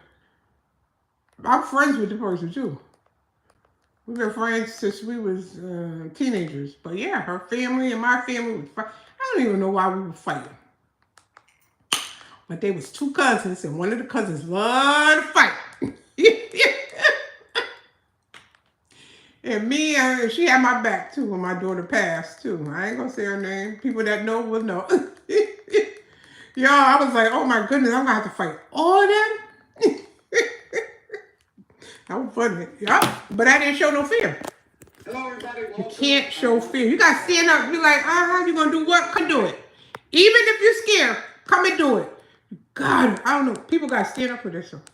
I'm friends with the person too. We've been friends since we was teenagers. But yeah, her family and my family was fighting. I don't even know why we were fighting. But they was two cousins, and one of the cousins loved to fight. And me, she had my back too when my daughter passed too. I ain't gonna say her name. People that know will know. Y'all, I was like, oh my goodness, I'm gonna have to fight all of them. That was funny. Yeah, but I didn't show no fear. Hello, everybody. You can't show fear. You gotta stand up. Be like, you gonna do what? Come do it. Even if you're scared, come and do it. God, I don't know. People gotta stand up for themselves.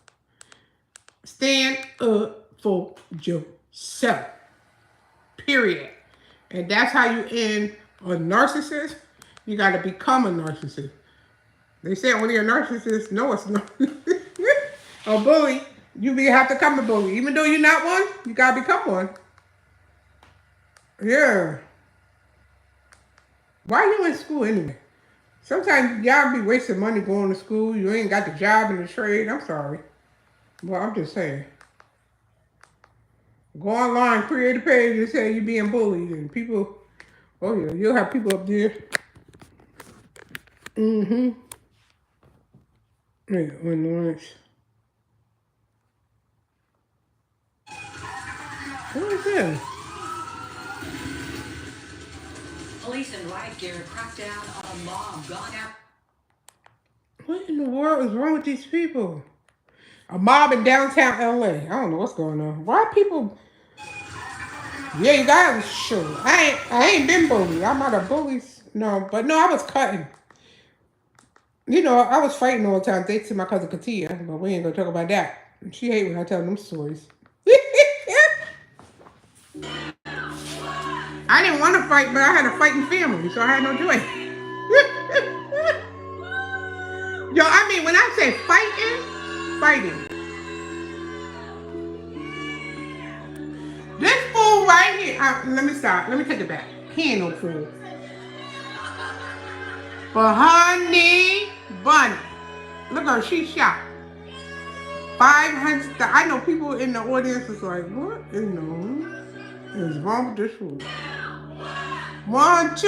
Stand up for yourself. Period. And that's how you end a narcissist. You gotta become a narcissist. They say only a narcissist. No, it's not. A bully. You have to become a bully. Even though you're not one, you gotta become one. Yeah. Why are you in school anyway? Sometimes y'all be wasting money going to school. You ain't got the job in the trade. I'm sorry. Well, I'm just saying. Go online, create a page and say you're being bullied. And people, oh yeah, you'll have people up there. Mm-hmm. Yeah, Lawrence. Who is this? Police in riot gear cracked down on a mob gone out. What in the world is wrong with these people? A mob in downtown LA. I don't know what's going on. Why people? Yeah, you guys, sure. I ain't been bullied. I'm not a bully. No, but no, I was cutting. You know, I was fighting all the time thanks to my cousin Katia, but we ain't gonna talk about that. She hate when I tell them stories. I didn't want to fight, but I had a fighting family, so I had no choice. Yo, I mean, when I say fighting. This fool right here. Let me stop. Let me take it back. He ain't no fool. But honey bunny, look at her. She shot 500. I know people in the audience is like, what in the is wrong with this fool? 1, 2.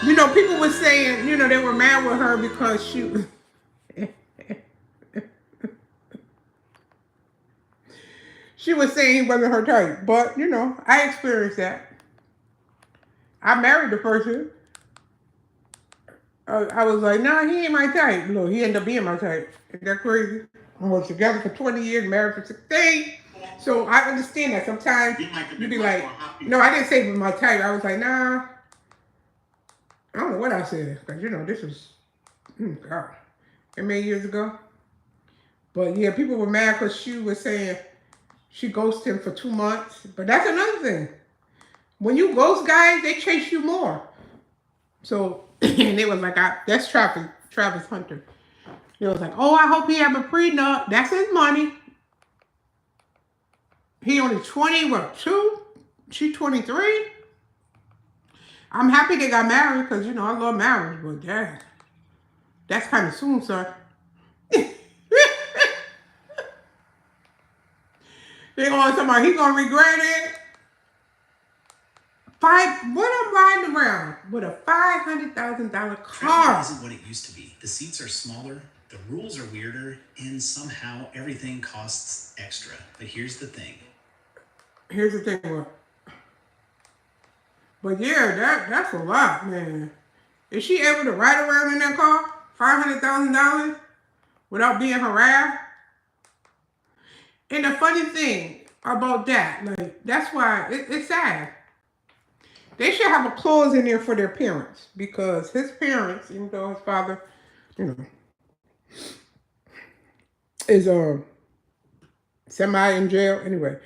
You know, people were saying, you know, they were mad with her because she was saying he wasn't her type. But, you know, I experienced that. I married the person. I was like, nah, he ain't my type. Look, he ended up being my type. Isn't that crazy? We were together for 20 years, married for 16. So I understand that. Sometimes you be like, no, I didn't say it was my type. I was like, nah. I don't know what I said. Because, you know, this was, God, how many years ago? But, yeah, people were mad because she was saying she ghosted him for 2 months. But that's another thing. When you ghost guys, they chase you more. So, and they was like, that's Travis Hunter. They was like, oh, I hope he have a prenup. That's his money. He only 20, what, 2? She 23? I'm happy they got married because, you know, I love marriage. But, dang, that's kind of soon, sir. They going to somebody, he going to regret it. What I'm riding around with a $500,000 car. Travel isn't what it used to be. The seats are smaller, the rules are weirder, and somehow everything costs extra. But here's the thing. Here's the thing. But yeah, that's a lot, man. Is she able to ride around in that car? $500,000 without being harassed? And the funny thing about that, like, that's why it's sad. They should have a clause in there for their parents because his parents, even though his father, you know, is semi in jail anyway.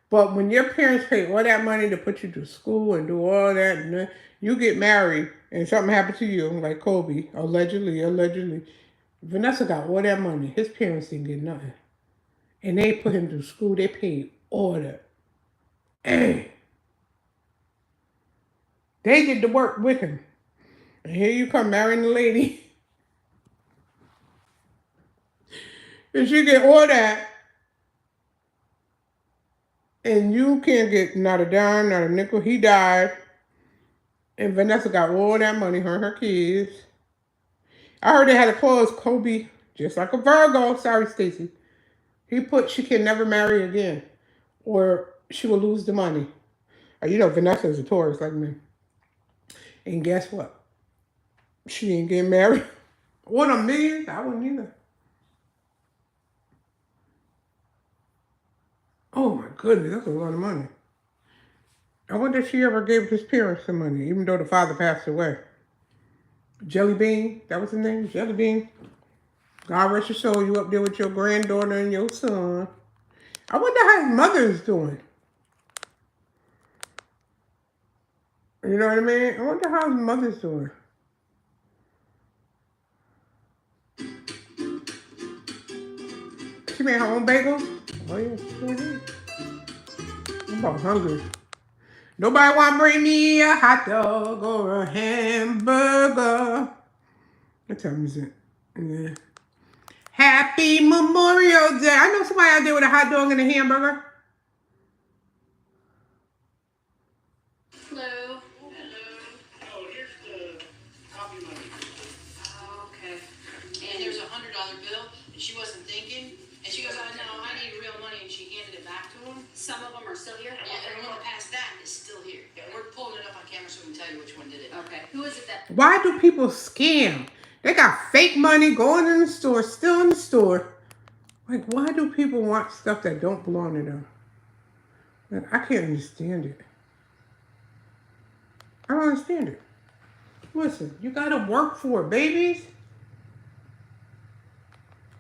But when your parents pay all that money to put you to school and do all that, and then you get married and something happened to you, like Kobe, allegedly, Vanessa got all that money. His parents didn't get nothing. And they put him to school. They paid all that. Hey. They did the work with him. And here you come marrying the lady. And she get all that. And you can't get not a dime, not a nickel. He died. And Vanessa got all that money, her and her kids. I heard they had a clause, Kobe, just like a Virgo. Sorry, Stacy. He put she can never marry again. Or she will lose the money. You know, Vanessa is a Taurus like me. And guess what? She ain't getting married. What a million? I wouldn't either. Oh my goodness, that's a lot of money. I wonder if she ever gave his parents some money, even though the father passed away. Jelly Bean, that was his name? Jelly Bean. God rest your soul, you up there with your granddaughter and your son. I wonder how his mother is doing. You know what I mean? I wonder how his mother's doing. She made her own bagels? Oh yeah, she sure did. I'm about hungry. Nobody want to bring me a hot dog or a hamburger. What time is it? Yeah. Happy Memorial Day. I know somebody out there with a hot dog and a hamburger. Hello. Oh, here's the copy money. Oh, okay. And there's $100 bill, and she wasn't thinking. And she goes, oh, no, I need real money, and she handed it back to him. Some of them are still here? Yeah, and the one past that is still here. Yeah, we're pulling it up on camera so we can tell you which one did it. Okay. Who is it that... Why do people scam? They got fake money going in the store, still in the store. Like, why do people want stuff that don't belong to them? Like, I can't understand it. I don't understand it. Listen, you gotta work for it, babies.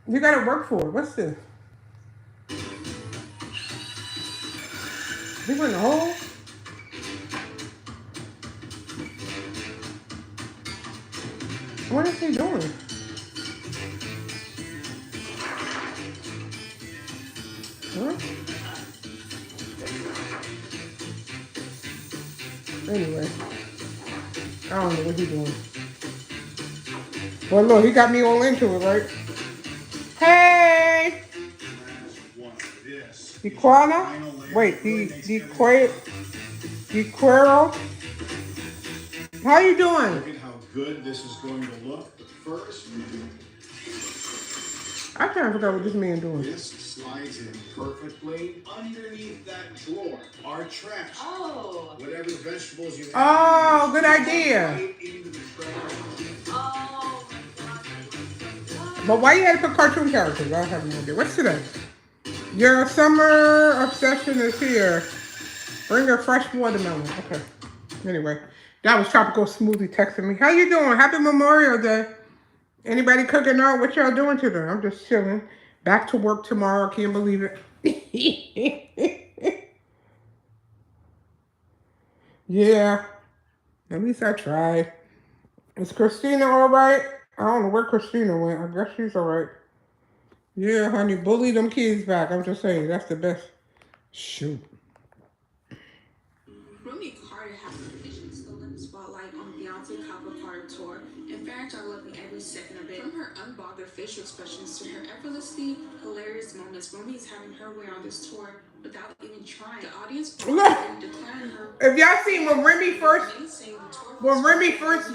You gotta work for it. What's this? He went in the hole? What is he doing? Huh? Anyway, I don't know what he's doing. Well, look, he got me all into it, right? Hey! The Quana? Wait, the Quero? How you doing? Look at how good this is going to look. But first, I can't forget what this man doing. this slides in perfectly underneath that drawer. Our trash. Oh. Whatever vegetables you have. Oh, good idea. Right into the trash. Oh. But why you had to put cartoon characters? I have no idea. What's today? Your summer obsession is here. Bring a fresh watermelon. Okay. Anyway, that was Tropical Smoothie texting me. How you doing? Happy Memorial Day. Anybody cooking out? What y'all doing today? I'm just chilling. Back to work tomorrow. Can't believe it. Yeah. At least I tried. Is Christina all right? I don't know where Christina went. I guess she's all right. Yeah, honey. Bully them kids back. I'm just saying. That's the best. Shoot. Rooney Carter has officially stolen the spotlight on Beyonce's cover Carter tour. In fact, are loving every second of it. From her unbothered facial expressions to her effortlessly hilarious moments, Rooney is having her way on this tour without even trying. The audience declaring her. If y'all seen when Remy first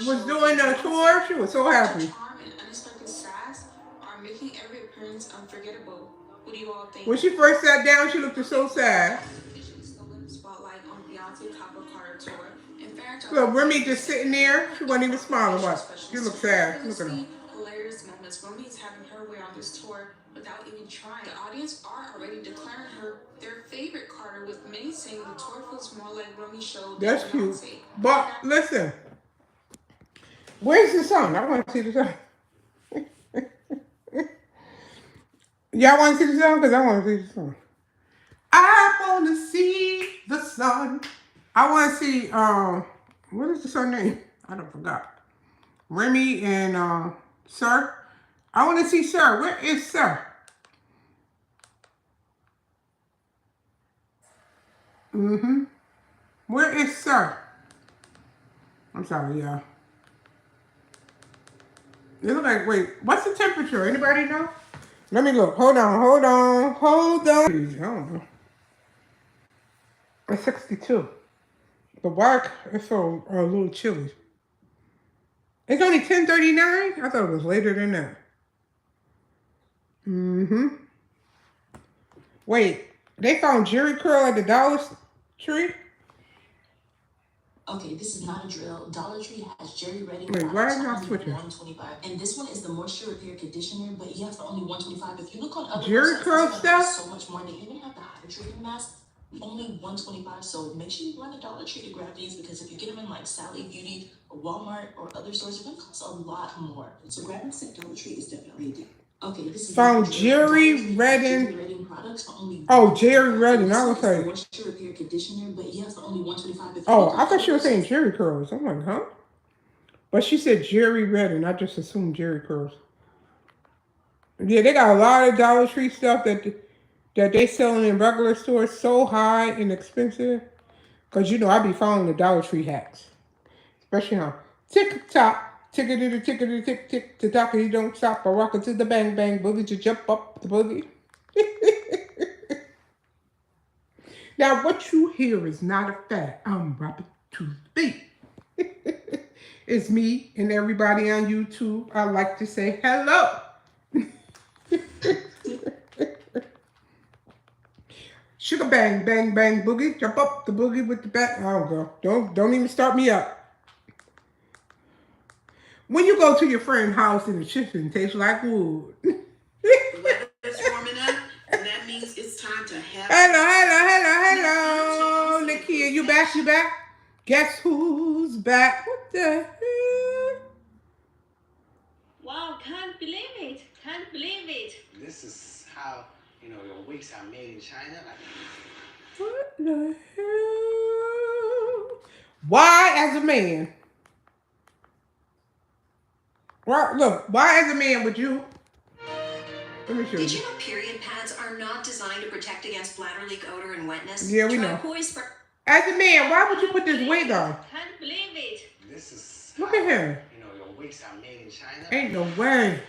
was doing the tour, she was so happy. Charm and unexpected sass are making every appearance unforgettable. What do you all think? When she first sat down, she looked so sad. Look, Remy just sitting there. She wasn't even smiling. What? She looked sad. Look at her. Hilarious moments. Remy is having her way on this tour without even trying. The audience are already declaring her their favorite Carter, with many saying the tour feels more like Remy's show. That's cute. But listen, where's the song? I want to see the song. Y'all want to see the song? Because I want to see the song. I want to see the sun. I want to see, what is the son name? I don't forgot. Remy and Sir. I want to see Sir. Where is Sir? Where is Sir? I'm sorry, y'all. It look like, wait, what's the temperature? Anybody know? Let me look. Hold on. I don't know. It's 62. But why it's so a little chilly? It's only 10:39? I thought it was later than that. Wait, they found Jerry Curl at the Dollar Tree? Okay, this is not a drill. Dollar Tree has Jerry Redding. Wait, why are y'all switching? 125, and this one is the moisture repair conditioner, but you have for only 125. If you look on other Jerry Curl stuff, so much more. They even have the hydrating mask, only 125. So make sure you run the Dollar Tree to grab these, because if you get them in like Sally Beauty or Walmart or other stores, they're gonna cost a lot more. So grabbing some Dollar Tree is definitely a deal. Okay, this is found Jerry Redding. Oh, Jerry Redding. I was like, moisture repair conditioner, but you have for only 125. Oh, I thought she was saying Jerry Curls. I'm like, huh? But she said Jerry Redding. I just assumed Jerry Curls. Yeah, they got a lot of Dollar Tree stuff that they selling in regular stores so high and expensive. Because, you know, I be following the Dollar Tree hacks. Especially on TikTok. Tickety tickety tick tick to talk, you don't stop or rock to the bang bang boogie to jump up the boogie. Now what you hear is not a fact. I'm rapping to the beat. It's me and everybody on YouTube. I like to say hello. Sugar bang bang bang boogie, jump up the boogie with the back. Oh girl, don't even start me up. When you go to your friend's house and the chicken tastes like wood. The weather's warming up, and that means it's time to have. Hello, Nikia, you back? Guess who's back? What the hell? Can't believe it. This is how, you know, your wigs are made in China. Like, What the hell? Why, as a man? Well, look, why, as a man, would you? Let me show Did you. you know period pads are not designed to protect against bladder leak, odor, and wetness? Yeah, we know. As a man, why would you put this wig on? Can't believe it. this is Look how, at him. you know, your wigs are made in China. Ain't no way.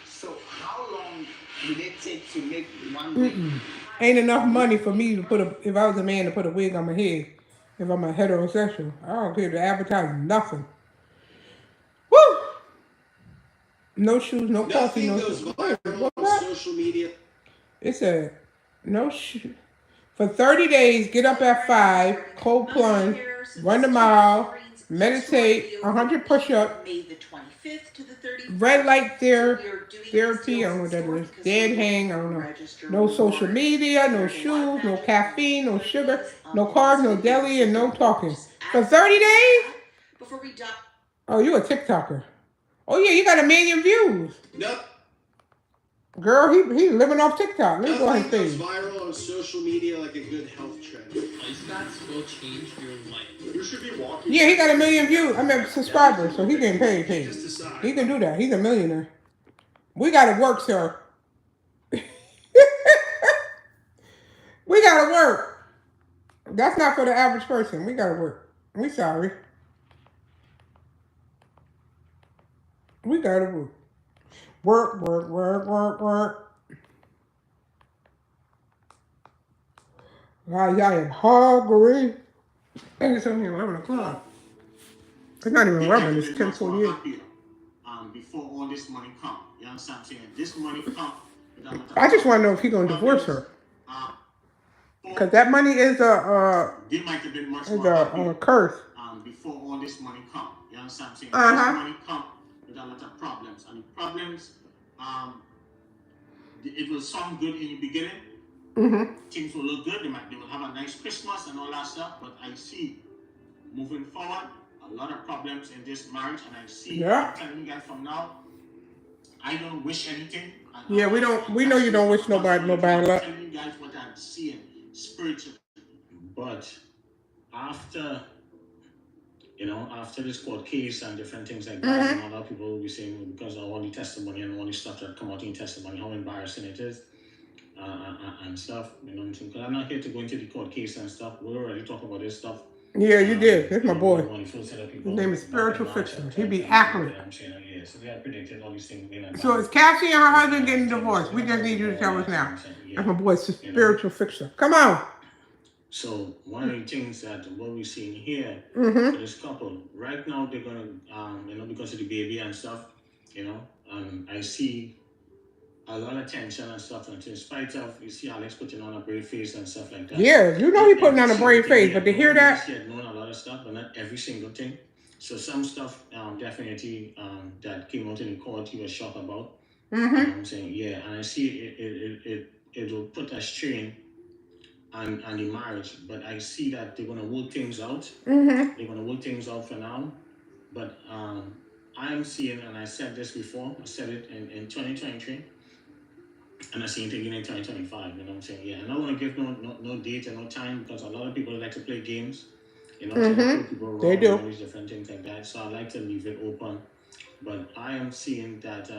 So how long did it take to make one wig? Ain't enough money for me to put a, if I was a man, to put a wig on my head. If I'm a heterosexual, I don't care to advertise nothing. Woo! No shoes, no coffee, no goes shoes. viral on social media. It said, no shoes. For 30 days, get up at 5, cold plunge, run a mile, meditate, 100 push-ups, May the 25th to the 31st. red light therapy, I don't know what that is, dead hang, I don't know. No social media, no shoes, no caffeine, no sugar, no carbs, no deli, and no talking. For 30 days? Before we die. Oh, you a TikToker. Oh yeah, you got 1 million views. Nope. Girl, he living off TikTok. Let me go on his Nothing goes page. viral on social media like a good health trend. Ice baths will change your life. You should be walking. Yeah, he got 1 million views. I mean, subscribers, so he getting paid. He can do that. He's a millionaire. We gotta work, sir. We gotta work. That's not for the average person. We gotta work. We sorry. We gotta work. Work, work, work, work, work. Guys, I am hungry. And it's only 11 o'clock. It's not even 11, it's 10:48. Before all this money come. You understand what I'm saying? This money come. I just want to know if he's going to divorce her. Because that money is a curse. Before all this money come. You understand what I'm saying? Uh-huh. This money come with a lot of problems. And the problems, it will sound good in the beginning. Mm-hmm. Things will look good. They will have a nice Christmas and all that stuff. But I see, moving forward, a lot of problems in this marriage. And I see, I'm telling you guys from now, I don't wish anything. Yeah, we don't. We know you don't wish nobody luck. I'm telling you guys what I'm seeing spiritually. But after, you know, after this court case and different things like that, and a lot of people will be saying, because of all the testimony and all the stuff that come out in testimony, how embarrassing it is, and stuff, you know what I'm saying? Because I'm not here to go into the court case and stuff. We already talked about this stuff. Yeah, you did. That's my boy. His name is Spiritual Fixer. He be accurate. So they have predicted all these things. So it's Cassie and her husband getting divorced. We just need you to tell us now. That's my boy, Spiritual Fixer. Come on. So one of the things that what we're seeing here for this couple, right now they're gonna, you know, because of the baby and stuff, you know, I see a lot of tension and stuff, and in spite of, you see Alex putting on a brave face and stuff like that. Yeah, you know he putting on a brave face, but to hear that, she had known a lot of stuff, but not every single thing. So some stuff, definitely, that came out in the court, he was shocked about. You know what I'm saying? Yeah, and I see it will put a strain on the marriage, but I see that they're gonna work things out. They're gonna work things out for now, but I'm seeing, and I said this before, I said it in 2023. And I see it again in 2025, you know what I'm saying? Yeah, and I don't want to give no date and no time because a lot of people like to play games, you know, people they do. All these different things like that. So I like to leave it open. But I am seeing that,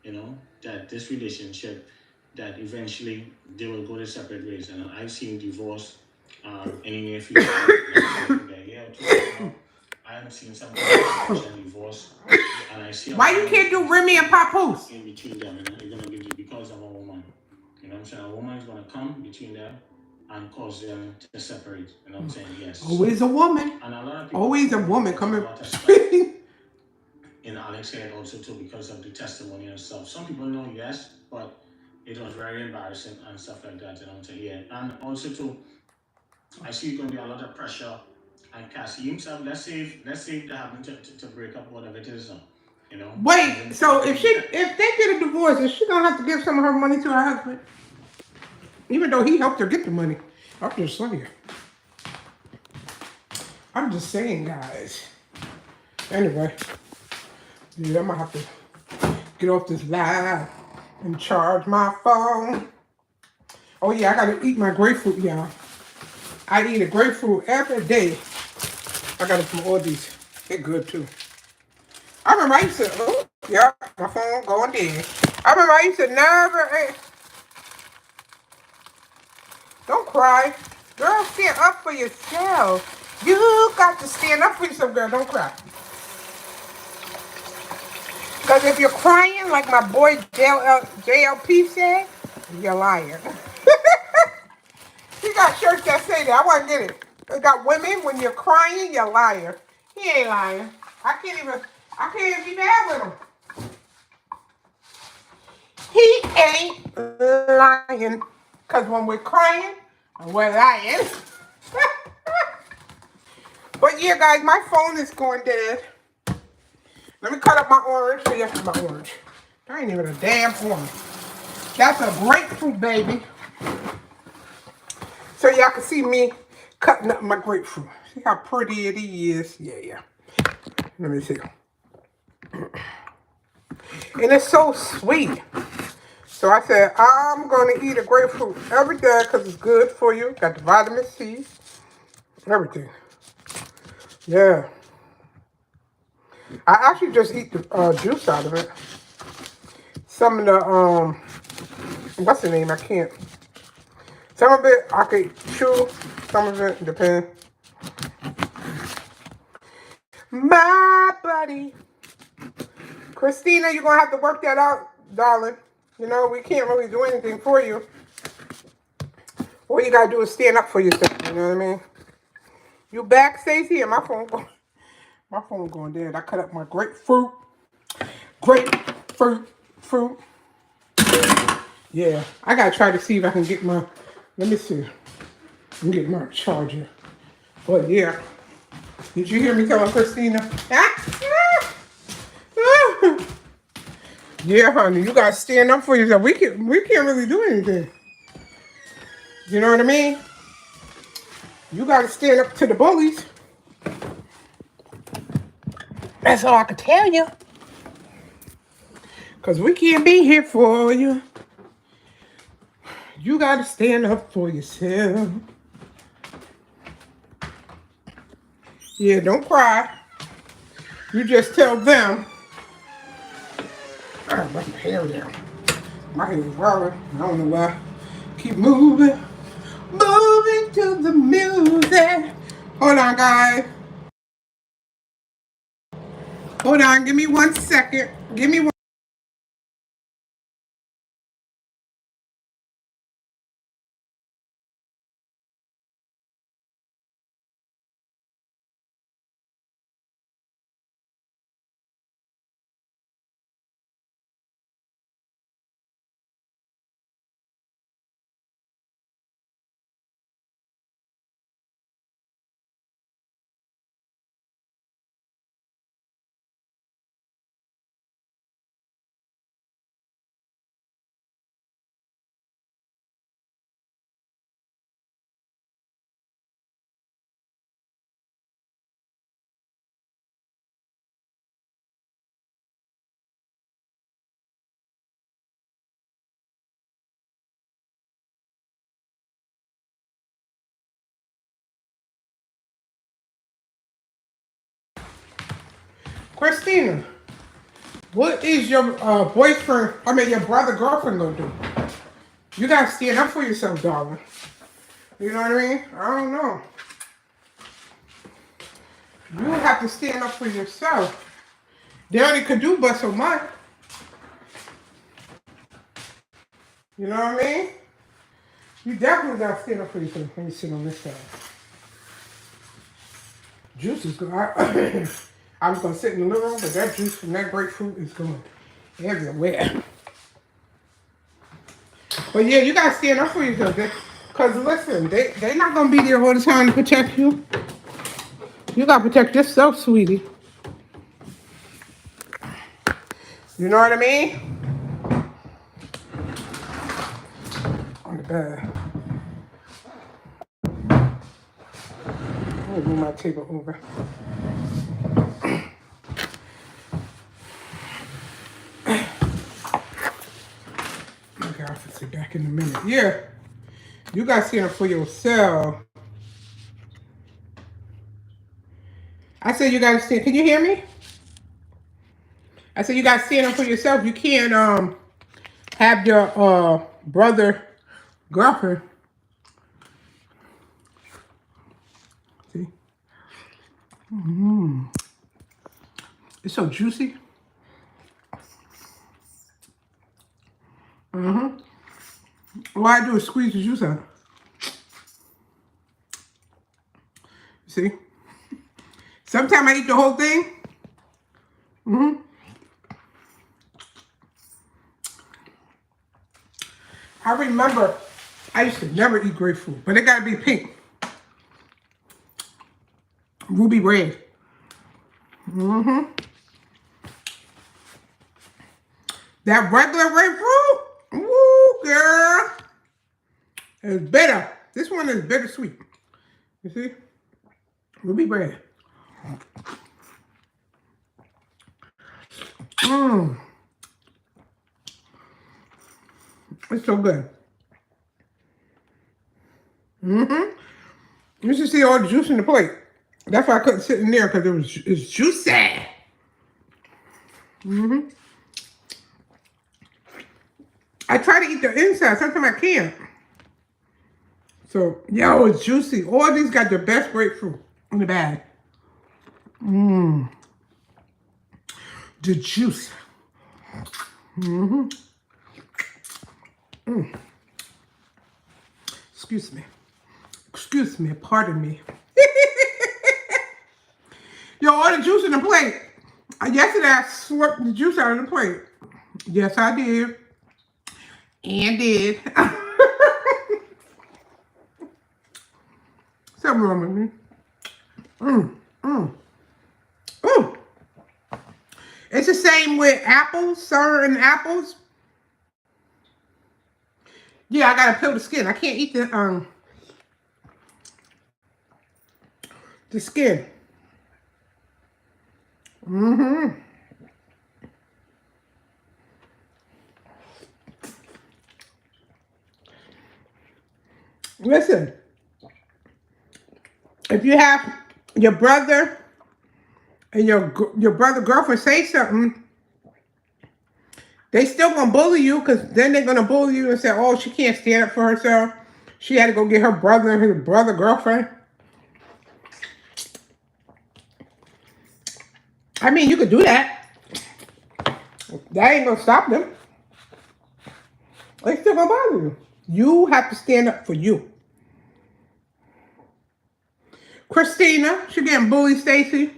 you know, that this relationship, that eventually they will go their separate ways. And I've seen divorce in the near future. I am seeing some kind of divorce. And I see why you can't do Remy and Papoose? In between them, you know, it's gonna be because of a woman. You know what I'm saying? A woman is gonna come between them and cause them to separate. You know what I'm saying? Yes. Always a woman. And a lot of people, always a woman coming. In Alex's head also too because of the testimony and stuff. Some people know yes, but it was very embarrassing and stuff like that. You know what I'm saying? Yeah. And also too, I see gonna be a lot of pressure. And Cassie himself, let's say they happen to break up, whatever it is, you know. Wait, so if they get a divorce, is she gonna have to give some of her money to her husband? Even though he helped her get the money. I'm just saying. I'm just saying, guys. Anyway, yeah, I'm gonna have to get off this live and charge my phone. Oh yeah, I gotta eat my grapefruit, y'all. I eat a grapefruit every day. I got it from all these. They're good too. I remember I used to, oh, yeah, my phone going dead. I remember I used to never, hey, don't cry. Girl, stand up for yourself. You got to stand up for yourself, girl. Don't cry. Because if you're crying, like my boy JLP said, you're lying. He got shirts that say that. I want to get it. It got women, when you're crying, you're lying. He ain't lying. I can't even be mad with him. He ain't lying. Because when we're crying, we're lying. But yeah, guys, my phone is going dead. Let me cut up my orange. So yes, my orange. That ain't even a damn orange. That's a grapefruit, baby. So y'all can see me cutting up my grapefruit. See how pretty it is? Yeah. Let me see. And it's so sweet. So I said, I'm going to eat a grapefruit every day because it's good for you. Got the vitamin C, everything. Yeah. I actually just eat the juice out of it. Some of the, what's the name? I can't. Some of it I could chew. Some of it depends. My buddy. Christina, you're going to have to work that out, darling. You know, we can't really do anything for you. All you got to do is stand up for yourself. You know what I mean? You back, Stacey? And my phone going dead. I cut up my grapefruit. Fruit. Yeah, I got to try to see if I can get my, let me see. I'm getting my charger. But yeah. Did you hear me telling Christina? Yeah, honey, you gotta stand up for yourself. We can't really do anything. You know what I mean? You gotta stand up to the bullies. That's all I can tell you. Cause we can't be here for you. You gotta stand up for yourself. Yeah, don't cry. You just tell them. I let my hair down. My hair is rolling. I don't know why. Keep moving. Moving to the music. Hold on, guys. Hold on. Give me 1 second. Give me one. Christina, what is your boyfriend, your brother, girlfriend gonna do? You gotta stand up for yourself, darling. You know what I mean? I don't know. You have to stand up for yourself. They only could do but so much. You know what I mean? You definitely gotta stand up for yourself. Let me sit on this side. Juice is good. I was gonna sit in the living room, but that juice from that grapefruit is going everywhere. But yeah, you gotta stand up for yourself. Because listen, they're not gonna be there all the time to protect you. You gotta protect yourself, sweetie. You know what I mean? On the bed. Let me move my table over. back in a minute. Yeah. You got to see them for yourself. I said you got to see. Can you hear me? I said you got to see them for yourself. You can't have your brother girlfriend. See? It's so juicy. All I do is squeeze the juice out. See? Sometimes I eat the whole thing. I remember I used to never eat grapefruit, but it gotta be pink. Ruby red. That regular grapefruit, ooh, girl, is bitter. This one is bittersweet. You see? Ruby red. It's so good. You should see all the juice in the plate. That's why I couldn't sit in there, because it's juicy. I try to eat the inside. Sometimes I can't. So, yo, it's juicy. All these got the best grapefruit in the bag. The juice. Excuse me. Excuse me. Pardon me. Yo, all the juice in the plate. Yesterday, I slurped the juice out of the plate. Yes, I did. And did. Something wrong with me. It's the same with apples, certain apples. Yeah, I gotta peel the skin. I can't eat the skin. Listen, if you have your brother and your brother girlfriend say something, they still gonna bully you, because then they're gonna bully you and say, oh, she can't stand up for herself. She had to go get her brother and his brother girlfriend. I mean, you could do that. That ain't gonna stop them. They still gonna bother you. You have to stand up for you. Christina, she getting bullied, Stacy.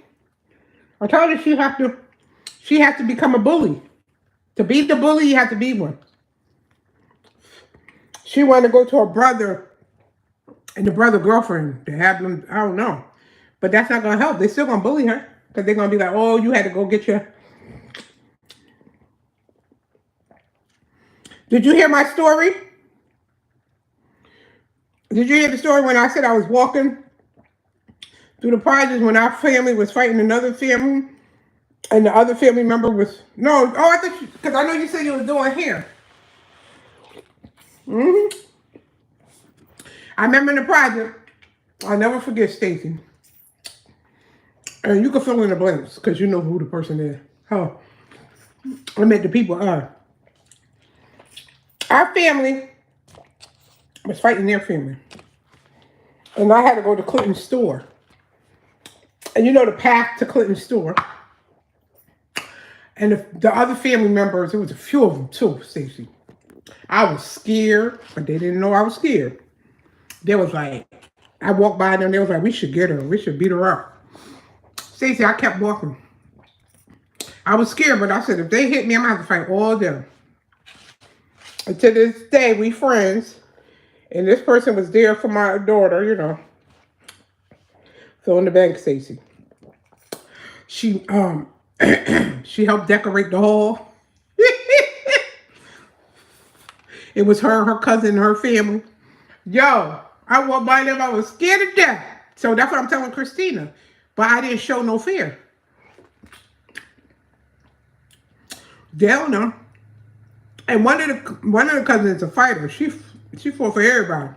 I told her she has to become a bully. To be the bully, you have to be one. She wanted to go to her brother and the brother girlfriend to have them, I don't know. But that's not gonna help. They're still gonna bully her. Because they're gonna be like, oh, you had to go get your... Did you hear my story? Did you hear the story when I said I was walking through the projects when our family was fighting another family? And the other family member was... No, oh, I thought... Because I know you said you were doing hair. I remember in the project, I'll never forget Stacy. And you can fill in the blanks, because you know who the person is. Oh. I met the people are. Our family was fighting their family. And I had to go to Clinton's store. And you know the path to Clinton's store. And the other family members, there was a few of them too, Stacey. I was scared, but they didn't know I was scared. They was like, I walked by them, they was like, we should get her. We should beat her up. Stacey, I kept walking. I was scared, but I said, if they hit me, I'm going to have to fight all of them. And to this day, we friends. And this person was there for my daughter, you know. Fill in the bank, Stacey. She she helped decorate the hall. It was her cousin, her family. Yo, I walked by them, I was scared to death. So that's what I'm telling Christina. But I didn't show no fear. They don't know. And one of the cousins is a fighter. She fought for everybody.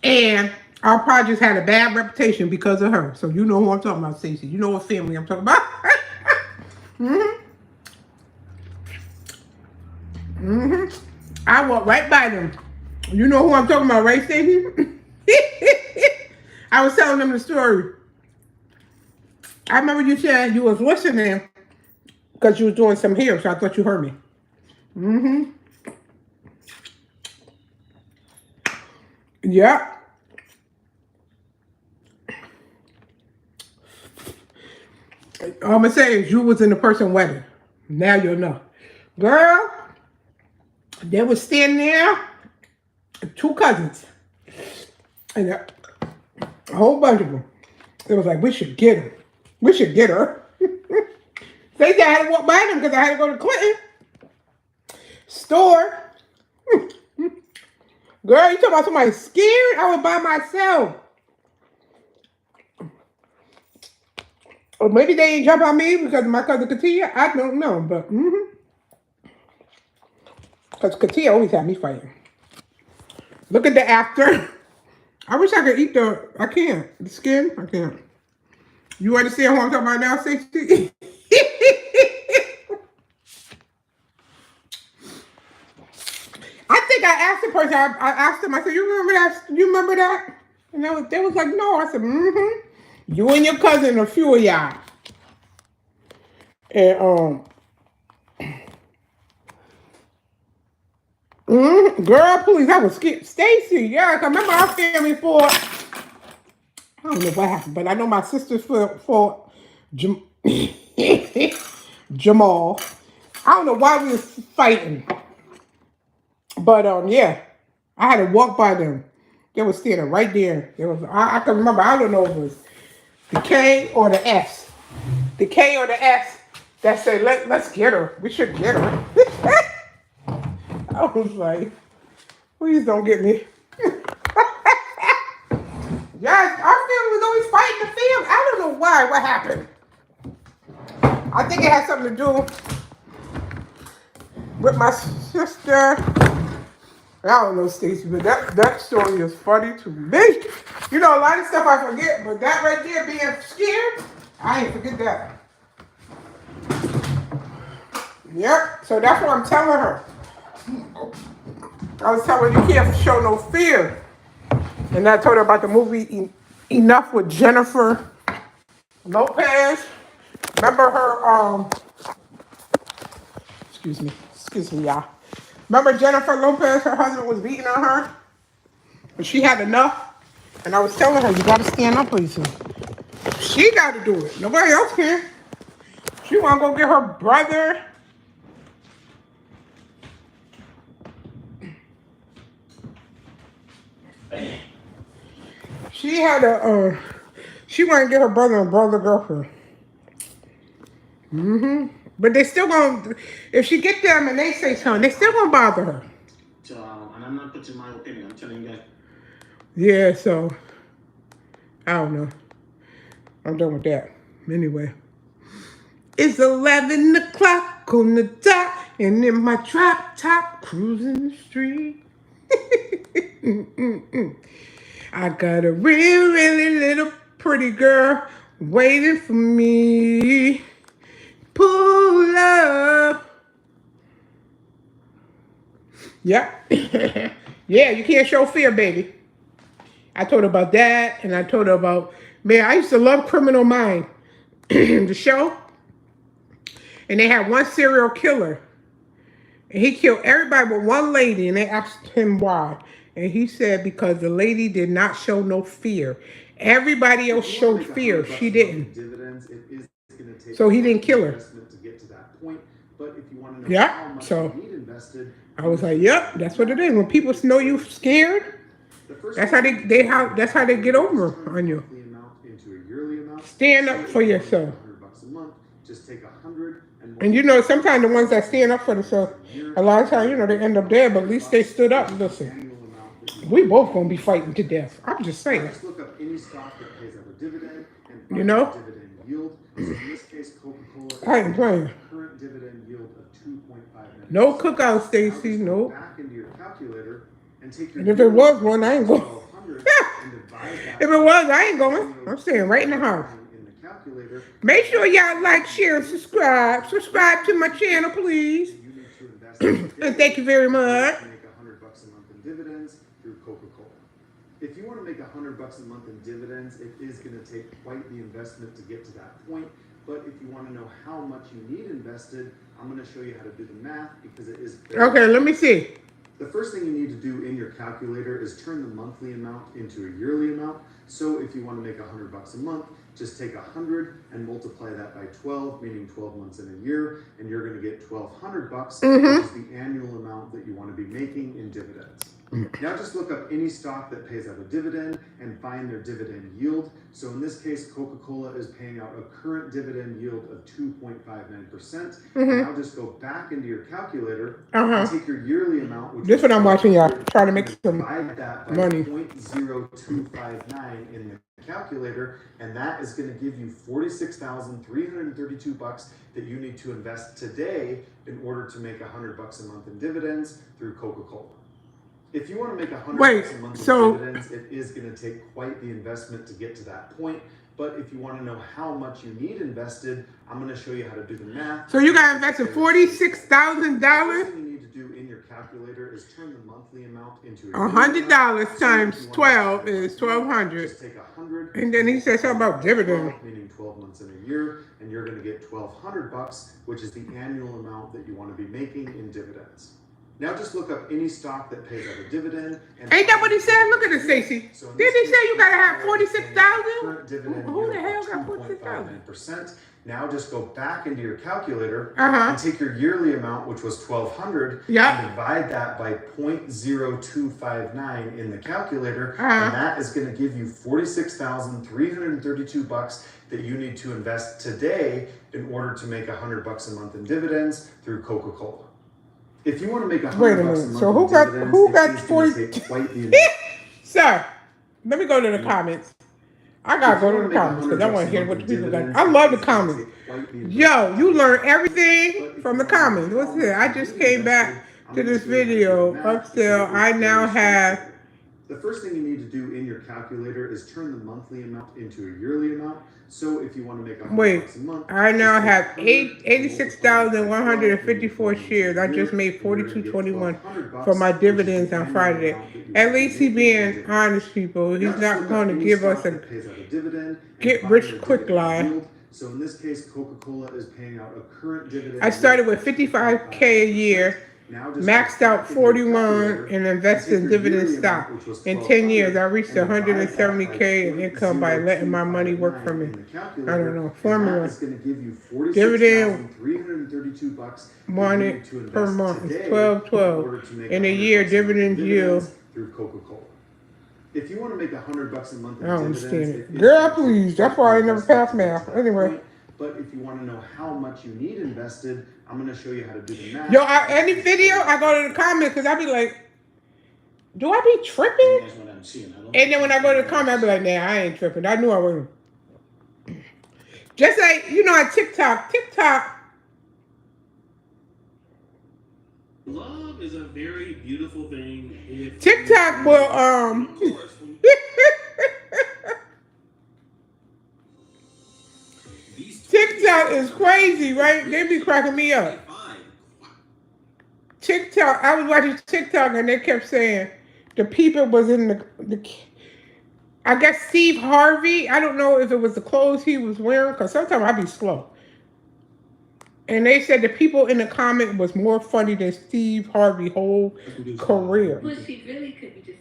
And our projects had a bad reputation because of her. So you know who I'm talking about, Stacey. You know what family I'm talking about. I walked right by them. You know who I'm talking about, right, Stacey? I was telling them the story. I remember you said you was listening because you was doing some hair, so I thought you heard me. Yeah. All I'm going to say is you was in the person's wedding. Now you'll know. Girl, they was standing there, 2 cousins, and a whole bunch of them. It was like, we should get her. We should get her. They said I had to walk by them because I had to go to Clinton store. Girl, you talking about somebody scared? I was by myself. Or maybe they ain't jump on me because of my cousin Katia. I don't know, but because Katia always had me fighting. Look at the after. I wish I could eat I can't. The skin, I can't. You understand what I'm talking about now, Stacey? I think I asked the person, I asked them, I said, you remember that? You remember that? And they was like, no. I said, You and your cousin, a few of y'all. And girl, please, I was scared. Stacey, yeah, I remember our family fought. I don't know what happened, but I know my sisters fought Jamal. I don't know why we was fighting. But yeah, I had to walk by them. They were standing right there. I can remember, I don't know if it was the K or the S. The K or the S that said, let's get her. We should get her. I was like, please don't get me. Yes, our family was always fighting the family. I don't know why. What happened? I think it had something to do with my sister. I don't know, Stacey, but that story is funny to me. You know, a lot of stuff I forget, but that right there, being scared, I ain't forget that. Yep, so that's what I'm telling her. I was telling her you can't show no fear. And I told her about the movie Enough with Jennifer Lopez. Remember her, excuse me, y'all. Remember Jennifer Lopez, her husband was beating on her? And she had enough. And I was telling her, you gotta stand up, Lisa. She gotta do it. Nobody else can. She wanna go get her brother. She had she wanna get her brother and brother girlfriend. But they still gonna, if she get them and they say something, they still gonna bother her. So, and I'm not putting my opinion, I'm telling you guys. Yeah, so, I don't know. I'm done with that. Anyway. It's 11 o'clock on the dot, and in my drop top, cruising the street. I got a really little pretty girl waiting for me. Pull up. Yep. Yeah, you can't show fear, baby. I told her about that, and I told her about, man, I used to love Criminal Minds, the show. And they had one serial killer. And he killed everybody but one lady, and they asked him why. And he said because the lady did not show no fear. Everybody else showed fear. She didn't. So he didn't kill her. Yeah. So I was like, yep, that's what it is. When people know you scared, that's how they get over on you. Stand up for yourself. And you know, sometimes the ones that stand up for themselves, a lot of times, you know, they end up dead, but at least they stood up. Listen, we both gonna be fighting to death. I'm just saying. You know? I ain't playing. No cookout, Stacy. Now Nope. back into your calculator and take your And if it was one, I ain't going. 1200 and divide that If it was, I ain't going. I'm staying right in the house. in the calculator. Make sure y'all like, share, and subscribe. Subscribe to my channel, please. You need to invest in And thank you very much. to make $100 a month in dividends through Coca-Cola. If you want to make $100 a month in dividends, it is going to take quite the investment to get to that point. But if you want to know how much you need invested, I'm going to show you how to do the math because it is very Okay, let me see. The first thing you need to do in your calculator is turn the monthly amount into a yearly amount. So if you want to make $100 a month, just take 100 and multiply that by 12, meaning 12 months in a year, and you're going to get $1,200, which is the annual amount that you want to be making in dividends. Now just look up any stock that pays out a dividend and find their dividend yield. So in this case, Coca-Cola is paying out a current dividend yield of 2.59%. Now just go back into your calculator and take your yearly amount, which This is what I'm watching, y'all. Trying to make some divide that by money. 0.0259 in the calculator, and that is going to give you $46,332 that you need to invest today in order to make $100 a month in dividends through Coca-Cola. If you want to make $100 a month in dividends, it is going to take quite the investment to get to that point. But if you want to know how much you need invested, I'm going to show you how to do the math. So you got invested $46,000. First thing you need to do in your calculator is turn the monthly amount into $100 times 12 is $1,200. Just take 100. And then he said something about dividend. Meaning 12 months in a year, and you're going to get $1,200, which is the annual amount that you want to be making in dividends. Now just look up any stock that pays out a dividend. And ain't that what he said? Look at it, Stacey. Didn't he say you gotta have 46,000? Who the hell got 46,000? Now just go back into your calculator and take your yearly amount, which was $1,200, and divide that by 0.0259 in the calculator, and that is going to give you $46,332 that you need to invest today in order to make $100 a month in dividends through Coca-Cola. If you want to make $100 a month, so who got 40? Sir, let me go to the comments. I gotta go to the comments because I want to hear what the people got. I love the comments. Yo, you learn everything from the comments. What's it? I just came back to this video. Upsell. I now have. The first thing you need to do in your calculator is turn the monthly amount into a yearly amount. So if you want to make $100 a month, I now have 86,154 shares. I just made $42.21 for my dividends on Friday. At least he being honest, people. He's not going to give us a get rich quick lie. So in this case, Coca-Cola is paying out a current dividend. I started with $55K a year. Maxed out 41 and invested in dividend stock. In 10 years, I reached 170K in income by letting my money work for me. I don't know. Formula. Dividend wanted per month is 12.12. In a year, dividend yield. Through Coca-Cola. If you want to make $100 a month, I don't understand it. Girl, please. That's why I never passed math. Anyway. But if you want to know how much you need invested, I'm going to show you how to do the math. Yo, any video, I go to the comments because I be like, do I be tripping? And then when I go to the comment, I be like, nah, I ain't tripping. I knew I wasn't. Just like, you know, on TikTok. Love is a very beautiful thing. TikTok will, TikTok is crazy, right? They be cracking me up. TikTok, I was watching TikTok and they kept saying the people was in the I guess Steve Harvey. I don't know if it was the clothes he was wearing because sometimes I be slow. And they said the people in the comment was more funny than Steve Harvey's whole career.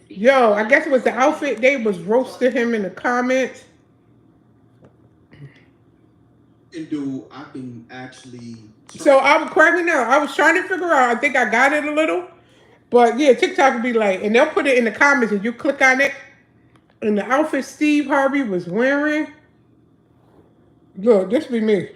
Yo, I guess it was the outfit. They was roasting him in the comments. And I can actually. So I was cracking up. I was trying to figure out. I think I got it a little, but yeah, TikTok would be like, and they'll put it in the comments, and you click on it, and the outfit Steve Harvey was wearing. Look, this be me.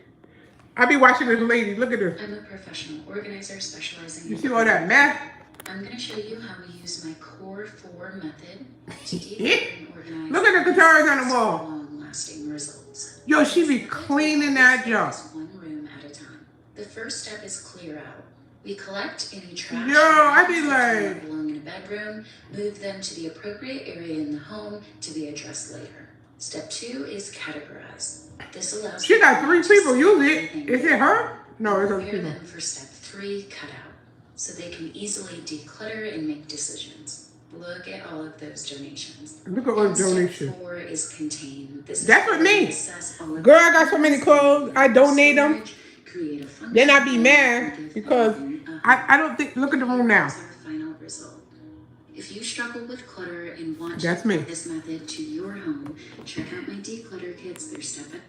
I be watching this lady. Look at this. I'm a professional organizer specializing. You see all that math? I'm going to show you how we use my Core 4 method to declutter and organize. Look at the guitars on the wall. Long-lasting results. Yo, she be cleaning that junk. One room at a time. The first step is clear out. We collect any trash I be that do like, not belong in a bedroom, move them to the appropriate area in the home to be addressed later. Step 2 is categorize. This allows she got 3 people use it. everything Is it her? No, it's other prepare people. them for step 3, cut out, so they can easily declutter and make decisions. Look at all of those donations. Look at all the donations. Step 4 is contain. This is That's what me. assess all of Girl, I got so many clothes. I donate them. create a function, Then I be mad because I don't think. Look at the room now. final result. If you struggle with clutter and want That's to me. apply this method to your home, check out my declutter kits. They're step.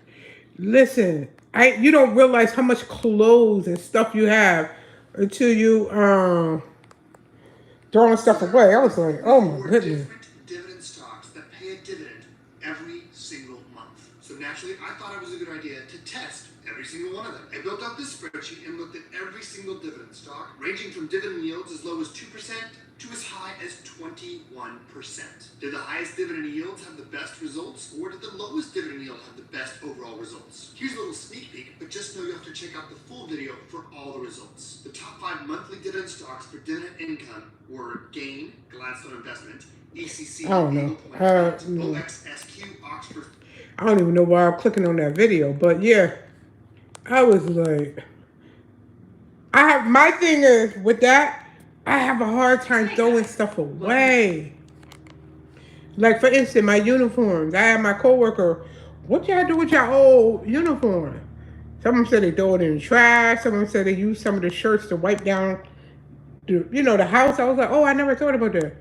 Listen, you don't realize how much clothes and stuff you have until you throwing stuff away. I was like, oh my goodness. Dividend stocks that pay a dividend every single month. So naturally, I thought it was a good idea to test every single one of them. I built up this spreadsheet and looked at every single dividend stock, ranging from dividend yields as low as 2% to as high as 21%. Did the highest dividend yields have the best results, or did the lowest dividend yield have the best overall results? Here's a little sneak peek, but just know you have to check out the full video for all the results. The top 5 monthly dividend stocks for dividend income were Gain, Gladstone Investment, ECC, I don't know. OXSQ, Oxford. I don't even know why I'm clicking on that video, but yeah, I was like, my thing is with that, I have a hard time throwing stuff away. Like for instance, my uniforms. I have my coworker, what y'all do with your old uniform? Some of them said they throw it in the trash. Some of them said they use some of the shirts to wipe down the house. I was like, oh, I never thought about that.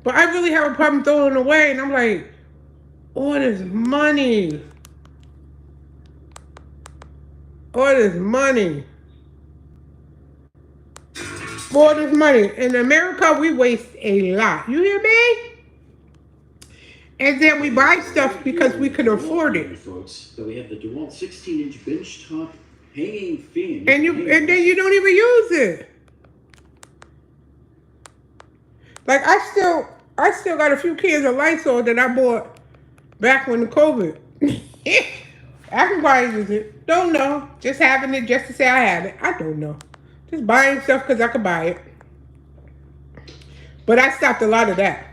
But I really have a problem throwing it away. And I'm like, all this money. All this money. All this money. In America, we waste a lot. You hear me? And then we buy stuff because we can afford it. Folks, so we have the DeWalt 16-inch bench top hanging fan. And then you don't even use it. Like I still got a few cans of Lysol that I bought back when the COVID. I can buy and use it. Don't know. Just having it just to say I have it. I don't know. Just buying stuff because I could buy it. But I stopped a lot of that.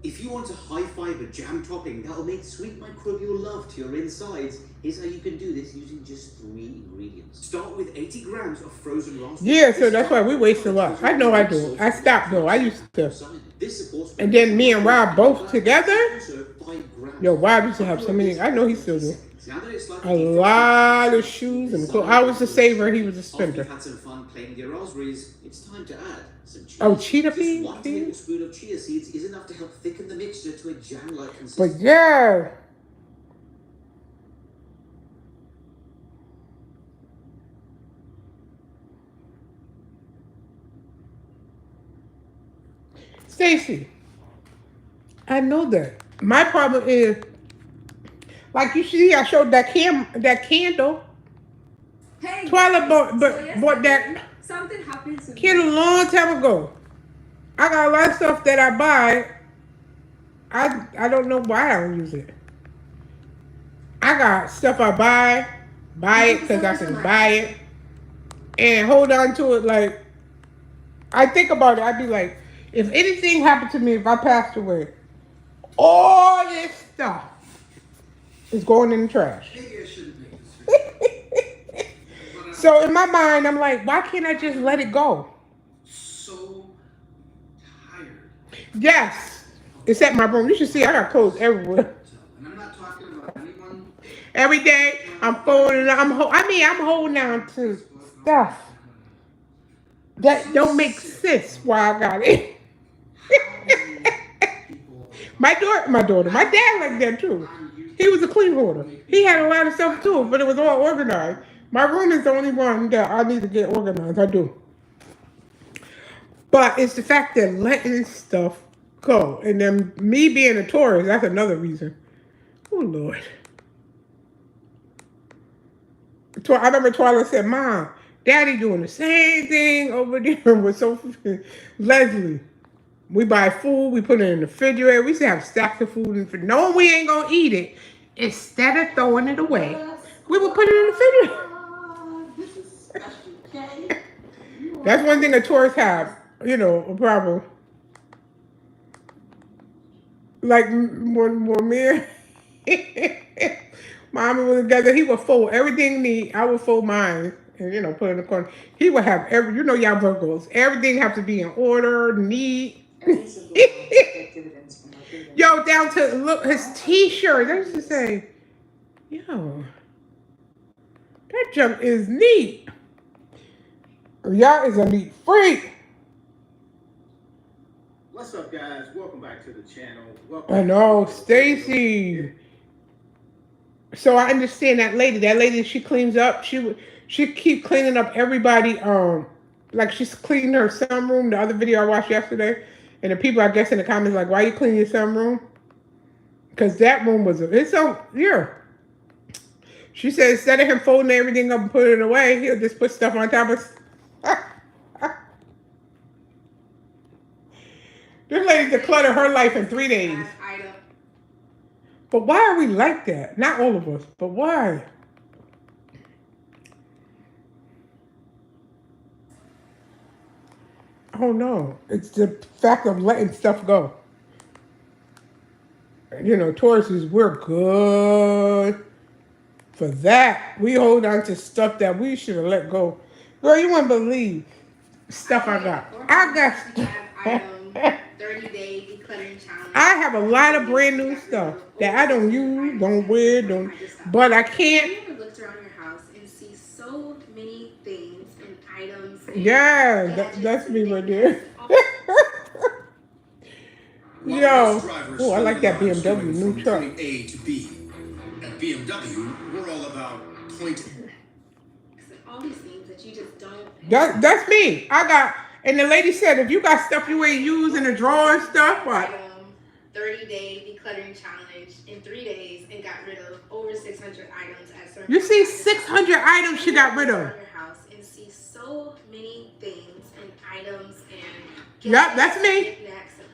If you want a high-fiber jam topping that'll make sweet microbial love to your insides, here's how you can do this using just 3 ingredients. Start with 80 grams of frozen raspberries. Yeah, so that's why we waste a lot. I know I do. I stopped though. I used to. And then me and Rob both together. Yo, Rob used to have so many. I know he still do. A lot of shoes and clothes. I was a saver. He was a spender. Had some fun playing with your raspberries. It's time to add some chia. Oh, chia peas? Just 1 tablespoon of chia seeds is enough to help thicken the mixture to a jam-like But consistency. yeah. Stacy, I know that. My problem is, like you see, I showed that candle. Hey, Twilight bought that something happened to candle a long time ago. I got a lot of stuff that I buy. I don't know why I don't use it. I got stuff I buy it because I can buy it, and hold on to it. Like I think about it, I'd be like, if anything happened to me, if I passed away, all this stuff is going in the trash. Maybe I shouldn't make this video. So in my mind, I'm like, why can't I just let it go? So tired. Yes. Except my room. You should see I got clothes everywhere. And I'm not talking about anyone. Every day I'm folding. I'm holding on to stuff that don't make sense why I got it. My dad like that too. He was a clean hoarder. He had a lot of stuff too, but it was all organized. My room is the only one that I need to get organized. I do. But it's the fact that letting stuff go. And then me being a Taurus, that's another reason. Oh, Lord. I remember Twyla said, Mom, Daddy doing the same thing over there with Leslie. We buy food, we put it in the refrigerator. We used to have stacks of food in the refrigerator. Knowing we ain't going to eat it. Instead of throwing it away, We would put it in the refrigerator. This is special, okay? That's one thing a tourist have, you know, a problem. Like when me and mommy was together, he would fold everything neat. I would fold mine and, you know, put it in the corner. He would have every, you know, y'all Virgos. Everything have to be in order, neat. Yo, down to look his T-shirt. I used to say, yo, that junk is neat. Y'all is a neat freak. What's up, guys? Welcome back to the channel. I know, Stacy. So I understand that lady. That lady, she cleans up. She keep cleaning up everybody. Like she's cleaning her sunroom. The other video I watched yesterday, and the people I guess in the comments like, why you cleaning your sunroom? Because that room was it's so yeah. She said instead of him folding everything up and putting it away, he'll just put stuff on top of. This lady decluttered her life in 3 days. But why are we like that? Not all of us, but why? Oh no, it's the fact of letting stuff go. You know, Tauruses, we're good for that. We hold on to stuff that we should have let go. Girl, you wouldn't believe stuff I got. I got 30-day decluttering challenge. I have a lot of brand new stuff that I don't use, don't wear, don't. But I can't. Have you ever looked around your house and see so many things and items? Yeah, that's me right there. Yo, oh, I like that BMW new truck. A to B. At BMW, we're all about pointing. All these things that you just don't. That's me. I got, and the lady said, if you got stuff you ain't used in the drawer and stuff, what? 30-day decluttering challenge in 3 days and got rid of over 600 items at certain. You see 600 items she got rid of. Your house and see so many things and items and. Yep, that's me.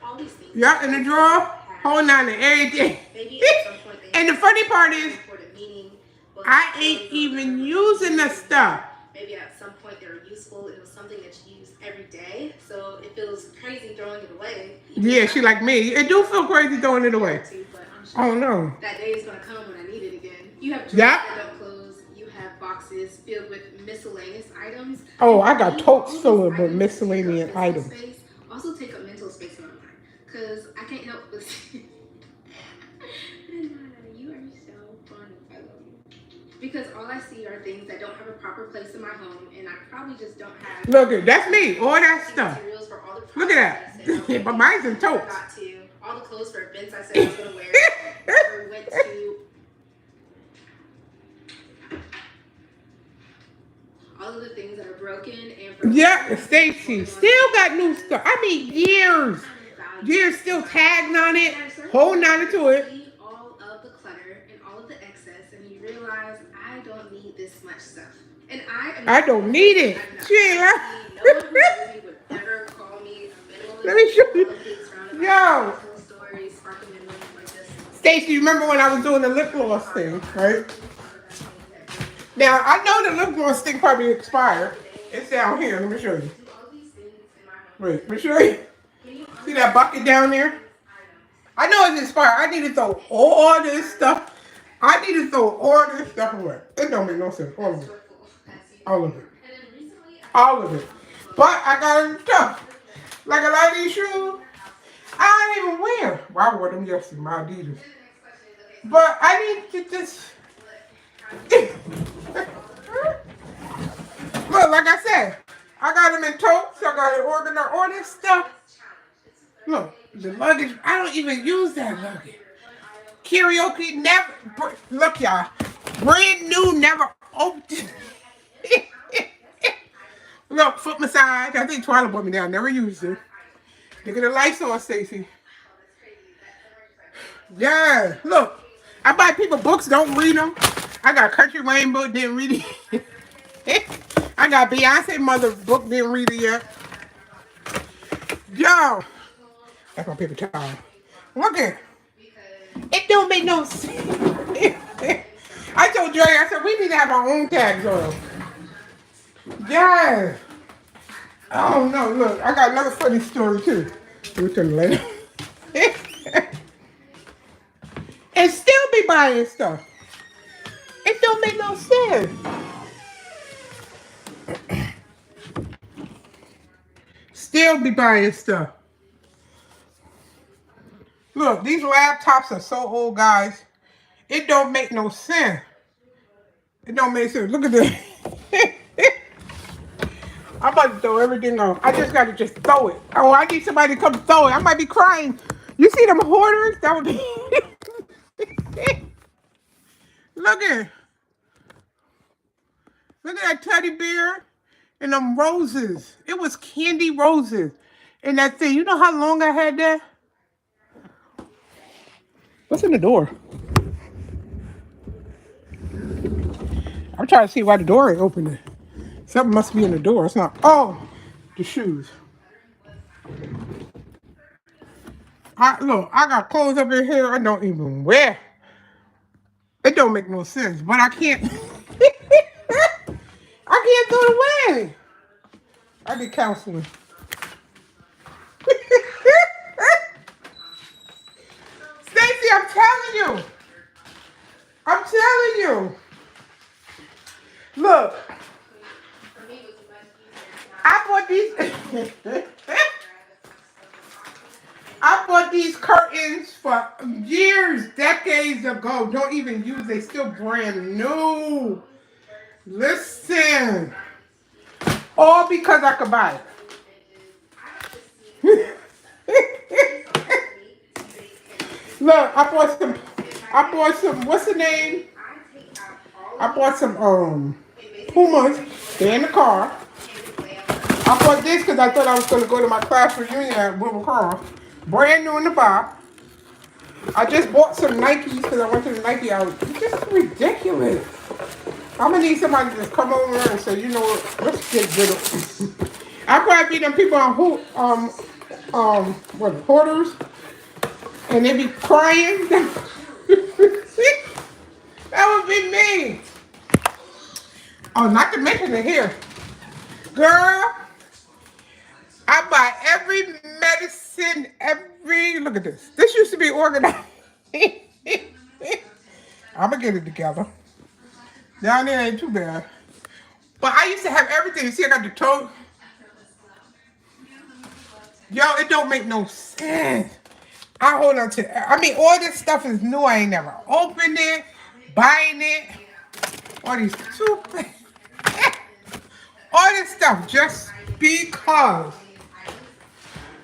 All these things. Yep, in the drawer, holding on to everything. And the funny part is, I ain't even using the stuff. Maybe at some point they were useful. It was something that you use every day, so it feels crazy throwing it away. Yeah, she like me. It do feel crazy throwing it away. Oh no. That day is gonna come when I need it again. You have drawers that don't close. You have boxes filled with miscellaneous items. Oh, I got totes filled with miscellaneous items. Also take up mental space in my mind, cause I can't help but see. You are so funny. I love you. Because all I see are things that don't have a proper place in my home, and I probably just don't have. Look, that's me. All that stuff. Look at that. But mine's in totes. All the clothes for events I said I was gonna wear. Never went to. All of the things that are broken and. Yeah, Stacy still got new stuff. I mean, years still tagging on it, holding on to it. All of the clutter and all of the excess, and you realize I don't need this much stuff, and I don't need it. Let me show you. Yo, Stacy, you remember when I was doing the lip gloss thing, right? Now I know the lip gloss thing probably expired. It's down here. Let me show you. Wait, let me show you. See that bucket down there? I know it's expired. I need to throw all this stuff. I need to throw all this stuff away. It don't make no sense. All of it. All of it. All of it. But I got stuff. Like a lot of these shoes, I don't even wear. Well, I wore them yesterday, my Adidas. But I need to just... Look, like I said, I got them in totes. I got it organized, all this stuff. Look, the luggage, I don't even use that luggage. Karaoke never, look y'all, brand new, never opened. Look, foot massage. I think Twyla bought me down. Never used it. Look at the lights on, Stacy. Yeah, look. I buy people books, don't read them. I got Country Wayne book, didn't read it. I got Beyonce mother book, didn't read it yet. Yo. That's my paper towel. Look at it. It don't make no sense. I told Dre, I said, we need to have our own tags on. Yes. Oh, no, look. I got another funny story, too. We'll tell you later. And still be buying stuff. It don't make no sense. Still be buying stuff. Look, these laptops are so old, guys. It don't make no sense. It don't make sense. Look at this. I'm about to throw everything off. I just gotta just throw it. Oh, I need somebody to come throw it. I might be crying. You see them hoarders? That would be. Look at. Look at that teddy bear and them roses. It was candy roses. And that thing. You know how long I had that? What's in the door? I'm trying to see why the door ain't opening. Something must be in the door. It's not. Oh, the shoes. Look, I got clothes up in here I don't even wear. It don't make no sense, but I can't. I can't throw it away. I did counseling. Stacy, I'm telling you. I'm telling you. Look. I bought these. I bought these curtains for years, decades ago. Don't even use. They still brand new. Listen. All because I could buy it. Look, I bought some, what's the name? I bought some Pumas. They're in the car. I bought this because I thought I was going to go to my class reunion at Wilbur Carl. Brand new in the box. I just bought some Nikes because I went to the Nike out. It's just ridiculous. I'm going to need somebody to just come over and say, you know what, let's get rid of it. I probably be them people on hoarders, and they be crying. That would be me. Oh, not to mention it here. Girl, I buy every medicine, look at this. This used to be organized. I'm going to get it together. Down there ain't too bad. But I used to have everything. You see, I got the tote. Yo, it don't make no sense. I hold on to, all this stuff is new. I ain't never opened it, buying it. All these stupid, all this stuff just because.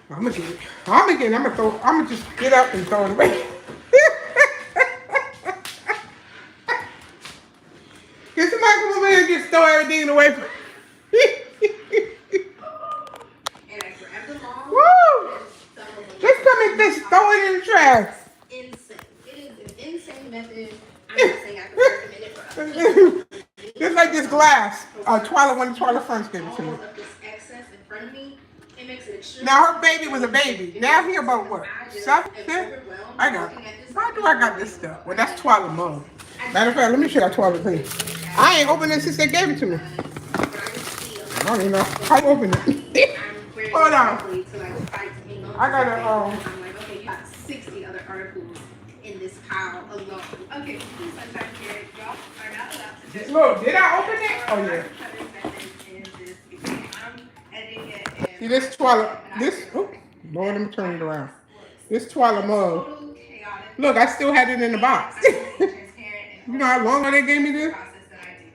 I'm gonna get it. I'm gonna just get up and throw it away. Can somebody come over here and just throw everything away? Woo! Just come and just throw it in the trash. Insane. It is an insane method. I'm not saying I could recommend it for others. Just like this glass. Twilight, when Twilight first gave it to me. All of this excess in front of me, it makes it extremely. Now her baby was a baby. Now he about what? 7? I got. Why do I got this stuff? Well, that's Twilight mom. Matter of fact, let me show you Twilight thing. I ain't opened it since they gave it to me. I don't even know how to open it. Hold on. I gotta I'm like, okay, you got 60 other articles in this pile alone. Okay, please sunshine here. Y'all are not allowed to just. Look, did I open it? Oh yeah. See this Twilight, oh, Lord, let me turn it around. This Twilight mug. Look, I still had it in the box. You know how long ago they gave me this?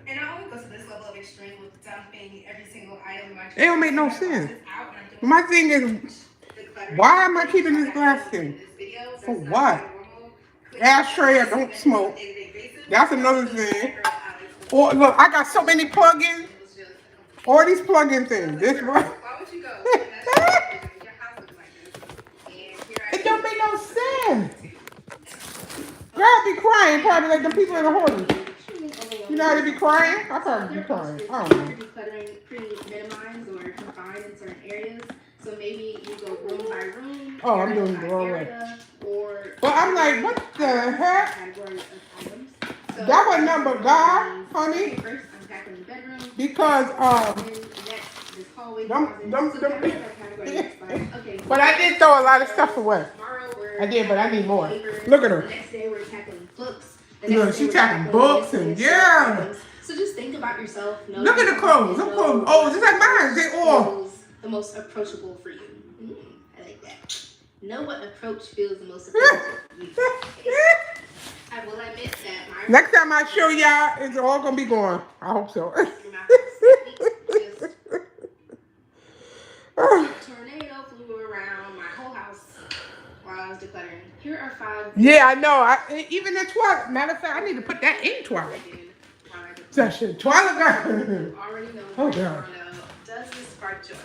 And I always go to this level of extreme with dumping every single item in my. It don't make no sense. My thing is, why am I keeping this glass thing? For what? Ashtray, I don't smoke. That's another thing. Or look, I got so many plug-ins. All these plug-in things. This one. It don't make no sense. Girl be crying probably like the people in the hoarders. You know how they be crying? I probably be crying. I don't know. Decluttering pretty minimized or confined in certain areas. So maybe you go room by room. Oh, I'm doing the wrong way. But I'm like, what the heck? Category of items. So that was number God, honey. Okay, first I'm packing the bedroom. Because Next, this hallway them, closet. So category looks like, okay. but I did throw a lot of stuff away. Tomorrow we're I did, but I need more. papers. Look at her. The next day we're tackling books. Look, she's tackling books and yeah. So just think about yourself. Look at the clothes. Them clothes. Oh, just like mine. They all. The most approachable for you. I like that. Know what approach feels the most approachable for you. I will admit that my Next time I show y'all, it's all gonna be gone. I hope so. tornado flew around my whole house while I was decluttering. Here are 5. Yeah, I know. Even the toilet. Matter of fact, I need to put that in toilet session. Toilet girl. Oh God. Does this spark joy?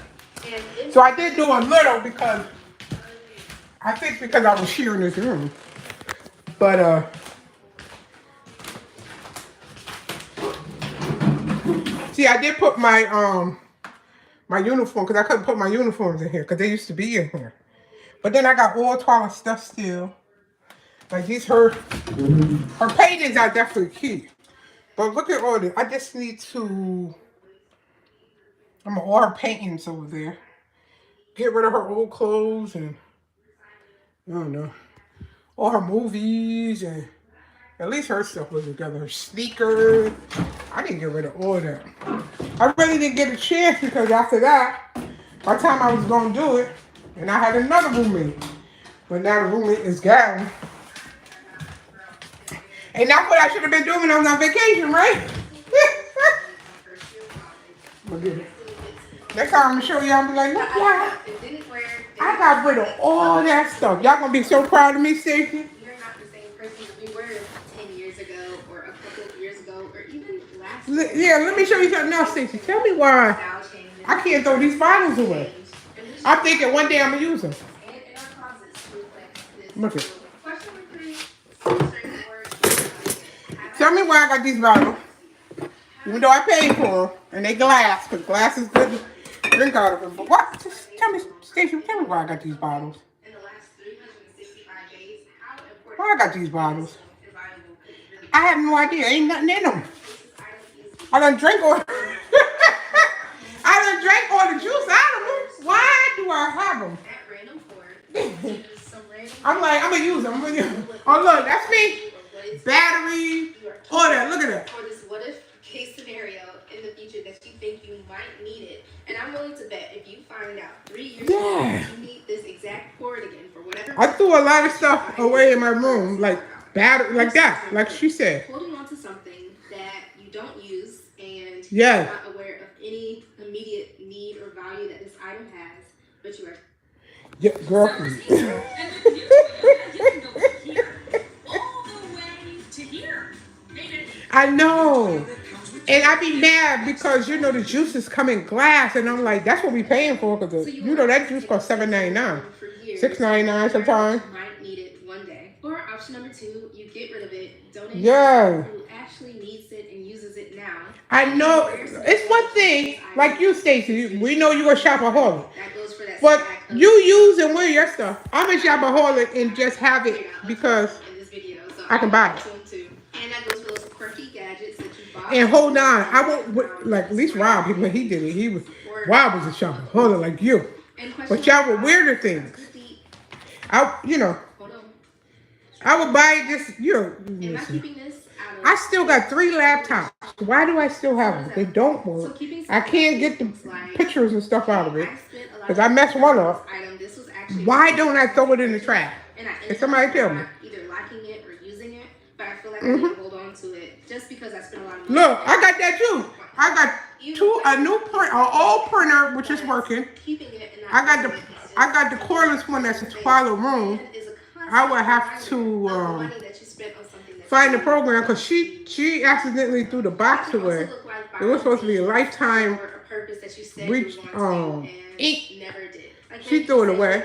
And so I did do a little because I think because I was sharing this room. But see, I did put my my uniform because I couldn't put my uniforms in here because they used to be in here. But then I got all toilet stuff still. Like these her paintings are definitely key. But look at all this. I just need to. I'm gonna all her paintings over there. Get rid of her old clothes and I don't know. All her movies and at least her stuff was together. Her sneakers. I didn't get rid of all that. I really didn't get a chance because after that, by the time I was gonna do it, and I had another roommate. But now the roommate is gone. And that's what I should have been doing when I was on vacation, right? Next time I'm gonna show y'all, I'm be like, look, y'all. I got rid of all that stuff. Y'all gonna be so proud of me, Stacey. You're not the same person we were 10 years ago or a couple of years ago or even last Yeah, let me show you something else, Stacey. Tell me why I can't throw these bottles away. I'm thinking one day I'm gonna use them. Look at. Tell me why I got these bottles. Even though I paid for them, and they glass, because glass is good to drink out of them. But what? Just tell me, Stacey, tell me why I got these bottles. Why I got these bottles? I have no idea. Ain't nothing in them. I done drank all. I done drank all the juice out of them. Why do I have them? I'm like, I'm gonna use them. Oh look, that's me. Battery. All that. Look at that. For this what if case scenario in the future that you think you might need it, and I'm willing to bet if you find out 3 years from now you need this exact cord again for whatever. I threw a lot of stuff away in my room, like battery, like that, like she said. Holding on to something that you don't use and you're not aware of any immediate need or value that this item has, but you are. Yeah, girlfriend. I know. And I be mad because, you know, the juices come in glass. And I'm like, that's what we paying for. Because, you know, that juice costs $7.99. $6.99 sometimes. You might need it one day. Or option number 2, you get rid of it, donate yeah. it to who actually needs it and uses it now. I know. It's one thing, like you, Stacey, we know you're a shopaholic. But you use and wear your stuff. I'm a shopaholic and just have it because I can buy it. And that goes for those quirky gadgets that you bought. And hold on, I won't, like, at least Rob, when he did it, Rob was a shopaholic like you. But y'all were weirder things. You know, I would buy it just, you know, listen. I still got 3 laptops. Why do I still have them? They don't work. I can't get the pictures and stuff out of it because I messed one up. Why don't I throw it in the trash? Can somebody tell me? Either liking it or using it, but I feel like I need to hold on to it just because I spent a lot of money. Look, I got that too. I got a new print, an old printer which is working. I got the cordless one that's a toilet room. I would have to find the program because she accidentally threw the box away. It was supposed to be a lifetime reach ink. She threw it away.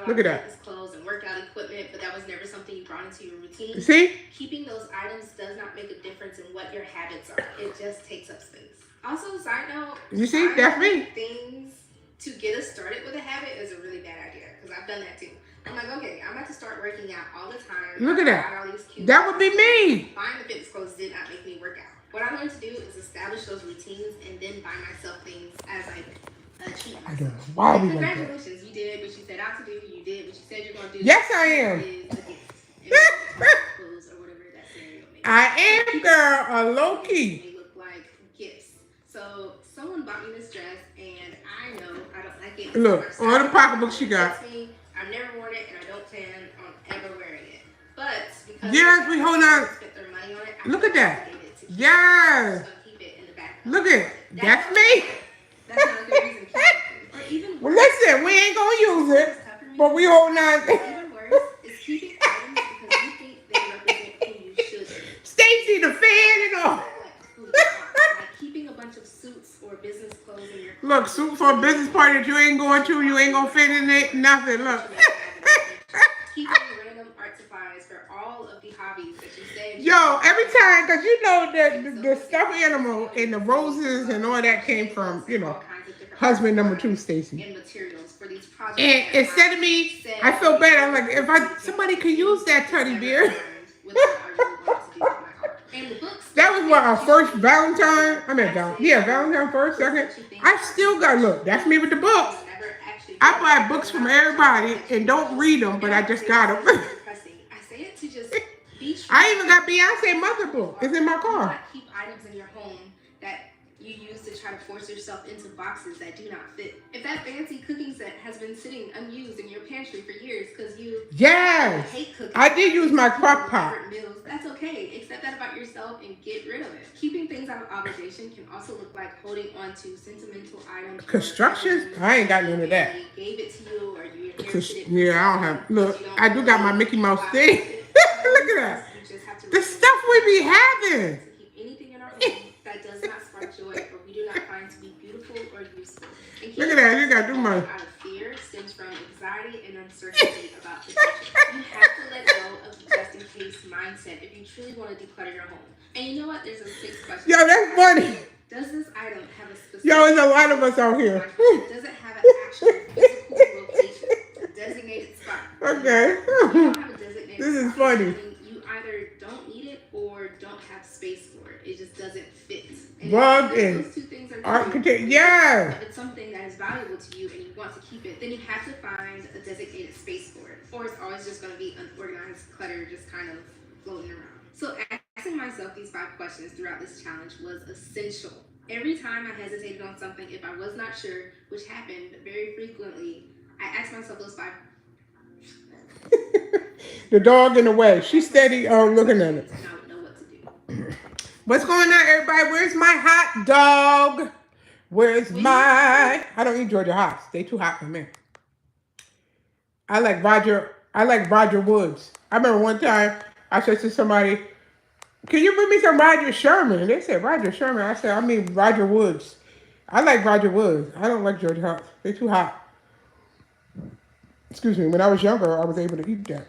Look at that. Workout equipment, but that was never something you brought into your routine. See? Keeping those items does not make a difference in what your habits are. It just takes up space. Also, side note, you see, that's me. Things to get us started with a habit is a really bad idea because I've done that too. I'm like, okay, I'm about to start working out all the time. Look at that. All these cute That would be me. Buying the fitness clothes did not make me work out. What I learned to do is establish those routines and then buy myself things as I achieve. I don't know why we like that. Congratulations, you did what you set out to do. You did what you said you're going to do. Yes, I am. I am, girl, a low key. They look like gifts. So someone bought me this dress, and I know I don't like it. Look, all the pocketbooks she got. I've never worn it, and I don't plan on ever wearing it. But because yes, we hold on. Spent their money on it, look at that. Yes. Look at that's me. That's not a good reason. Or even well, listen, we ain't gonna use it, but we hold on. Even worse is keeping items because you think they represent who you should be. Stacy, the fan and all. Like keeping a bunch of suits or business clothes in your look, suit for a business party that you ain't going to, you ain't gonna fit in it, nothing. Look. Keeping random art supplies for all of the hobbies that you say. Yo, every time, because you know that the stuffed animal and the roses and all that came from, you know, husband number 2, Stacy. And materials for these projects. And instead of me, I feel bad. I'm like, if somebody could use that teddy bear. That was what, our first Valentine? I mean, Valentine first, second. I still got, look, that's me with the books. I buy books from everybody and don't read them, but I just got them. I even got Beyonce mother book. It's in my car. Keep items in your home that you use to try to force yourself into boxes that do not fit. If that fancy cooking set has been sitting unused in your pantry for years because you hate cooking, I did use my crock pot. Meals, that's okay. Accept that about yourself and get rid of it. Keeping things out of obligation can also look like holding on to sentimental items. Constructions? I ain't got none of that. Gave it to you or you inherited it. Yeah, I don't have. Look, I do got my Mickey Mouse thing. Look at that. The stuff we be having. To keep anything in our home that does not spark joy or we do not find to be beautiful or useful. Look at that. You got to do mine. Out of fear stems from anxiety and uncertainty about the future. You have to let go of the just in case mindset if you truly want to declutter your home. And you know what? There's a 6th question. Yo, that's funny. Does this item have a specific... Yo, there's a lot of us out here. Does it have an actual physical location? A designated spot? Okay. This is funny. You either don't need it or don't have space for it. It just doesn't fit. And Rug if those 2 things are architect. Yeah. If it's something that is valuable to you and you want to keep it, then you have to find a designated space for it. Or it's always just going to be unorganized clutter just kind of floating around. So asking myself these 5 questions throughout this challenge was essential. Every time I hesitated on something, if I was not sure, which happened very frequently, I asked myself those 5. The dog in the way. She's steady looking at it. I would know what to do. What's going on, everybody? Where's my hot dog? Where's my... I don't eat Georgia hots. They too hot for me. I like Roger Woods. I remember one time I said to somebody, can you bring me some Roger Sherman? And they said, Roger Sherman. I said, I mean Roger Woods. I like Roger Woods. I don't like Georgia hots. They too hot. Excuse me. When I was younger, I was able to eat that.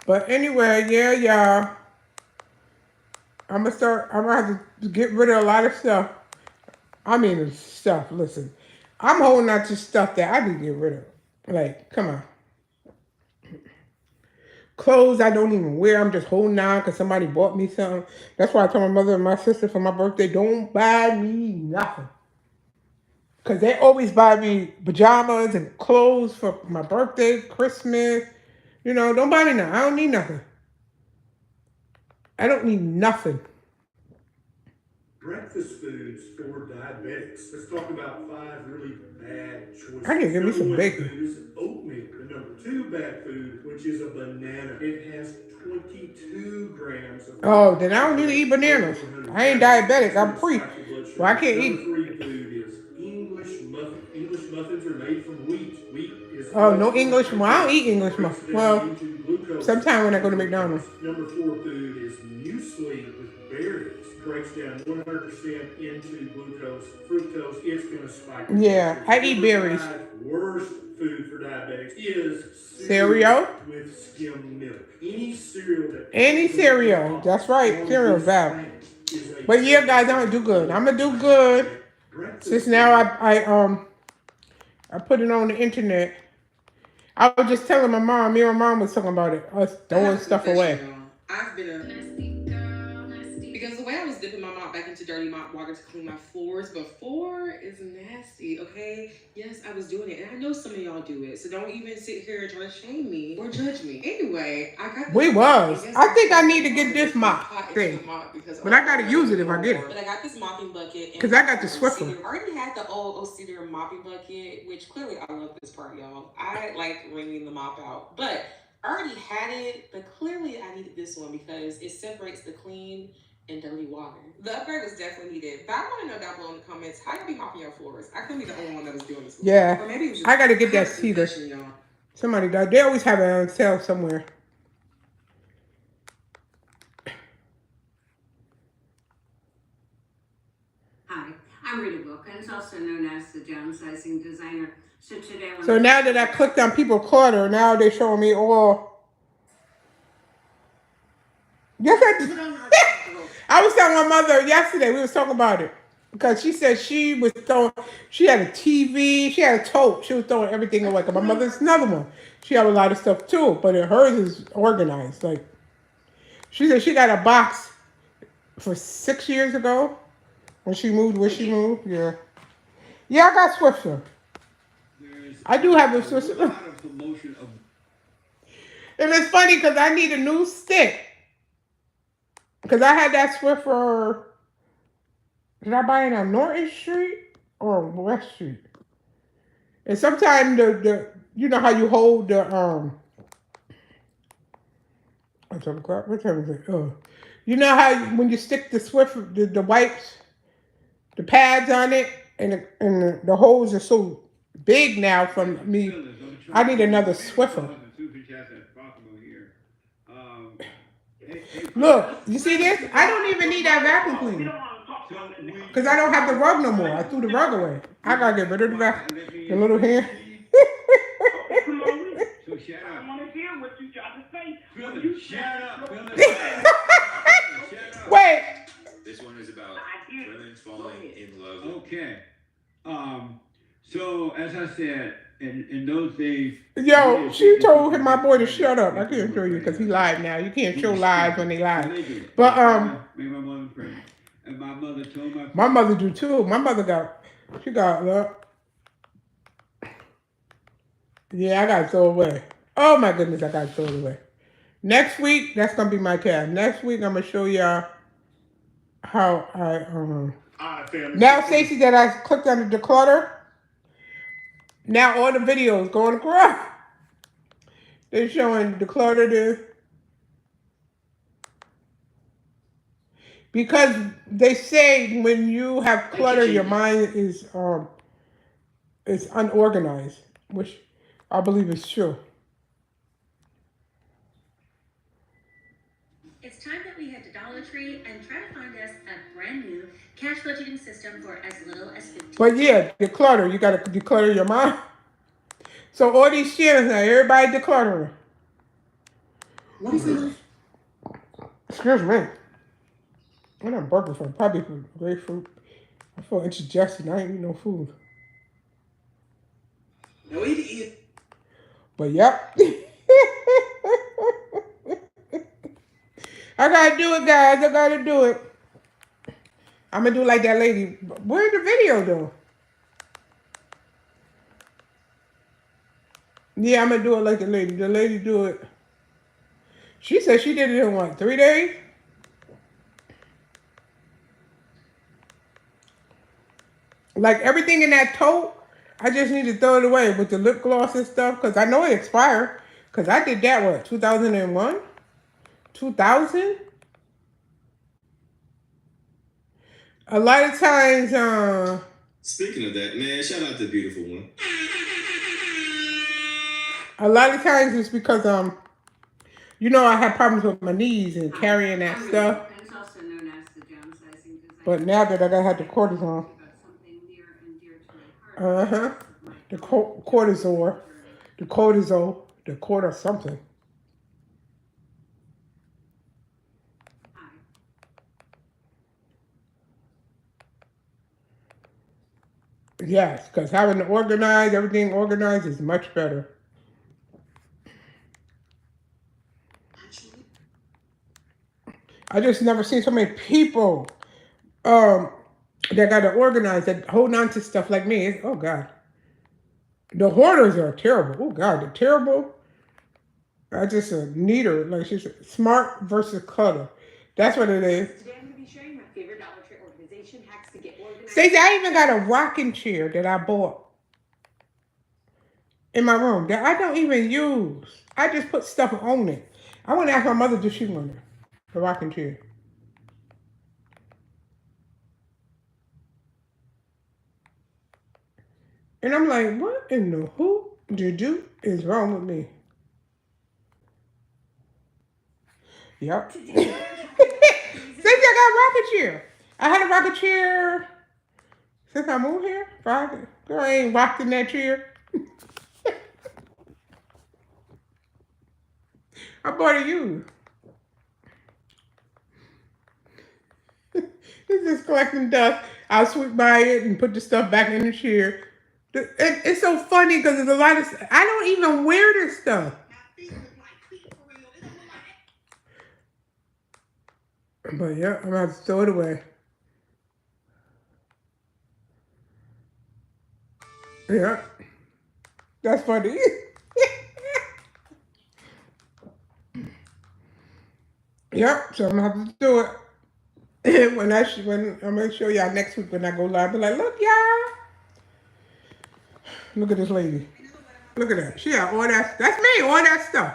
But anyway, yeah, y'all. I'm gonna have to get rid of a lot of stuff. I mean, stuff, listen. I'm holding on to stuff that I need to get rid of. Like, come on. Clothes I don't even wear. I'm just holding on because somebody bought me something. That's why I told my mother and my sister for my birthday, don't buy me nothing. Because they always buy me pajamas and clothes for my birthday, Christmas. You know, don't buy me nothing. I don't need nothing. I don't need nothing. Breakfast foods for diabetics. Let's talk about 5 really bad choices. I can give me some bacon. Food is oatmeal. The number 2 bad food, which is a banana. It has 22 grams of... Oh, then I don't need to eat bananas. I ain't diabetic. I'm pre. Well, I can't eat. Number 3 food is English muffins. English muffins are made from wheat. Wheat is... Oh, no English. Well, I don't eat English muffins. Well, sometime when I go to McDonald's. Number 4 food is muesli with berries. Breaks down 100% into glucose, fructose. It's going to spike. Yeah, I eat berries. Worst food for diabetics is cereal with skim milk. Any cereal. That's right. Cereal is bad. But yeah, guys, I'm gonna do good. I'm gonna do good. Since now I put it on the internet. I was just telling my mom. Me and my mom was talking about it. Us throwing stuff away. I've been a nasty girl, nasty. Because the way I was dipping my mop back into dirty mop water to clean my floors before is nasty, okay? Yes, I was doing it. And I know some of y'all do it. So don't even sit here and try to shame me or judge me. Anyway, I got this We mop, was. and yes, I think I I'm need to get pouring this mop hot into thing. the mop because, But I gotta use it if I get it. But I got this mopping bucket. Because I got the Swiffer. I already had the old cedar mopping bucket, which clearly I love this part, y'all. I like wringing the mop out. But I already had it, but clearly I needed this one because it separates the clean and dirty water. The upgrade was definitely needed. But I want to know down below in the comments, how y'all be mopping your floors? I couldn't be the only one that was doing this. Yeah. Or maybe it was just, I gotta get that cedar. Somebody died. They always have it on sale somewhere. Hi, I'm Rita Wilkins, also known as the downsizing designer. So today, So now that I clicked on people clutter, now they're showing me all. Yes, I did. I was telling my mother yesterday, we was talking about it. Because she said she was throwing, she had a TV, she had a tote, she was throwing everything away. Because my mother's another one. She had a lot of stuff too, but hers is organized. Like, she said she got a box for 6 years ago when she moved where she moved. Yeah. Yeah, I got Swiffer. I do have a Swiffer. And it's funny because I need a new stick. Because I had that Swiffer. Did I buy it on Norton Street or West Street? And sometimes the you know how you hold the what's up, what time is it? Oh, you know how when you stick the Swiffer the wipes, the pads on it, and the holes are so big now from me. I need another Swiffer. Look, you see this? I don't even need that vacuum cleaner. Because I don't have the rug no more. I threw the rug away. I gotta get rid of the little hand. So shut up. I want to hear what you got to say. Shut up. Wait. This one is about women falling in love. Okay. So as I said, in those days. Yo, she told him, my boy, to shut up. I can't show you because he live now. You can't show live when they live. But Made my mother pregnant. And my mother told my mother do too. My mother got look. Yeah, I got to throw away. Oh my goodness, I got to throw it away. Next week, that's gonna be my cast. Next week, I'm gonna show y'all how I now Stacey that I clicked on the declutter. Now all the videos going across. They're showing declutter there. Because they say when you have clutter, your mind is unorganized, which I believe is true. It's time that we head to Dollar Tree and try to find us a brand new cash budgeting system for as little as $15. But yeah, declutter. You got to declutter your mind. So all these channels now, everybody decluttering. What is this? Excuse me. I'm not burger for probably for grapefruit. I feel indigested. I ain't eating no food. No, eat. But yep. I gotta do it, guys. I gotta do it. I'm gonna do like that lady. Where's the video though? Yeah, I'm gonna do it like the lady. The lady do it. She said she did it in what, 3 days? Like everything in that tote, I just need to throw it away with the lip gloss and stuff because I know it expired. Because I did that, what, 2001? 2000? A lot of times, Speaking of that, man, shout out to Beautiful One. a lot of times it's because, you know, I had problems with my knees and carrying that stuff. It's also known as the downsizing designer. But now that I gotta have the cortisone. The cortisol, the quarter something. Yes, because having it organized, everything organized is much better. I just never seen so many people that got to organize that hold on to stuff like me. Oh God, the hoarders are terrible. Oh God, they're terrible. I just a neater, like she's smart versus clutter. That's what it is. Today I'm going to be sharing my favorite Dollar Tree organization hacks to get organized. Stacey, I even got a rocking chair that I bought in my room that I don't even use. I just put stuff on it. I want to ask my mother, does she want it? The rocking chair. And I'm like, what in the who do is wrong with me? Yep. Since I got a rocket chair. I had a rocket chair since I moved here. Friday. Girl, I ain't rocked in that chair. I bought it used. It's just collecting dust. I'll sweep by it and put the stuff back in the chair. It's so funny because there's a lot of I don't even wear this stuff. But yeah, I'm gonna have to throw it away. Yeah, that's funny. Yep, so I'm gonna have to do it. when I'm gonna show y'all next week when I go live. Be like, look, y'all. Look at this lady. Look at that. She got all that. That's me. All that stuff.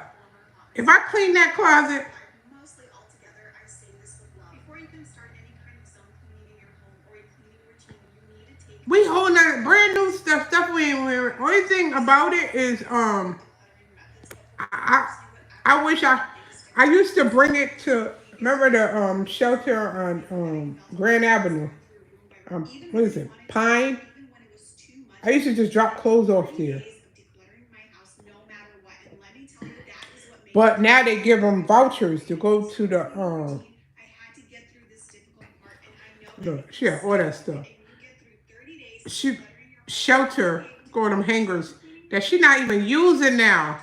If I clean that closet. We holding that brand new stuff. Stuff we ain't wearing. Only thing about it is I wish I used to bring it to remember the shelter on Grand Avenue. What is it? Pine. I used to just drop clothes off there. But now they give them vouchers to go to the look, she had all that stuff. She shelter, go on them hangers that she not even using now.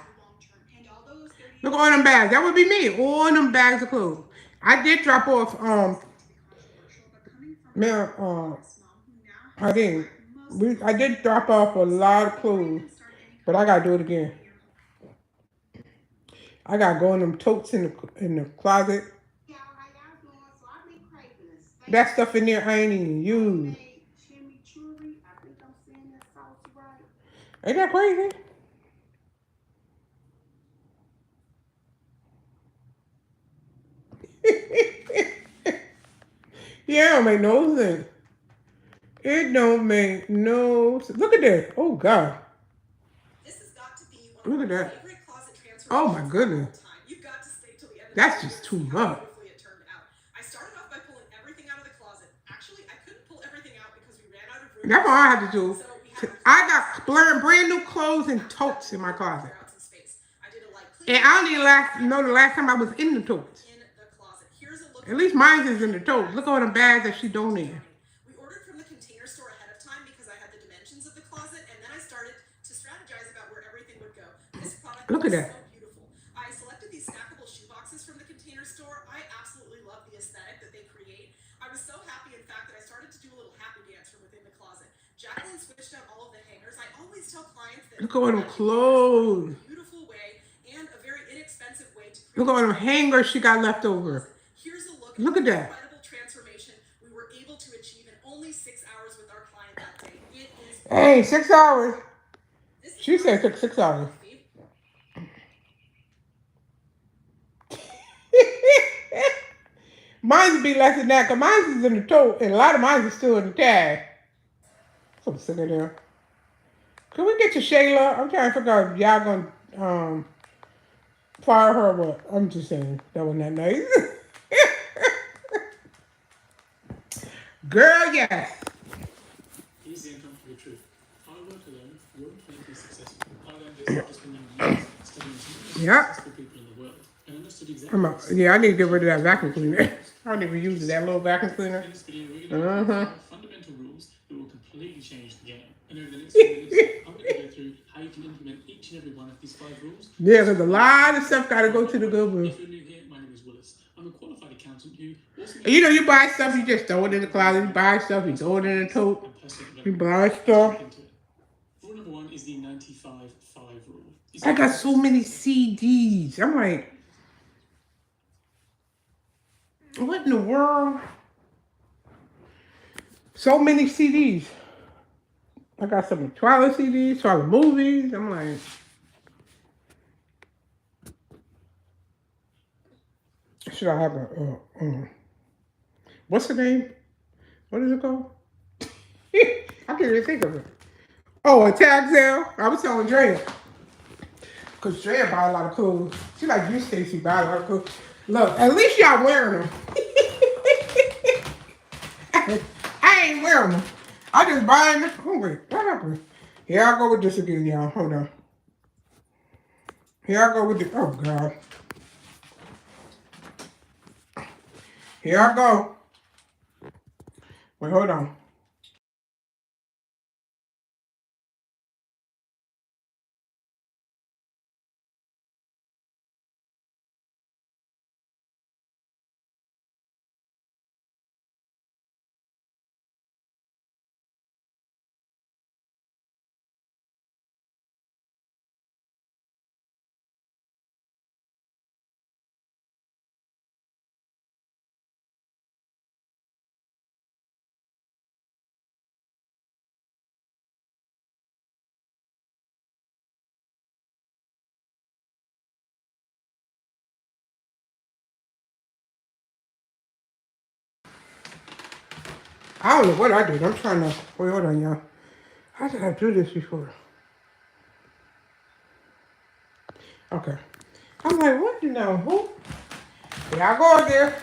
Look at all them bags. That would be me. All them bags of clothes. I did drop off I did drop off a lot of clothes, but I gotta do it again. I gotta go in them totes in the closet. That stuff in there I ain't even used. Ain't that crazy? Yeah, it don't make no sense. It don't make no sense. Look at that. Oh, God. Look at that. Oh, my goodness. That's just too much. That's all I have to do. I got brand new clothes and totes in my closet. And I don't even know the last time I was in the totes. At least mine is in the totes. Look at all the bags that she donated. We ordered from the container store ahead of time because I had the dimensions of the closet, and then I started to strategize about where everything would go. This product Look at is that. so beautiful. I selected these snackable shoe boxes from the container store. I absolutely love the aesthetic that they create. I was so happy, in fact, that I started to do a little happy dance from within the closet. Jacqueline switched out all of the hangers. I always tell clients that Look at all them clothes. a beautiful way and a very inexpensive way to Look at all them hangers she got left over. Here's a look Look at that. incredible transformation we were able to achieve in only 6 hours with our client that day. It is Hey, 6 hours. She said it took 6 hours. Mine would be less than that, because mine is in the tote, and a lot of mine is still in the tag. So I'm sitting there. Can we get to Shayla? I'm trying to figure out if y'all gonna fire her or what. I'm just saying, that wasn't that nice. Girl, yes. Here's the uncomfortable truth. I work alone, won't make me successful. I learned this after spending years studying some of the Yep. successful people in the world. And understood exactly Yeah, I need to get rid of that vacuum cleaner. I don't even use that little vacuum cleaner. in this video, we're going to learn 5 fundamental rules that will completely change the game. I'm going to go through how you can implement each and every one of these 5 rules. Yeah, because a lot of stuff got to go to the good one. If you're new here, my name is Willis. I'm a qualified accountant who also... You know, you buy stuff, you just throw it in the closet. You buy stuff, you throw it in the tote. You buy stuff. Rule number 1 is the 95-5 rule. I got so many CDs. I'm like, what in the world? So many CDs. I got some Twilight CDs, Twilight movies. I'm like, should I have what's the name? What is it called? I can't even think of it. Oh, a tag sale. I was telling Drea. Because Drea buy a lot of clothes. She like you, Stacey, buy a lot of clothes. Look, at least y'all wearing them. I ain't wearing them. I just buying them. Oh, wait. What happened? Here I go with this again, y'all. Hold on. Here I go with the... Oh, God. Here I go. Wait, hold on. I don't know what I did. I'm trying to... Wait, hold on, y'all. How did I do this before? Okay. I'm like, what you know? Who? Here I go again.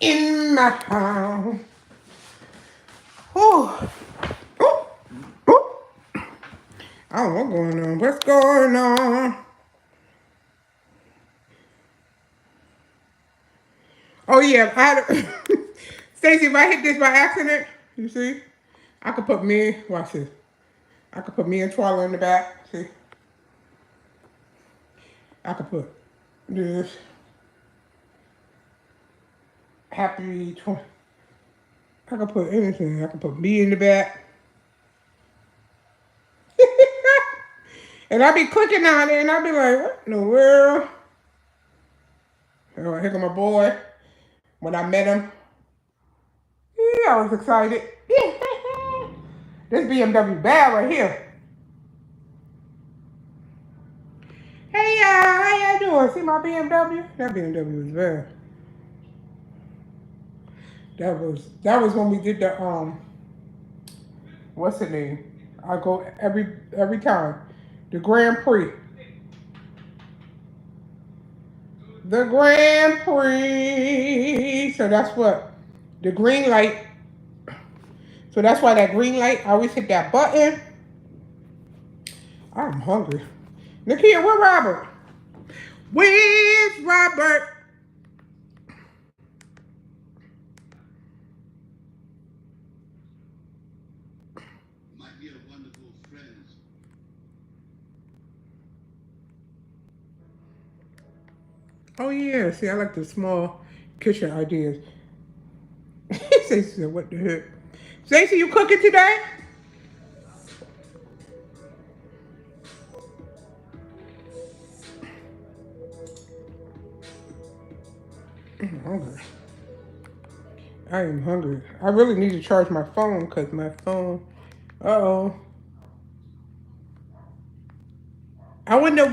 In my house. Oh. Oh. Oh. I don't know what's going on. What's going on? Oh, yeah. Stacey, if I hit this by accident, you see? I could put me, watch this. I could put me and Twyla in the back. See? I could put this. Happy 20. I could put anything. I could put me in the back. And I'd be clicking on it and I'd be like, what in the world? Oh, here come my boy. When I met him, yeah, I was excited. This BMW bad right here. Hey y'all, how y'all doing? See my BMW? That BMW was bad. That was when we did the what's the name? I go every time. The Grand Prix. The Grand Prix. So that's what the green light. So that's why that green light, I always hit that button. I'm hungry. Nakia, where Robert? Where's Robert? Might be a wonderful friend. Oh yeah, see, I like the small kitchen ideas. Stacey said, what the heck? Stacey, you cooking today? I'm hungry. I am hungry. I really need to charge my phone because my phone, uh-oh. I wonder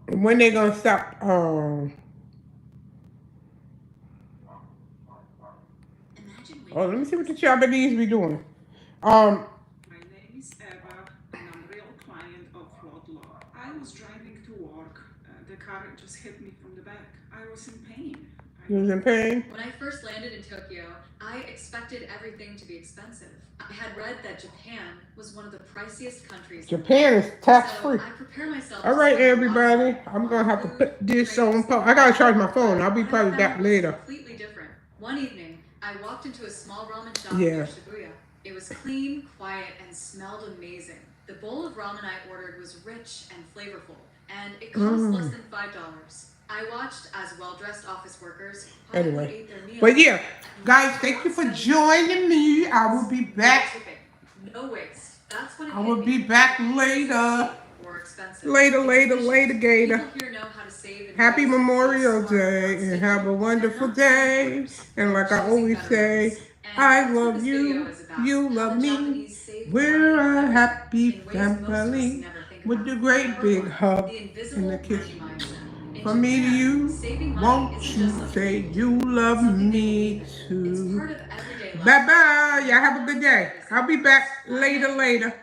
when they gonna stop, oh, let me see what the Japanese be doing. My name is Eva, and I'm a real client of Lotlo. I was driving to work. The car just hit me from the back. I was in pain. You was in pain? When I first landed in Tokyo, I expected everything to be expensive. I had read that Japan was one of the priciest countries. Japan is tax free. So I prepare myself. All right, everybody. I'm gonna have to put this on. I gotta charge my phone. I'll be probably back later. Completely different. One evening, I walked into a small ramen shop Yeah. near Shibuya. It was clean, quiet, and smelled amazing. The bowl of ramen I ordered was rich and flavorful, and it cost less than $5. I watched as well-dressed office workers Anyway, ate their meals. but yeah, guys, thank you for joining me. I will be back. No waste. That's what it I will be back later. Later, Gator. Happy Memorial Day and have a wonderful day. And like I always say, I love you, you love me. We're a happy family with the great big hug and the kiss. From me to you, won't you say you love me too? Bye-bye. Y'all have a good day. I'll be back later.